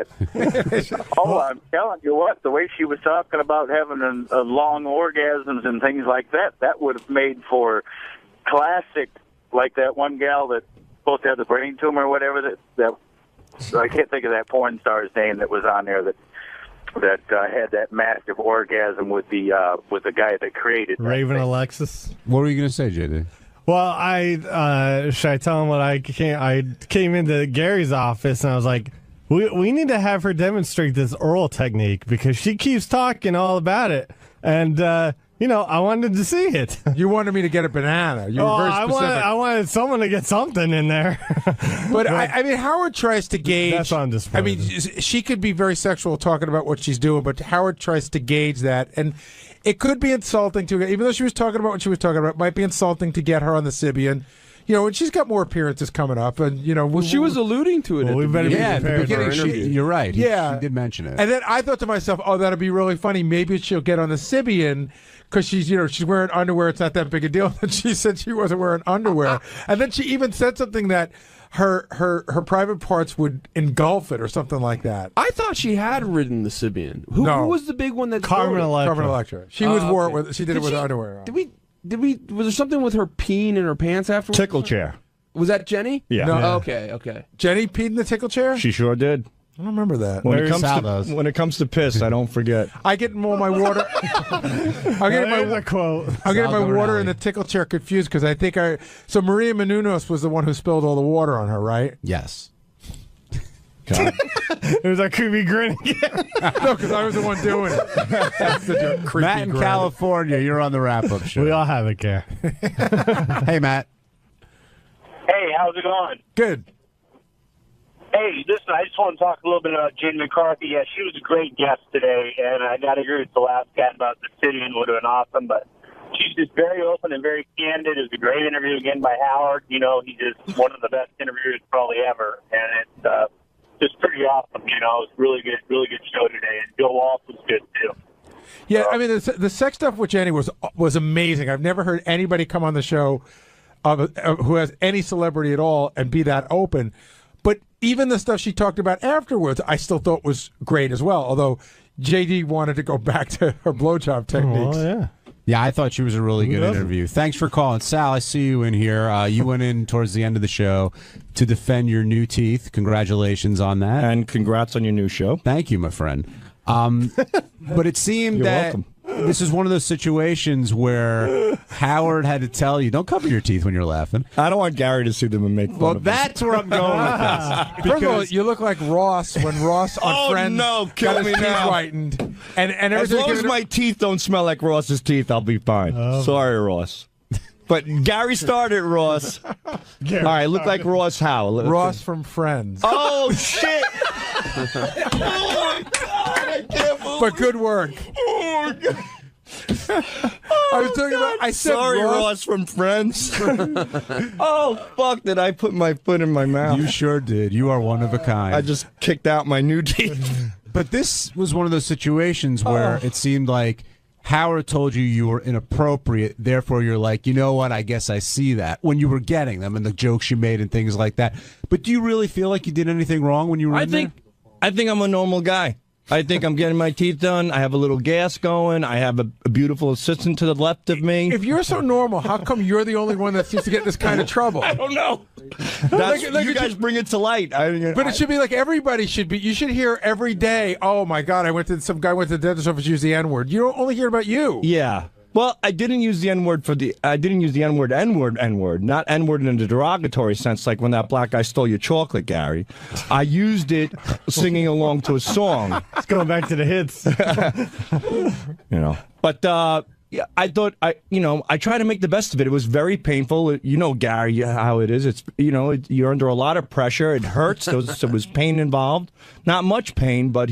Oh, I'm telling you what, the way she was talking about having a long orgasms and things like that, that would have made for classic, like that one gal that supposed to have the brain tumor or whatever, that I can't think of that porn star's name that was on there that had that massive orgasm with the guy that created Raven Alexis. What were you going to say, JD? Well, should I tell him what I came into Gary's office and I was like, we need to have her demonstrate this oral technique because she keeps talking all about it. And, you know, I wanted to see it. You wanted me to get a banana. You were very specific. I wanted someone to get something in there. But I mean, Howard tries to gauge. That's on display. I mean, she could be very sexual talking about what she's doing, but Howard tries to gauge that. And it could be insulting to her, even though she was talking about what she was talking about. It might be insulting to get her on the Sibian. You know, and she's got more appearances coming up, and you know, she was alluding to it. Well, we better be at the beginning. You're right. Yeah, she did mention it. And then I thought to myself, "Oh, that'd be really funny. Maybe she'll get on the Sibian because she's wearing underwear. It's not that big a deal." And she said she wasn't wearing underwear, and then she even said something that her private parts would engulf it or something like that. I thought she had ridden the Sibian. Who was the big one that Carmen Electra? Carmen Electra. She wore it with. She did it with underwear on. Was there something with her peeing in her pants afterwards? Tickle chair. Was that Jenny? Yeah. No. Yeah. Okay. Jenny peed in the tickle chair? She sure did. I don't remember that. When it comes to piss, I don't forget. I get all my water. I'm getting my water in the tickle chair confused because I think so Maria Menounos was the one who spilled all the water on her, right? Yes. God. It was like creepy grin again. No, because I was the one doing it. That's the creepy Matt in grin. California, you're on the wrap-up show. We all have it, Care. Hey, Matt. Hey, how's it going? Good. Hey, listen, I just want to talk a little bit about Jen McCarthy. Yeah, she was a great guest today, and I got to agree with the last guy about the city and would have been awesome, but she's just very open and very candid. It was a great interview again by Howard. You know, he's just one of the best interviewers probably ever, and it's just pretty awesome. You know, it was really good show today, and Bill Walsh was good too. Yeah, I mean, the sex stuff with Jenny was amazing. I've never heard anybody come on the show who has any celebrity at all and be that open. But even the stuff she talked about afterwards, I still thought was great as well. Although JD wanted to go back to her blowjob techniques. Oh, yeah. Yeah, I thought she was a really good interview. Thanks for calling. Sal, I see you in here. You went in towards the end of the show to defend your new teeth. Congratulations on that. And congrats on your new show. Thank you, my friend. But it seemed You're that welcome. this is one of those situations where Howard had to tell you, don't cover your teeth when you're laughing. I don't want Gary to see them and make fun Well, of them. that's where I'm going with this. First of all, you look like Ross when Ross on Friends no, kill got me his teeth now. whitened. And As long as my teeth don't smell like Ross's teeth, I'll be fine. Sorry, Ross. But Gary started, Ross. All right, look like Ross how? Ross from Friends. Oh, shit! Oh, my God, I can't believe But good work. Oh, my God. I was talking about. I said Sorry, Ross. Ross from Friends. Oh, fuck, did I put my foot in my mouth? You sure did. You are one of a kind. I just kicked out my new teeth. But this was one of those situations where it seemed like Howard told you were inappropriate, therefore you're like, you know what, I guess I see that, when you were getting them and the jokes you made and things like that. But do you really feel like you did anything wrong when you were in there? I think I'm a normal guy. I think I'm getting my teeth done. I have a little gas going. I have a beautiful assistant to the left of me. If you're so normal, how come you're the only one that seems to get this kind of trouble? I don't know. You guys bring it to light. But it should be like everybody should be. You should hear every day. Oh my God! Some guy went to the dentist office, used the N-word. You don't only hear about you. Yeah. Well, I didn't use the N-word I didn't use the N-word, not N-word in a derogatory sense, like when that black guy stole your chocolate, Gary. I used it singing along to a song. It's going back to the hits. You know. But yeah, I thought I try to make the best of it. It was very painful. You know, Gary, how it is. It's you're under a lot of pressure. It hurts. There was pain involved. Not much pain, but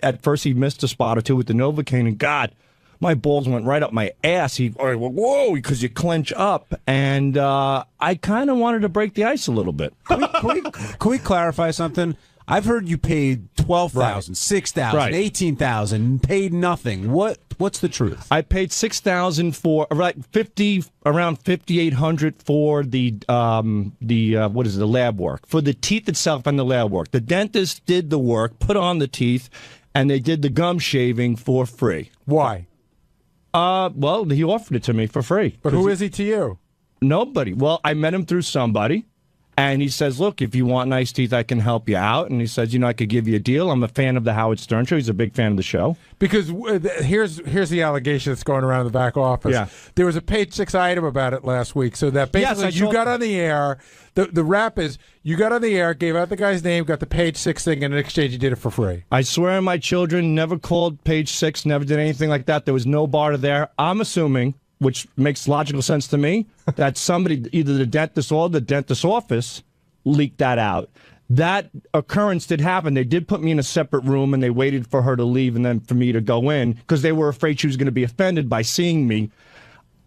at first he missed a spot or two with the Novocaine, and God, my balls went right up my ass. Whoa, because you clench up. And I kind of wanted to break the ice a little bit. Can we clarify something? I've heard you paid $12,000, $6,000, Right. $18,000, paid nothing. What's the truth? I paid $6,000 for around $5,800 for the lab work, for the teeth itself and the lab work. The dentist did the work, put on the teeth, and they did the gum shaving for free. Why? Well, he offered it to me for free. But who is he to you? Nobody. Well, I met him through somebody. And he says, look, if you want nice teeth, I can help you out. And he says, I could give you a deal. I'm a fan of the Howard Stern Show. He's a big fan of the show. Because here's the allegation that's going around the back office. Yeah. There was a page 6 item about it last week. So that basically you got on the air. The rap is you got on the air, gave out the guy's name, got the page 6 thing, and in exchange you did it for free. I swear on my children, never called page 6, never did anything like that. There was no barter there. I'm assuming, which makes logical sense to me, that somebody, either the dentist or the dentist's office, leaked that out. That occurrence did happen. They did put me in a separate room, and they waited for her to leave and then for me to go in because they were afraid she was going to be offended by seeing me.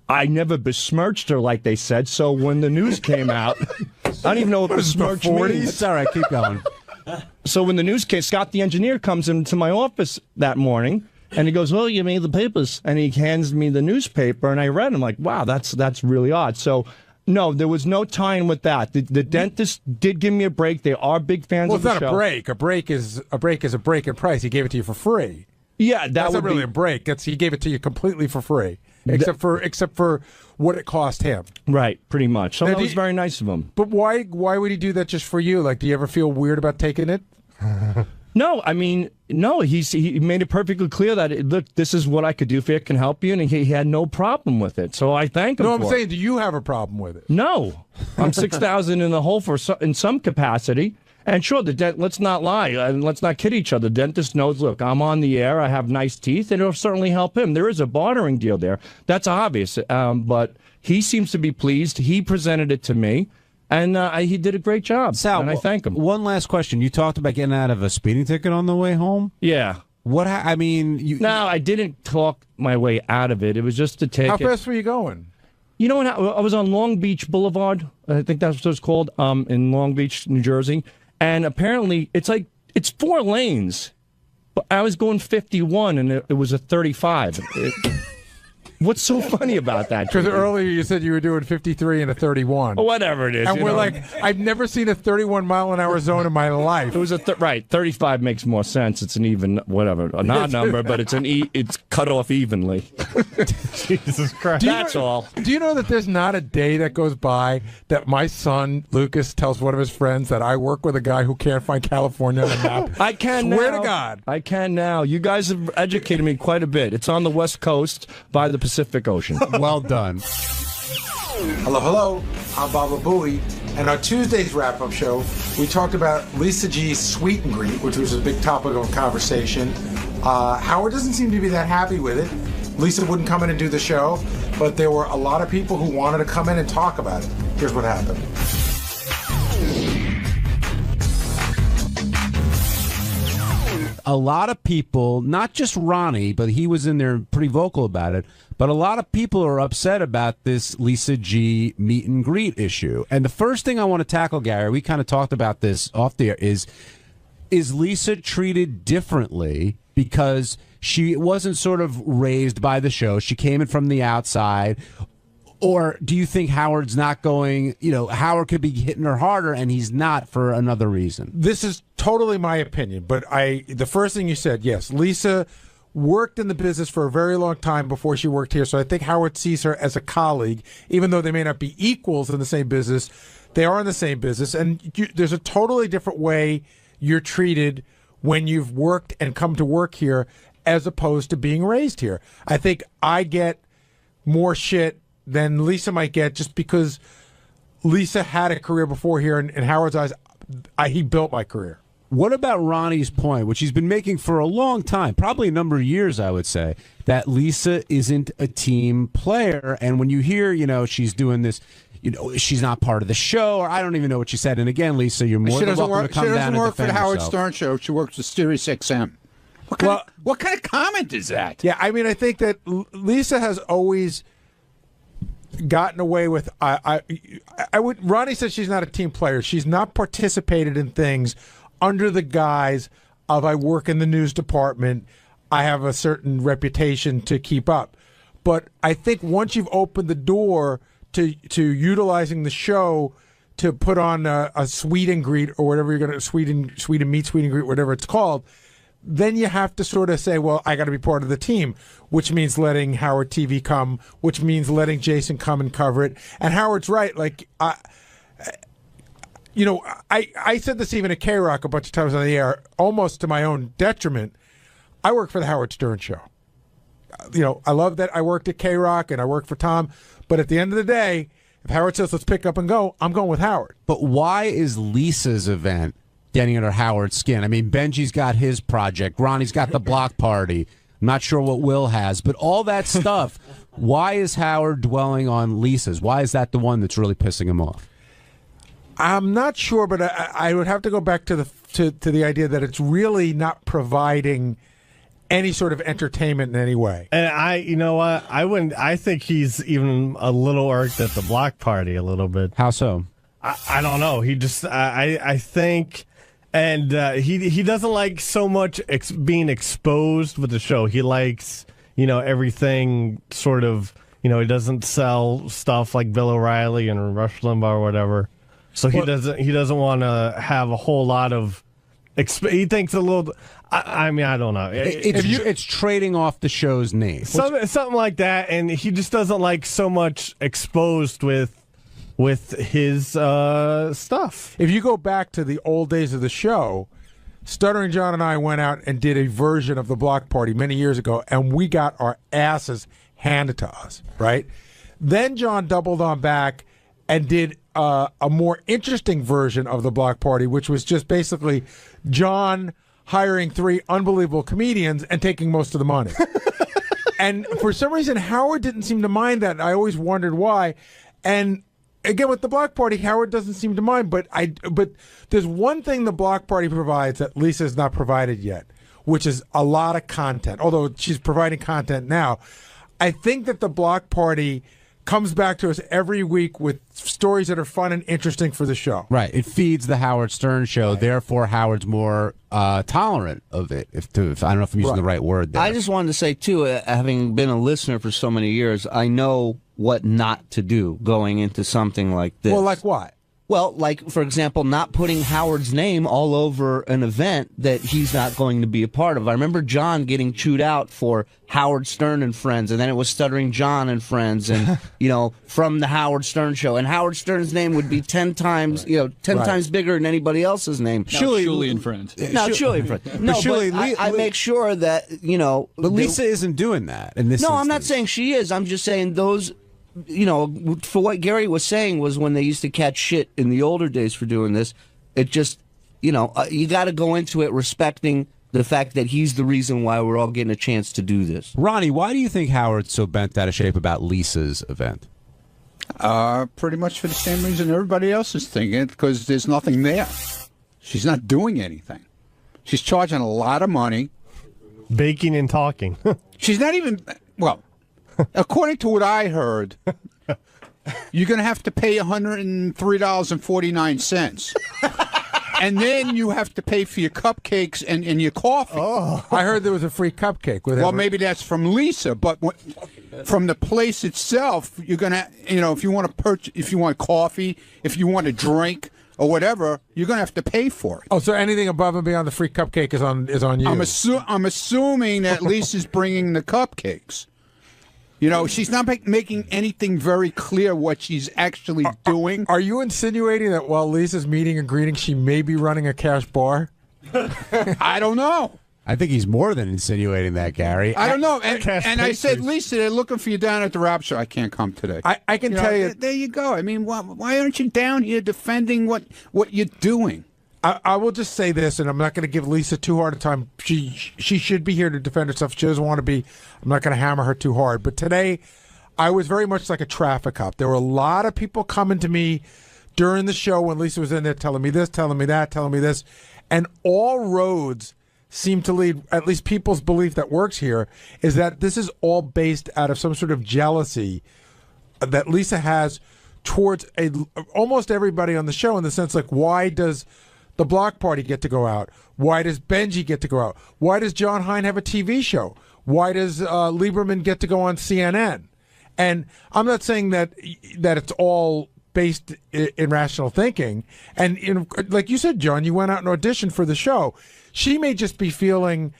I never besmirched her like they said, so when the news came out, I don't even know what besmirch means. It's all right, keep going. So when the news came, Scott the engineer comes into my office that morning, and he goes, well, you made the papers. And he hands me the newspaper, and I read it. I'm like, wow, that's really odd. So, no, there was no tie-in with that. The dentist did give me a break. They are big fans of the show. Well, it's not a break. A break is a break in price. He gave it to you for free. Yeah, that's not really a break. He gave it to you completely for free, except for what it cost him. Right, pretty much. So that was very nice of him. But why would he do that just for you? Like, do you ever feel weird about taking it? No, I mean, no. He made it perfectly clear that look, this is what I could do for you, can help you, and he had no problem with it. So I thank him. No, I'm for saying, it. do you have a problem with it? No, I'm $6,000 in the hole in some capacity. And sure, let's not lie and let's not kid each other. The dentist knows, look, I'm on the air, I have nice teeth, and it'll certainly help him. There is a bartering deal there. That's obvious. But he seems to be pleased. He presented it to me, and he did a great job. Sal, and I thank him. One last question. You talked about getting out of a speeding ticket on the way home? Yeah. What? I mean, No, I didn't talk my way out of it. It was just a ticket. How fast were you going? You know what? I was on Long Beach Boulevard. I think that's what it's called, in Long Beach, New Jersey. And apparently, it's 4 lanes. But I was going 51, and it was a 35. What's so funny about that? Because earlier you said you were doing 53 and a 31. Whatever it is. And we're like, I've never seen a 31-mile-an-hour zone in my life. It was right. 35 makes more sense. It's an even, whatever, a not number, but it's it's cut off evenly. Jesus Christ. That's all. Do you know that there's not a day that goes by that my son, Lucas, tells one of his friends that I work with a guy who can't find California on the map? I can Swear now. to God. I can now. You guys have educated me quite a bit. It's on the West Coast by the Pacific Ocean. Well done. Hello, hello. I'm Baba Booey. And our Tuesday's wrap-up show, we talked about Lisa G's sweet and greet, which was a big topic of conversation. Howard doesn't seem to be that happy with it. Lisa wouldn't come in and do the show, but there were a lot of people who wanted to come in and talk about it. Here's what happened. A lot of people, not just Ronnie, but he was in there pretty vocal about it, but a lot of people are upset about this Lisa G meet and greet issue. And the first thing I want to tackle, Gary, we kind of talked about this off the air, is Lisa treated differently because she wasn't sort of raised by the show? She came in from the outside. Or do you think Howard's not going, Howard could be hitting her harder and he's not for another reason? This is totally my opinion, but the first thing you said, yes, Lisa worked in the business for a very long time before she worked here, so I think Howard sees her as a colleague, even though they may not be equals in the same business. They are in the same business, and there's a totally different way you're treated when you've worked and come to work here as opposed to being raised here. I think I get more shit than Lisa might get just because Lisa had a career before here, and in Howard's eyes, he built my career. What about Ronnie's point, which he's been making for a long time, probably a number of years, I would say, that Lisa isn't a team player, and when you hear, she's doing this, she's not part of the show, or I don't even know what she said. And again, Lisa, you're more than welcome to come down and defend yourself. She doesn't work for the Howard Stern show. She works for Sirius XM. What kind of comment is that? Yeah, I mean, I think that Lisa has always gotten away with. Ronnie said she's not a team player. She's not participated in things under the guise of I work in the news department. I have a certain reputation to keep up. But I think once you've opened the door to utilizing the show to put on a sweet and greet or whatever you're going to sweet and greet, whatever it's called, then you have to sort of say, well, I got to be part of the team, which means letting Howard TV come, which means letting Jason come and cover it. And Howard's right. Like, I said this even at K-Rock a bunch of times on the air, almost to my own detriment. I work for the Howard Stern show. I love that I worked at K-Rock and I worked for Tom. But at the end of the day, if Howard says, let's pick up and go, I'm going with Howard. But why is Lisa's event getting under Howard's skin? I mean, Benji's got his project. Ronnie's got the block party. I'm not sure what Will has. But all that stuff, why is Howard dwelling on Lisa's? Why is that the one that's really pissing him off? I'm not sure, but I would have to go back to the idea that it's really not providing any sort of entertainment in any way. And you know what? I think he's even a little irked at the block party a little bit. How so? I don't know. He just, I think, and he doesn't like so much being exposed with the show. He likes, everything sort of, he doesn't sell stuff like Bill O'Reilly and Rush Limbaugh or whatever. So he doesn't want to have a whole lot of. He thinks a little. I mean, I don't know. It's trading off the show's name. Something like that, and he just doesn't like so much exposed with his stuff. If you go back to the old days of the show, Stuttering John and I went out and did a version of the block party many years ago, and we got our asses handed to us, right? Then John doubled on back and did a more interesting version of the block party, which was just basically John hiring 3 unbelievable comedians and taking most of the money. And for some reason, Howard didn't seem to mind that. I always wondered why. And again, with the block party, Howard doesn't seem to mind. But there's one thing the block party provides that Lisa has not provided yet, which is a lot of content. Although she's providing content now, I think that the block party comes back to us every week with stories that are fun and interesting for the show. Right. It feeds the Howard Stern show. Right. Therefore, Howard's more tolerant of it. If I don't know if I'm using the right word there. I just wanted to say, too, having been a listener for so many years, I know what not to do going into something like this. Well, like what? Well, like, for example, not putting Howard's name all over an event that he's not going to be a part of. I remember John getting chewed out for Howard Stern and Friends, and then it was Stuttering John and Friends, and, from the Howard Stern show. And Howard Stern's name would be 10 times, 10 times bigger than anybody else's name. Shuli and Friends. No, Shuli and Friends. No, but I make sure that, But Lisa isn't doing that in this No, instance. I'm not saying she is. I'm just saying those... for what Gary was saying was when they used to catch shit in the older days for doing this, it just, you got to go into it respecting the fact that he's the reason why we're all getting a chance to do this. Ronnie, why do you think Howard's so bent out of shape about Lisa's event? Pretty much for the same reason everybody else is thinking it, because there's nothing there. She's not doing anything. She's charging a lot of money. Baking and talking. She's not even, according to what I heard, you're going to have to pay $103.49. And then you have to pay for your cupcakes and your coffee. Oh, I heard there was a free cupcake. Well, maybe that's from Lisa, but from the place itself, you're going to, if you want to purchase, if you want coffee, if you want a drink or whatever, you're going to have to pay for it. Oh, so anything above and beyond the free cupcake is on you. I'm assuming that Lisa's bringing the cupcakes. She's not making anything very clear what she's actually doing. Are you insinuating that while Lisa's meeting and greeting, she may be running a cash bar? I don't know. I think he's more than insinuating that, Gary. I don't know. And I said, Lisa, they're looking for you down at the rap show. I can't come today. I can tell you. There you go. I mean, why aren't you down here defending what you're doing? I will just say this, and I'm not going to give Lisa too hard a time. She should be here to defend herself. She doesn't want to be. I'm not going to hammer her too hard. But today, I was very much like a traffic cop. There were a lot of people coming to me during the show when Lisa was in there telling me this, telling me that, telling me this. And all roads seem to lead, at least people's belief that works here, is that this is all based out of some sort of jealousy that Lisa has towards almost everybody on the show, in the sense like, why does the block party get to go out? Why does Benji get to go out? Why does John Hein have a TV show? Why does Lieberman get to go on CNN? And I'm not saying that it's all based in rational thinking. And like you said, John, you went out and auditioned for the show. She may just be feeling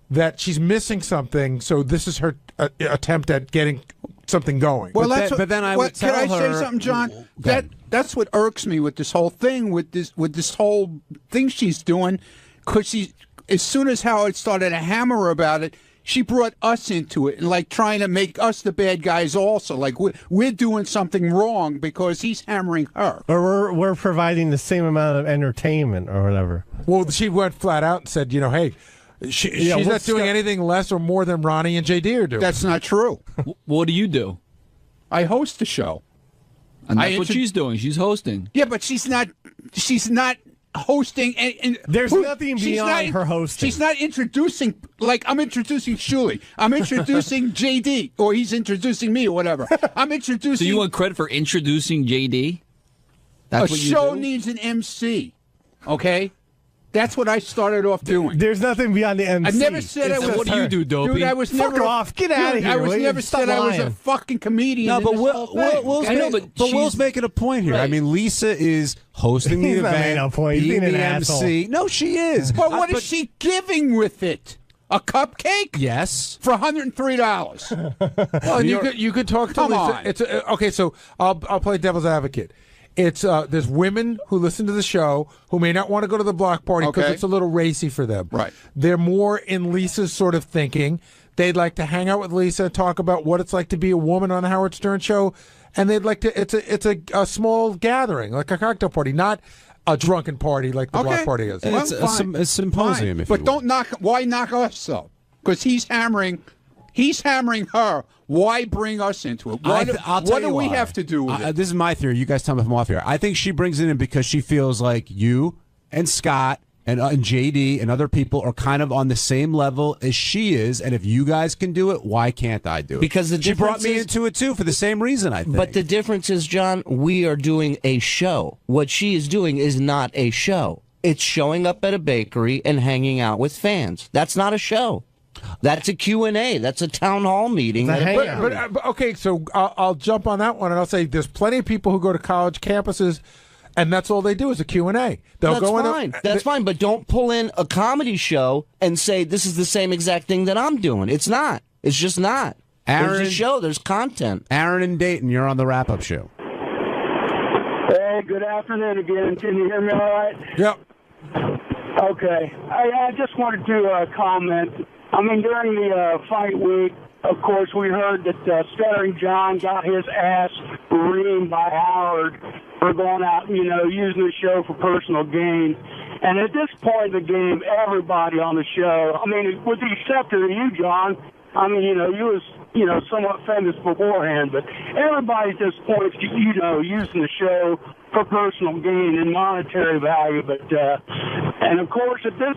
that she's missing something, so this is her attempt at getting something going. Well, but then I would tell her. Can I say something, John? That's what irks me with this whole thing, with this whole thing she's doing, because as soon as Howard started to hammer her about it, she brought us into it and like trying to make us the bad guys also. Like we're doing something wrong because he's hammering her. Or we're providing the same amount of entertainment or whatever. Well, she went flat out and said, hey, she's not doing anything less or more than Ronnie and JD are doing. That's not true. What do you do? I host the show. And that's what she's doing. She's hosting. Yeah, but she's not hosting. And there's nothing beyond her hosting. She's not introducing, like I'm introducing Shuli. I'm introducing JD, or he's introducing me, or whatever. I'm introducing. So you want credit for introducing JD? That's what you do? A show needs an MC, okay? That's what I started off doing. There's nothing beyond the MC. I never said I was. What do you do, Dopey? Dude, I was Fuck never. off! Get out of here! I was never Stop said I was a lying. fucking comedian. No, but Will's making a point here. Right. I mean, Lisa is hosting the He's not event, making a point. He's being being the an MC. asshole. No, she is. But what is she giving with it? A cupcake? Yes, for $103. Well, you could talk to Come Lisa. on. It's okay. So I'll play devil's advocate. It's there's women who listen to the show who may not want to go to the block party because Okay. it's a little racy for them. Right. They're more in Lisa's sort of thinking. They'd like to hang out with Lisa and talk about what it's like to be a woman on the Howard Stern show. and they'd like to. It's a small gathering, like a cocktail party, not a drunken party like the block party is. It's a symposium. Fine. If But you don't knock. Why knock us though? Because he's hammering her. Why bring us into it? What do we have to do with it? This is my theory. You guys tell me if I'm off here. I think she brings it in because she feels like you and Scott and JD and other people are kind of on the same level as she is, and if you guys can do it, why can't I do it? Because she brought me into it too for the same reason, I think. But the difference is, John, we are doing a show. What she is doing is not a show. It's showing up at a bakery and hanging out with fans. That's not a show. That's a Q&A. That's a town hall meeting. But okay, so I'll jump on that one, and I'll say there's plenty of people who go to college campuses, and that's all they do is a Q&A. They'll go in. That's fine, but don't pull in a comedy show and say this is the same exact thing that I'm doing. It's not. It's just not. There's a show. There's content. Aaron in Dayton, you're on the wrap-up show. Hey, good afternoon again. Can you hear me all right? Yep. Okay. I just wanted to comment. I mean, during the fight week, of course, we heard that Stuttering John got his ass reamed by Howard for going out, using the show for personal gain. And at this point in the game, everybody on the show, I mean, with the exception of you, John, I mean, you was, somewhat famous beforehand, but everybody at this point, using the show for personal gain and monetary value. But, and of course, at this,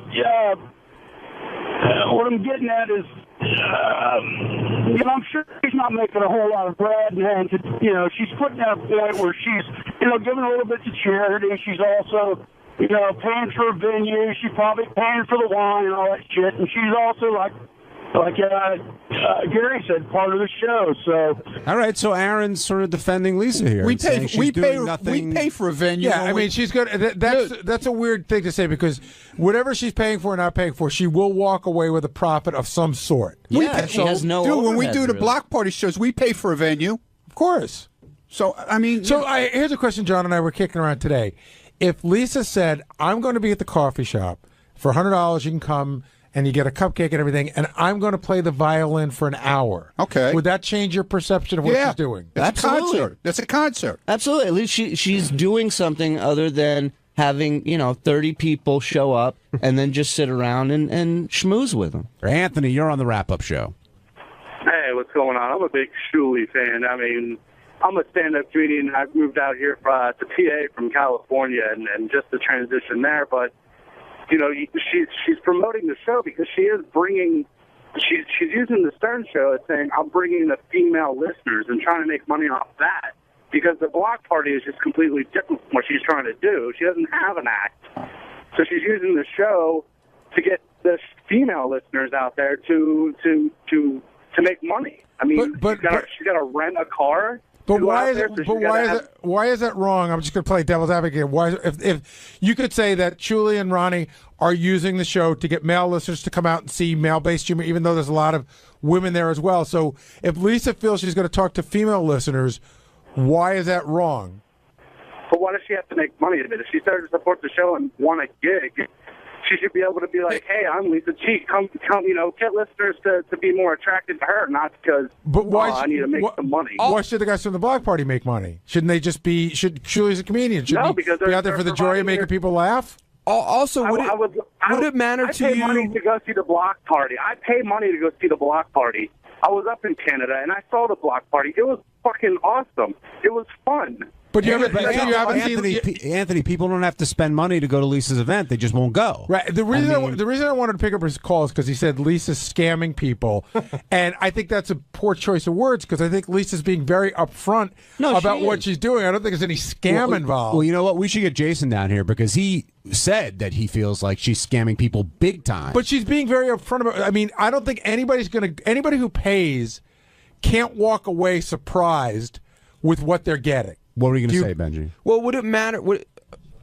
what I'm getting at is, I'm sure she's not making a whole lot of bread, and she's putting at a point where she's, giving a little bit to charity. She's also, paying for a venue. She's probably paying for the wine and all that shit, and she's also like Gary said, part of the show. So, all right. So Aaron's sort of defending Lisa here. We pay for a venue. Yeah, I mean, she's good. That's a weird thing to say because whatever she's paying for or not paying for, she will walk away with a profit of some sort. She has no. Dude, when we do the block party shows, we pay for a venue, of course. So I mean, here's a question John and I were kicking around today. If Lisa said, "I'm going to be at the coffee shop for $100, you can come." And you get a cupcake and everything, and I'm going to play the violin for an hour. Okay. Would that change your perception of what she's doing? That's a concert. That's a concert. Absolutely. At least she's doing something other than having, 30 people show up and then just sit around and schmooze with them. Anthony, you're on the wrap-up show. Hey, what's going on? I'm a big 𝗛cie fan. I mean, I'm a stand-up comedian. I moved out here to PA from California, and just the transition there, but she's promoting the show because she is bringing, she's using the Stern show as saying, I'm bringing the female listeners and trying to make money off that because the block party is just completely different from what she's trying to do. She doesn't have an act. So she's using the show to get the female listeners out there to make money. I mean, she's got to rent a car. But why is it? Why is that wrong? I'm just going to play devil's advocate. Why, if you could say that 𝗛cie and Ronnie are using the show to get male listeners to come out and see male-based humor, even though there's a lot of women there as well. So if Lisa feels she's going to talk to female listeners, why is that wrong? But why does she have to make money? I mean, if she started to support the show and won a gig, she should be able to be like, "Hey, I'm Lisa G. Come, get listeners to be more attracted to her, not because I need to make some money." Why should the guys from the block party make money? Shouldn't they just be? Should 𝗛cie's a comedian? Should he because be out there for the joy of making people laugh? Also, would it matter to you? I pay money to go see the block party. I pay money to go see the block party. I was up in Canada and I saw the block party. It was fucking awesome. It was fun. But you haven't Anthony, people don't have to spend money to go to Lisa's event. They just won't go. Right. The reason I wanted to pick up his call is because he said Lisa's scamming people. And I think that's a poor choice of words because I think Lisa's being very upfront about what she's doing. I don't think there's any scam involved. Well, you know what? We should get Jason down here because he said that he feels like she's scamming people big time. But she's being very upfront about it. I mean, I don't think anybody who pays can't walk away surprised with what they're getting. What were you going to say, Benji? Well, would it matter?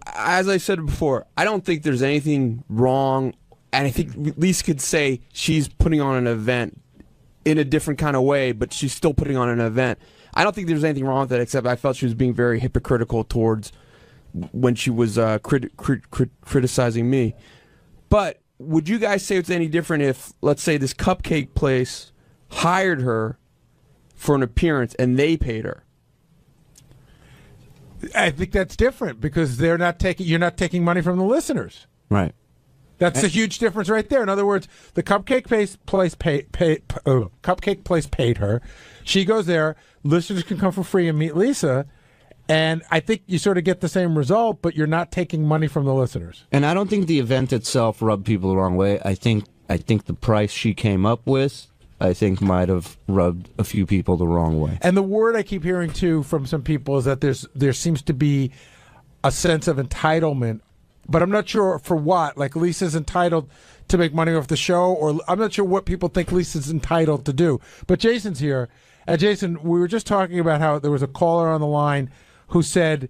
As I said before, I don't think there's anything wrong, and I think Lisa could say she's putting on an event in a different kind of way, but she's still putting on an event. I don't think there's anything wrong with that, except I felt she was being very hypocritical towards when she was criticizing me. But would you guys say it's any different if, let's say, this cupcake place hired her for an appearance and they paid her? I think that's different because you're not taking money from the listeners. Right. That's a huge difference right there. In other words, the cupcake place paid her. She goes there. Listeners can come for free and meet Lisa. And I think you sort of get the same result, but you're not taking money from the listeners. And I don't think the event itself rubbed people the wrong way. I think the price she came up with, I think, might have rubbed a few people the wrong way. And the word I keep hearing, too, from some people is that there seems to be a sense of entitlement, but I'm not sure for what. Like, Lisa's entitled to make money off the show, or I'm not sure what people think Lisa's entitled to do. But Jason's here. And, Jason, we were just talking about how there was a caller on the line who said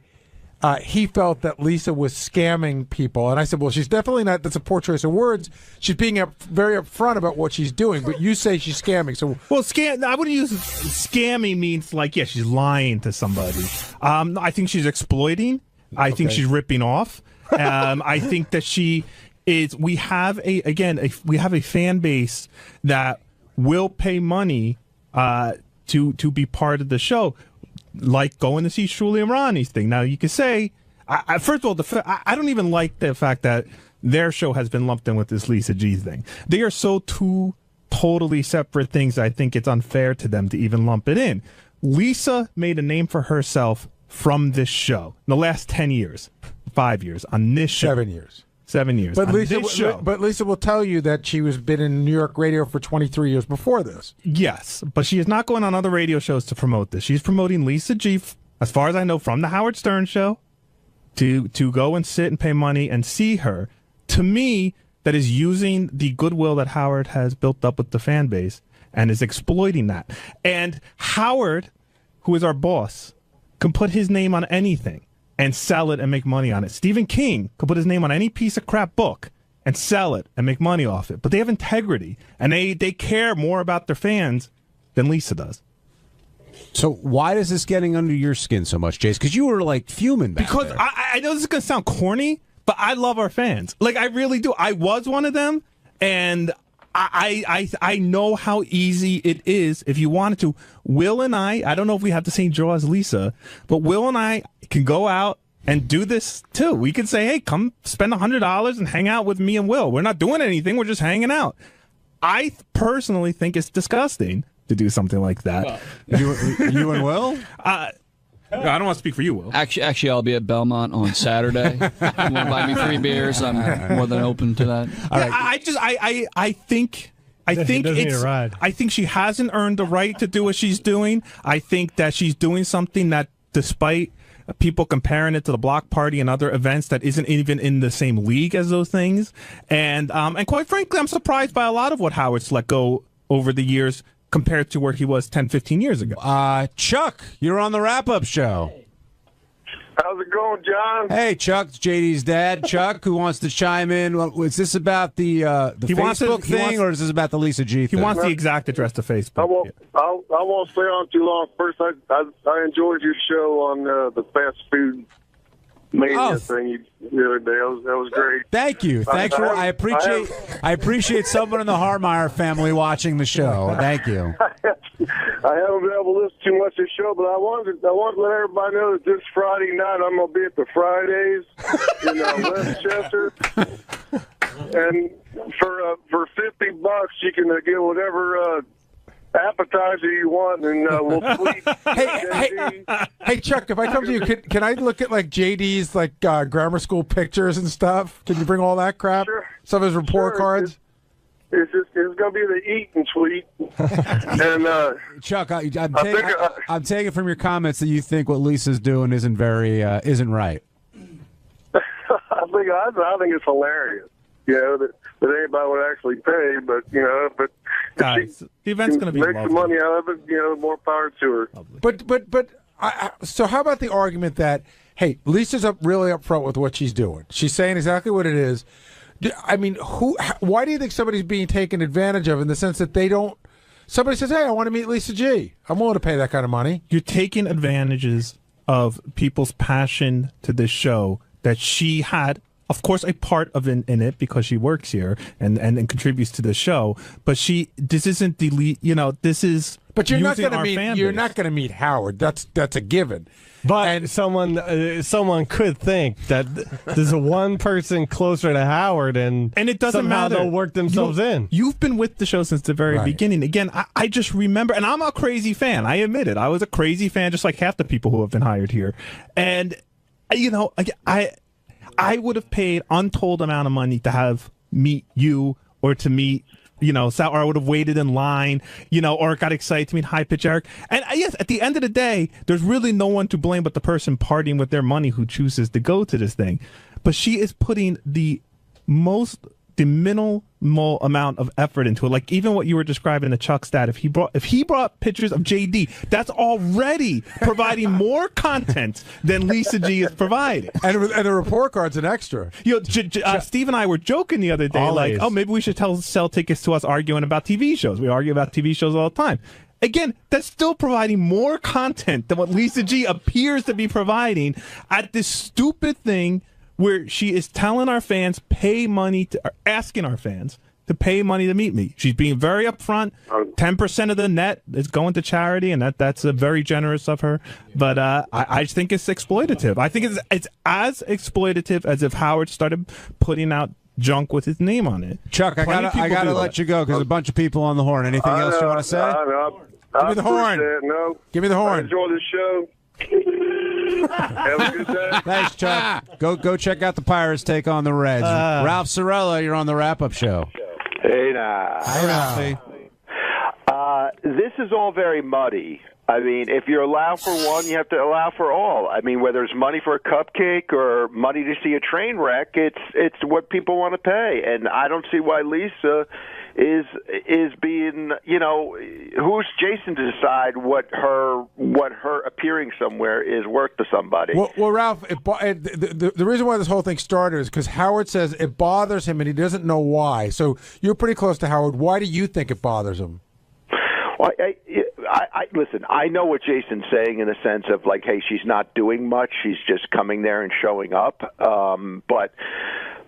he felt that Lisa was scamming people. And I said, well, she's definitely not. That's a poor choice of words. She's being very upfront about what she's doing, but you say she's scamming. So, well, I would use scamming means like, yeah, she's lying to somebody. I think she's exploiting. I think she's ripping off. I think that she is. We have a fan base that will pay money to be part of the show. Like going to see 𝗛cie𝗄𝗿𝗍's thing. Now, you could say, first of all, I don't even like the fact that their show has been lumped in with this Lisa G thing. They are so two totally separate things, I think it's unfair to them to even lump it in. Lisa made a name for herself from this show in the last 10 years, 5 years, on this show. 7 years. 7 years. But Lisa will tell you that she was been in New York radio for 23 years before this. Yes, but she is not going on other radio shows to promote this. She's promoting Lisa G, as far as I know, from the Howard Stern show, to go and sit and pay money and see her. To me, that is using the goodwill that Howard has built up with the fan base and is exploiting that. And Howard, who is our boss, can put his name on anything and sell it and make money on it. Stephen King could put his name on any piece of crap book and sell it and make money off it. But they have integrity, and they care more about their fans than Lisa does. So why is this getting under your skin so much, Jace? Because you were like fuming back Because there. I know this is going to sound corny, but I love our fans. Like, I really do. I was one of them, and I know how easy it is if you wanted to. Will and I don't know if we have the same draw as Lisa, but Will and I can go out and do this too. We could say, hey, come spend $100 and hang out with me and Will. We're not doing anything. We're just hanging out. I personally think it's disgusting to do something like that. You and Will? I don't want to speak for you, Will. Actually, I'll be at Belmont on Saturday. You want to buy me 3 beers? I'm more than open to that. All right. I think she hasn't earned the right to do what she's doing. I think that she's doing something that, despite people comparing it to the block party and other events, that isn't even in the same league as those things. And quite frankly, I'm surprised by a lot of what Howard's let go over the years compared to where he was 10, 15 years ago. Chuck, you're on the wrap-up show. How's it going, John? Hey, Chuck, it's JD's dad. Chuck, who wants to chime in? Is this about the Facebook thing, or is this about the Lisa G thing? He wants the exact address to Facebook. I won't stay on too long. First, I enjoyed your show on the fast food mania thing the other day. That was great. Thank you. I appreciate someone in the Harmeyer family watching the show. Thank you. I haven't been able to listen too much to the show, but I wanted to let everybody know that this Friday night I'm going to be at the Fridays in Westchester, and for $50 you can get whatever appetizer you want, and we'll tweet. Hey, Chuck, if I come to you, can I look at like JD's like grammar school pictures and stuff? Can you bring all that crap? Sure. Some of his report cards. It's going to be the eat and tweet. And Chuck, I'm taking from your comments that you think what Lisa's doing isn't right. I think it's hilarious. That anybody would actually pay, but guys, the event's going to be make some money out of it. More power to her. But so how about the argument that, hey, Lisa's really upfront with what she's doing. She's saying exactly what it is. I mean, why do you think somebody's being taken advantage of in the sense that somebody says, hey, I want to meet Lisa G. I'm willing to pay that kind of money. You're taking advantages of people's passion to this show that she had of course, a part of in it because she works here and contributes to the show. But this isn't this is. But you're not using going to our meet. fan You're base. not going to meet Howard. That's a given. But someone could think that there's one person closer to Howard, and it doesn't somehow matter. they'll work themselves in. You've been with the show since the very beginning. Again, I just remember, and I'm a crazy fan. I admit it. I was a crazy fan, just like half the people who have been hired here. And I would have paid untold amount of money to meet you or to meet. Or I would have waited in line, or got excited to meet High Pitch Eric. And yes, at the end of the day, there's really no one to blame but the person partying with their money who chooses to go to this thing. But she is putting the minimal amount of effort into it. Like even what you were describing in the Chuck stat, if he brought pictures of JD, that's already providing more content than Lisa G is providing. And the report card's an extra. Steve and I were joking the other day, Always. like, oh, maybe we should sell tickets to us arguing about TV shows. We argue about TV shows all the time. Again, that's still providing more content than what Lisa G appears to be providing at this stupid thing where she is telling our fans, asking our fans to pay money to meet me. She's being very upfront. 10% of the net is going to charity, and that's very generous of her. But I just think it's exploitative. I think it's as exploitative as if Howard started putting out junk with his name on it. Chuck, I gotta let you go because a bunch of people on the horn. Anything else you want to say? Give me the horn. Give me the horn. I enjoy the show. Have a good day. Thanks, Chuck. Go check out the Pirates take on the Reds. Ralph Cirella, you're on the wrap-up show. Hey, now. Hi, Ralphie. This is all very muddy. I mean, if you allow for one, you have to allow for all. I mean, whether it's money for a cupcake or money to see a train wreck, it's what people want to pay. And I don't see why Lisa is being, who's Jason to decide what her appearing somewhere is worth to somebody? Well, Ralph, the reason why this whole thing started is because Howard says it bothers him and he doesn't know why. So you're pretty close to Howard. Why do you think it bothers him? Well, listen, I know what Jason's saying in the sense of like, hey, she's not doing much. She's just coming there and showing up.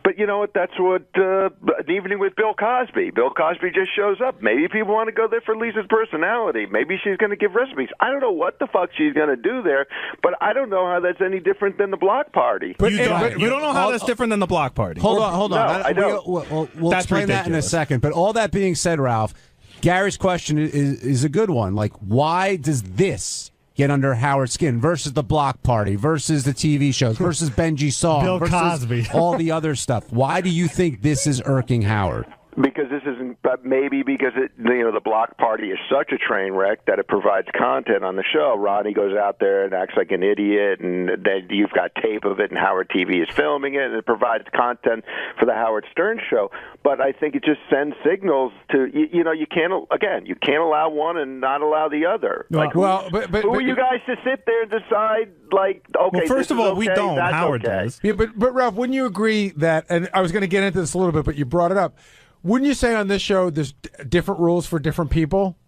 But you know what? That's what an evening with Bill Cosby. Bill Cosby just shows up. Maybe people want to go there for Lisa's personality. Maybe she's going to give recipes. I don't know what the fuck she's going to do there, but I don't know how that's any different than the block party. But you don't know how that's different than the block party. Hold on. No, I don't. We'll explain that in a second. But all that being said, Ralph, Gary's question is a good one. Like, why does this get under Howard's skin versus the block party, versus the TV shows, versus Benji Song, Bill versus Cosby. all the other stuff? Why do you think this is irking Howard? Because this isn't, but maybe because the block party is such a train wreck that it provides content on the show. Ronnie goes out there and acts like an idiot, and then you've got tape of it, and Howard TV is filming it, and it provides content for the Howard Stern show. But I think it just sends signals to you can't allow one and not allow the other. Like, who are you guys to sit there and decide? Like, okay, well, first of all, we don't. That's Howard okay. does. Yeah, but Ralph, wouldn't you agree that? And I was going to get into this a little bit, but you brought it up. Wouldn't you say on this show there's different rules for different people?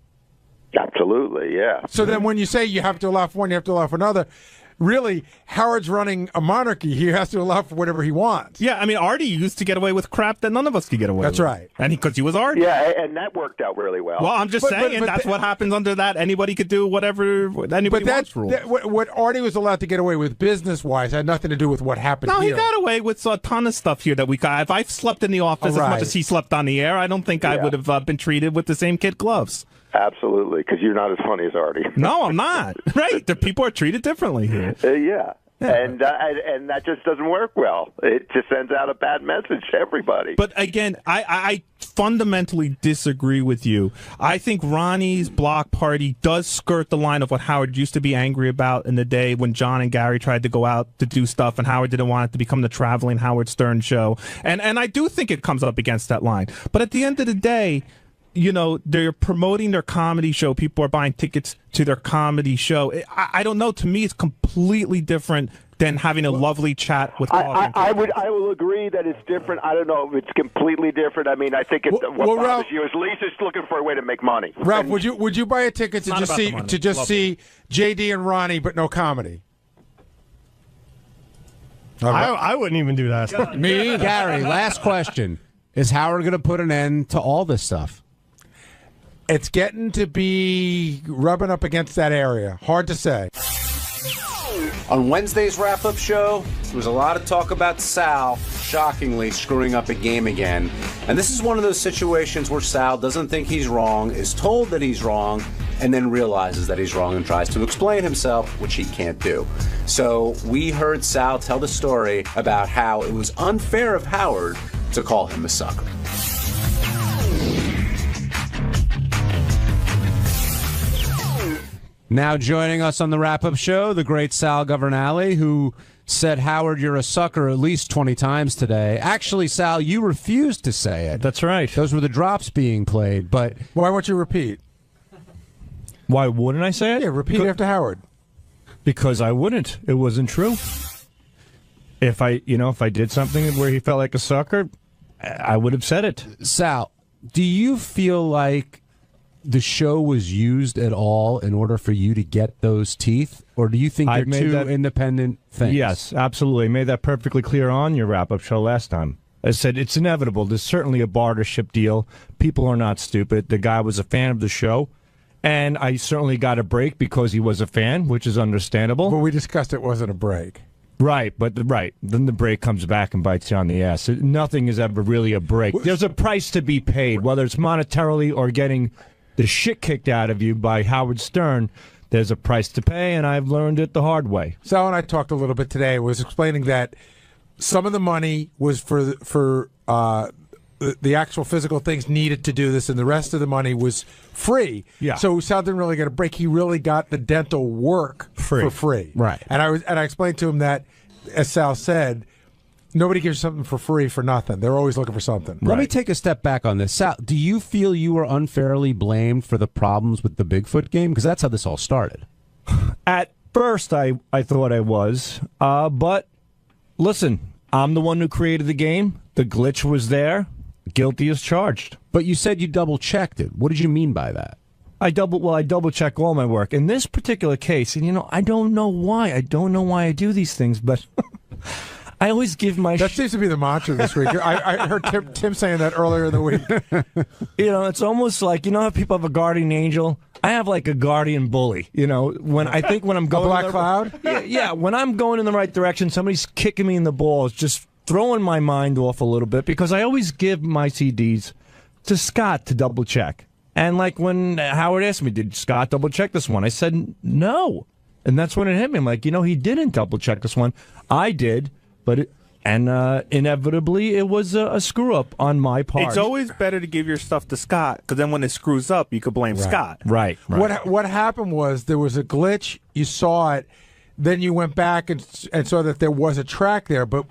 Absolutely, yeah. So then when you say you have to allow for one, you have to allow for another, really, Howard's running a monarchy. He has to allow for whatever he wants. Yeah, I mean, Artie used to get away with crap that none of us could get away with. That's right. And because he was Artie. Yeah, and that worked out really well. Well, I'm just saying that's what happens under that. Anybody could do whatever anybody wants rule. What Artie was allowed to get away with business-wise had nothing to do with what happened No, here. he got away with a ton of stuff here that we got. If I slept in the office as much as he slept on the air, I don't think I would have been treated with the same kid gloves. Absolutely, because you're not as funny as Artie. No, I'm not. Right. The people are treated differently here. Yeah. And that just doesn't work well. It just sends out a bad message to everybody. But again, I fundamentally disagree with you. I think Ronnie's block party does skirt the line of what Howard used to be angry about in the day when John and Gary tried to go out to do stuff and Howard didn't want it to become the traveling Howard Stern show. And I do think it comes up against that line. But at the end of the day, they're promoting their comedy show. People are buying tickets to their comedy show. I don't know. To me, it's completely different than having a lovely chat with coffee. I will agree that it's different. I don't know if it's completely different. I mean, I think what bothers Ralph, you is Lisa's looking for a way to make money. Ralph, would you buy a ticket to just see JD and Ronnie, but no comedy? I wouldn't even do that. Me, Gary. Last question: is Howard going to put an end to all this stuff? It's getting to be rubbing up against that area. Hard to say. On Wednesday's wrap-up show, there was a lot of talk about Sal shockingly screwing up a game again. And this is one of those situations where Sal doesn't think he's wrong, is told that he's wrong, and then realizes that he's wrong and tries to explain himself, which he can't do. So we heard Sal tell the story about how it was unfair of Howard to call him a sucker. Now joining us on the wrap-up show, the great Sal Governale, who said, Howard, you're a sucker at least 20 times today. Actually, Sal, you refused to say it. That's right. Those were the drops being played, but... Why won't you repeat? Why wouldn't I say it? Yeah, repeat after Howard. Because I wouldn't. It wasn't true. If I did something where he felt like a sucker, I would have said it. Sal, do you feel like the show was used at all in order for you to get those teeth? Or do you think they're two independent things? Yes, absolutely. I made that perfectly clear on your wrap-up show last time. I said it's inevitable. There's certainly a bartership deal. People are not stupid. The guy was a fan of the show. And I certainly got a break because he was a fan, which is understandable. But we discussed it wasn't a break. Right, then the break comes back and bites you on the ass. Nothing is ever really a break. There's a price to be paid, whether it's monetarily or getting the shit kicked out of you by Howard Stern. There's a price to pay, and I've learned it the hard way. Sal and I talked a little bit today. Was explaining that some of the money was for the actual physical things needed to do this, and the rest of the money was free. Yeah. So Sal didn't really get a break. He really got the dental work for free. Right. And I explained to him that, as Sal said, nobody gives something for free for nothing. They're always looking for something. Let me take a step back on this. Sal, do you feel you were unfairly blamed for the problems with the Bigfoot game? Because that's how this all started. At first, I thought I was. But listen, I'm the one who created the game. The glitch was there. Guilty as charged. But you said you double-checked it. What did you mean by that? I double-check all my work. In this particular case, and I don't know why. I don't know why I do these things, but I always give my... That seems to be the mantra this week. I heard Tim saying that earlier in the week. It's almost like, how people have a guardian angel? I have like a guardian bully. When I'm going... A black cloud? Yeah, when I'm going in the right direction, somebody's kicking me in the balls, just throwing my mind off a little bit, because I always give my CDs to Scott to double check. And like when Howard asked me, did Scott double check this one? I said no. And that's when it hit me. I'm like, he didn't double check this one. I did, but inevitably it was a screw up on my part. It's always better to give your stuff to Scott, because then when it screws up, you could blame Scott. Right. What happened was there was a glitch. You saw it. Then you went back and saw that there was a track there. But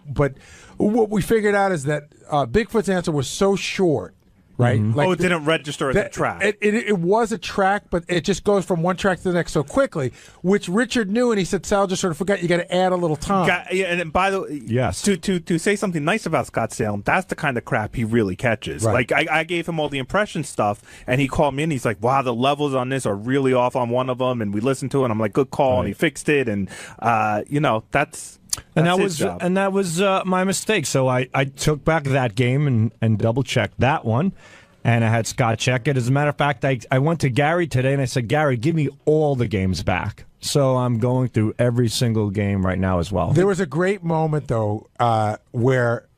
what we figured out is that Bigfoot's answer was so short, right? Mm-hmm. Like it didn't register as a track. It was a track, but it just goes from one track to the next so quickly, which Richard knew, and he said, Sal just sort of forgot you got to add a little time. And by the way, yes, to say something nice about Scott Salem, that's the kind of crap he really catches. Right. Like I gave him all the impression stuff, and he called me and he's like, wow, the levels on this are really off on one of them, and we listened to it, and I'm like, good call, and he fixed it, and that's... And that was my mistake. So I took back that game and double checked that one, and I had Scott check it. As a matter of fact, I went to Gary today and I said, Gary, give me all the games back. So I'm going through every single game right now as well. There was a great moment though where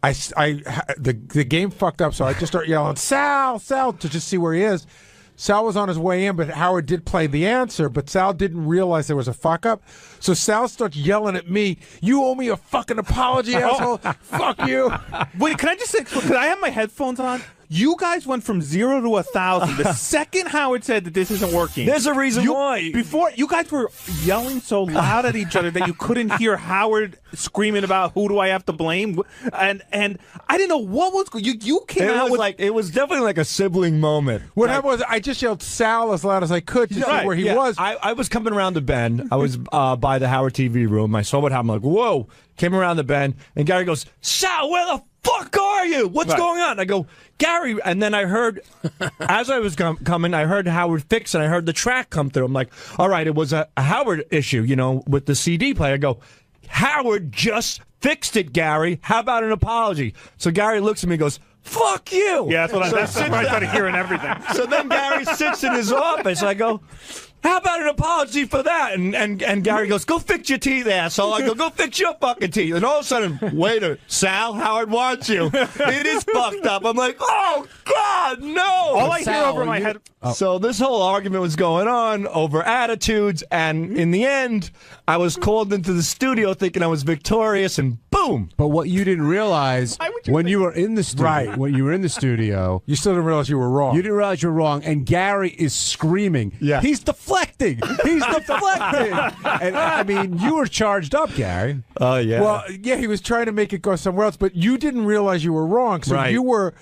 the game fucked up, so I just started yelling Sal to just see where he is. Sal was on his way in, but Howard did play the answer, but Sal didn't realize there was a fuck-up. So Sal starts yelling at me, you owe me a fucking apology, asshole. Fuck you. Wait, can I just say, because I have my headphones on? You guys went from 0 to 1,000 the second Howard said that this isn't working. There's a reason why. Before, you guys were yelling so loud at each other that you couldn't hear Howard screaming about who do I have to blame, and I didn't know what was going. You came out with it was definitely like a sibling moment. What happened was I just yelled Sal as loud as I could to see where he was. I was coming around the bend. I was by the Howard TV room. I saw what happened. I'm like, whoa! Came around the bend, and Gary goes, Sal, where the fuck are you? What's going on? I go, Gary, and then I heard, as I was coming, I heard Howard fix, and I heard the track come through. I'm like, all right, it was a Howard issue, with the CD player. I go, Howard just fixed it, Gary. How about an apology? So Gary looks at me and goes, fuck you. Yeah, that's what I started hearing everything. So then Gary sits in his office. I go, how about an apology for that? And Gary goes, go fix your teeth, asshole. I go fix your fucking teeth. And all of a sudden, waiter, Sal, Howard wants you. It is fucked up. I'm like, oh, God, no. All I hear over my head. So this whole argument was going on over attitudes, and in the end, I was called into the studio thinking I was victorious, and boom. But what you didn't realize when you were in the studio, when you were in the studio, you still didn't realize you were wrong. You didn't realize you were wrong, and Gary is screaming. Yeah. He's deflecting. He's deflecting. And I mean, you were charged up, Gary. Oh, yeah. Well, yeah, he was trying to make it go somewhere else, but you didn't realize you were wrong. So you were,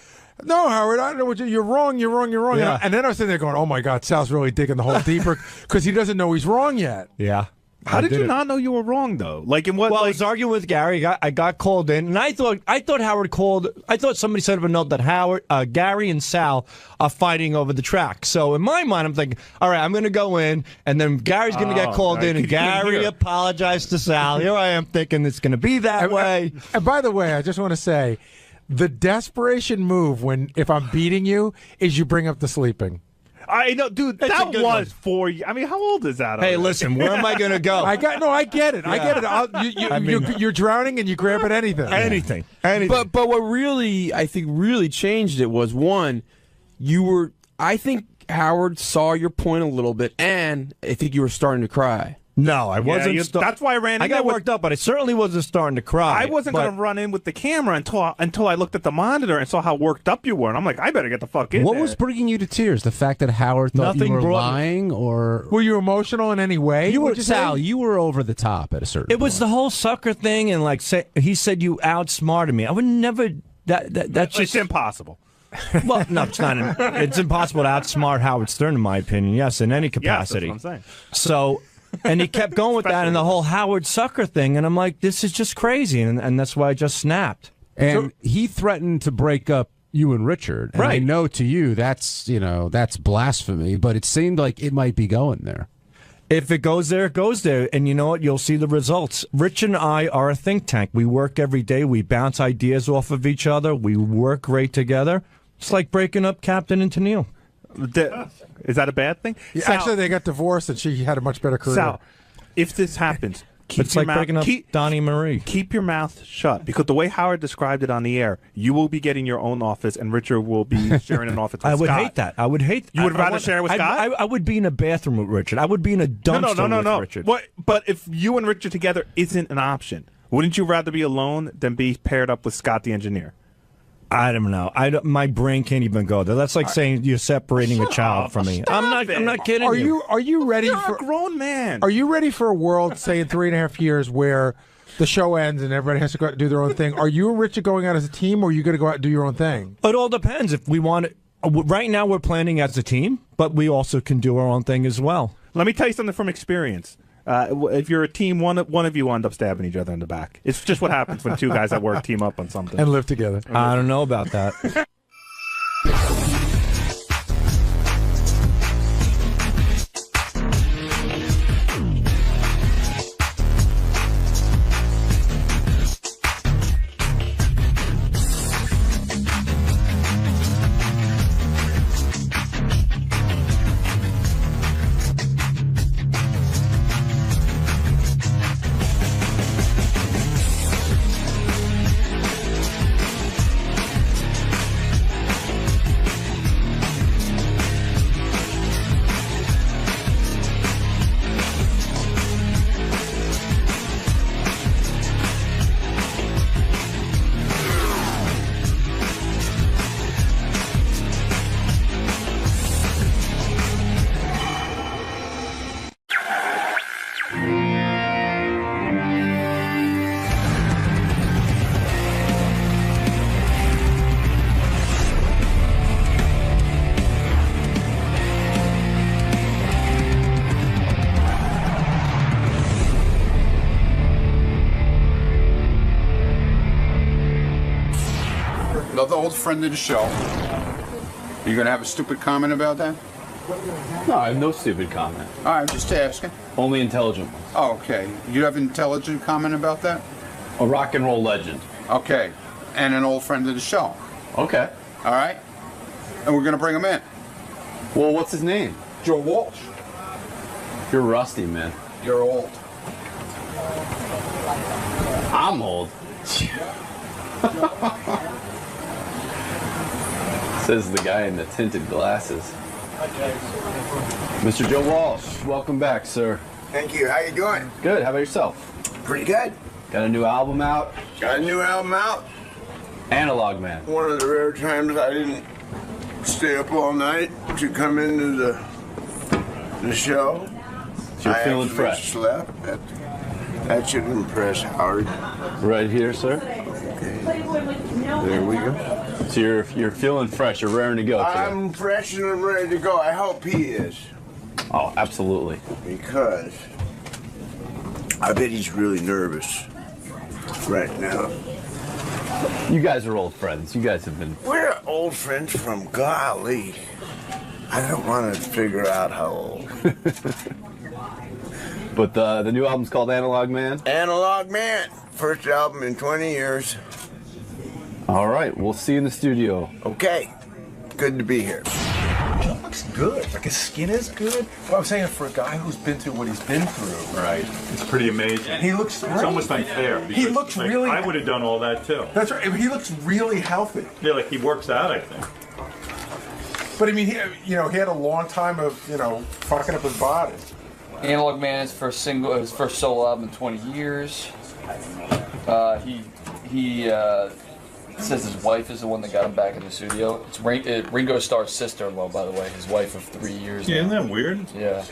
no, Howard, I don't know what you're wrong. Yeah. And then I was sitting there going, oh, my God, Sal's really digging the hole deeper because he doesn't know he's wrong yet. Yeah. How did you not know you were wrong, though? Like, in what? Well, like, I was arguing with Gary. I got called in, and I thought Howard called. I thought somebody sent up a note that Gary and Sal are fighting over the track. So in my mind, I'm thinking, all right, I'm going to go in, and then Gary's going to get called in, and Gary apologized to Sal. Here I am thinking it's going to be that way. And by the way, I just want to say, the desperation move if I'm beating you is you bring up the sleeping. I know, dude. That's that was 4 years. I mean, how old is that? Hey, listen, where am I going to go? I get it. Yeah. I get it. You're drowning and you grab at anything. Anything. But what really, I think, really changed it was, one, I think Howard saw your point a little bit, and I think you were starting to cry. No, I wasn't. That's why I ran in. I got worked up, but I certainly wasn't starting to cry. I wasn't going to run in with the camera until I looked at the monitor and saw how worked up you were. And I'm like, I better get the fuck in What there. was bringing you to tears? The fact that Howard thought you were lying, or were you emotional in any way? You were, Sal, you were over the top at a certain It was the whole sucker thing, and he said you outsmarted me. I would never. That's just impossible. Well, no, it's not. It's impossible to outsmart Howard Stern, in my opinion. Yes, in any capacity. Yes, that's what I'm saying. So. And he kept going with that and the whole Howard Sucker thing, and I'm like, this is just crazy, and that's why I just snapped. And he threatened to break up you and Richard. And I know to you that's blasphemy, but it seemed like it might be going there. If it goes there, it goes there. And you know what? You'll see the results. Rich and I are a think tank. We work every day. We bounce ideas off of each other. We work great together. It's like breaking up Captain and Tennille. Is that a bad thing? Yeah, Sal, actually, they got divorced, and she had a much better career. Sal, if this happens, keep it's your like mouth, breaking up Donnie Marie. Keep your mouth shut, because the way Howard described it on the air, you will be getting your own office, and Richard will be sharing an office with I would Scott. hate that. I would hate. You would rather share with Scott? I would be in a bathroom with Richard. I would be in a dumpster with Richard. What? But if you and Richard together isn't an option, wouldn't you rather be alone than be paired up with Scott the engineer? I don't know. My brain can't even go there. That's like saying you're separating a child from me. I'm not kidding. Are you ready for a grown man? Are you ready for a world, say in 3.5 years, where the show ends and everybody has to go out and do their own thing? Are you and Richard going out as a team, or are you going to go out and do your own thing? It all depends. If we want it, right now we're planning as a team, but we also can do our own thing as well. Let me tell you something from experience. If you're a team, one of you end up stabbing each other in the back. It's just what happens when two guys at work team up on something and live together. I don't know about that. Another old friend of the show. Are you going to have a stupid comment about that? No, I have no stupid comment. All right, just asking. Only intelligent ones. Oh, okay. You have an intelligent comment about that? A rock and roll legend. Okay. And an old friend of the show. Okay. All right? And we're going to bring him in. Well, what's his name? Joe Walsh. You're rusty, man. You're old. I'm old. Says the guy in the tinted glasses. Mr. Joe Walsh, welcome back, sir. Thank you. How you doing? Good. How about yourself? Pretty good. Got a new album out? Got a new album out. Analog Man. One of the rare times I didn't stay up all night to come into the show. So you're feeling actually fresh. Slept. That should impress Howard. Right here, sir. Okay. There we go. So you're feeling fresh. You're raring to go today. I'm fresh and I'm ready to go. I hope he is. Oh, absolutely. Because I bet he's really nervous right now. You guys are old friends. You guys have been... We're old friends from golly. I don't want to figure out how old. But the new album's called Analog Man? Analog Man. First album in 20 years. All right. We'll see you in the studio. Okay. Good to be here. John looks good. Like his skin is good. Well, I'm saying for a guy who's been through what he's been through. Right. It's pretty amazing. And he looks great. It's almost unfair. He looks really... I would have done all that too. That's right. He looks really healthy. Yeah, like he works out, I think. But I mean, he had a long time of, fucking up his body. Analog Man is his first solo album in 20 years. He says his wife is the one that got him back in the studio. It's Ringo Starr's sister-in-law, by the way, his wife of 3 years. Yeah, now. isn't that weird? Yeah.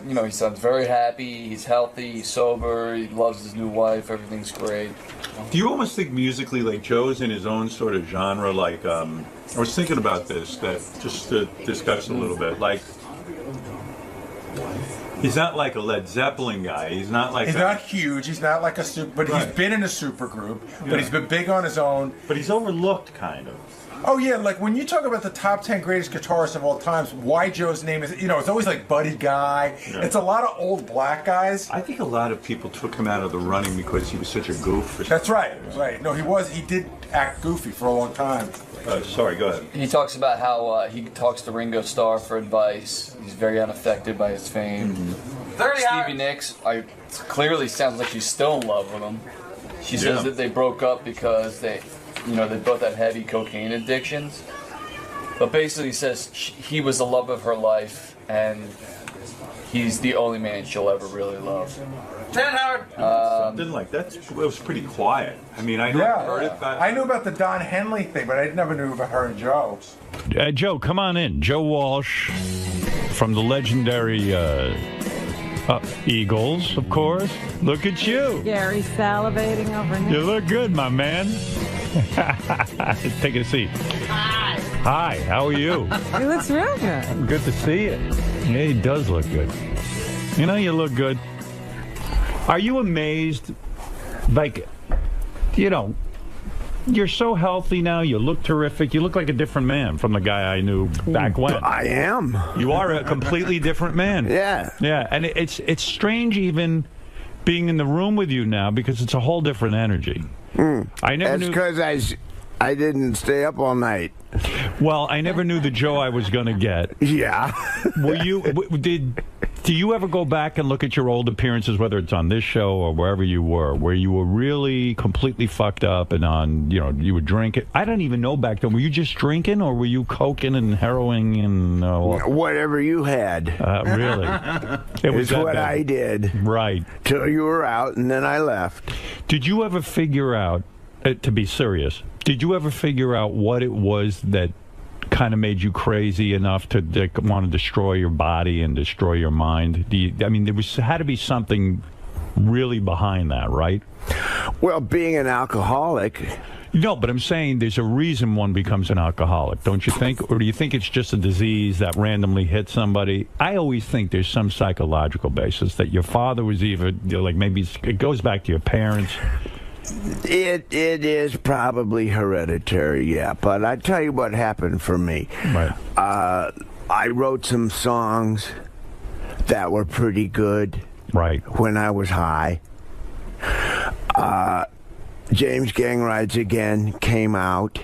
He sounds very happy. He's healthy. He's sober. He loves his new wife. Everything's great. Do you almost think musically, like Joe's in his own sort of genre? Like, I was thinking about this, that just to discuss a little bit. Like, he's not like a Led Zeppelin guy. He's not like... He's not huge. He's not like a super... But he's been in a super group. Yeah. But he's been big on his own. But he's overlooked, kind of. Oh, yeah. Like, when you talk about the top 10 greatest guitarists of all times, why Joe's name is... it's always like Buddy Guy. Yeah. It's a lot of old black guys. I think a lot of people took him out of the running because he was such a goof. That's right. Right. No, he did act goofy for a long time. Sorry, go ahead. He talks about how he talks to Ringo Starr for advice. He's very unaffected by his fame. Stevie Nicks, clearly sounds like she's still in love with him. She says that they broke up because they both had heavy cocaine addictions. But basically says he was the love of her life, and he's the only man she'll ever really love. Something like that. It was pretty quiet. I mean, I heard it. I knew about the Don Henley thing, but I never knew about her and Joe. Joe, come on in. Joe Walsh from the legendary Eagles, of course. Look at you. Gary's salivating over here. You look good, my man. Take a seat. Hi, how are you? He looks real good. Good to see you. Yeah, he does look good. You look good. Are you amazed? Like, you're so healthy now. You look terrific. You look like a different man from the guy I knew back when. I am. You are a completely different man. Yeah. Yeah, and it's strange even being in the room with you now because it's a whole different energy. I never knew. That's because I didn't stay up all night. Well, I never knew the Joe I was going to get. Yeah. Do you ever go back and look at your old appearances, whether it's on this show or wherever you were, where you were really completely fucked up and you were drinking? I don't even know back then. Were you just drinking or were you coking and heroin and... whatever you had. Really? It was what I did. Right. Till you were out and then I left. Did you ever figure out, to be serious, did you ever figure out what it was that kind of made you crazy enough to want to destroy your body and destroy your mind? There had to be something really behind that, right? Well, being an alcoholic... No, but I'm saying there's a reason one becomes an alcoholic, don't you think? Or do you think it's just a disease that randomly hits somebody? I always think there's some psychological basis, that your father was even, maybe it goes back to your parents. It is probably hereditary, yeah. But I tell you what happened for me. Right. I wrote some songs that were pretty good. Right. When I was high. James Gang Rides Again came out.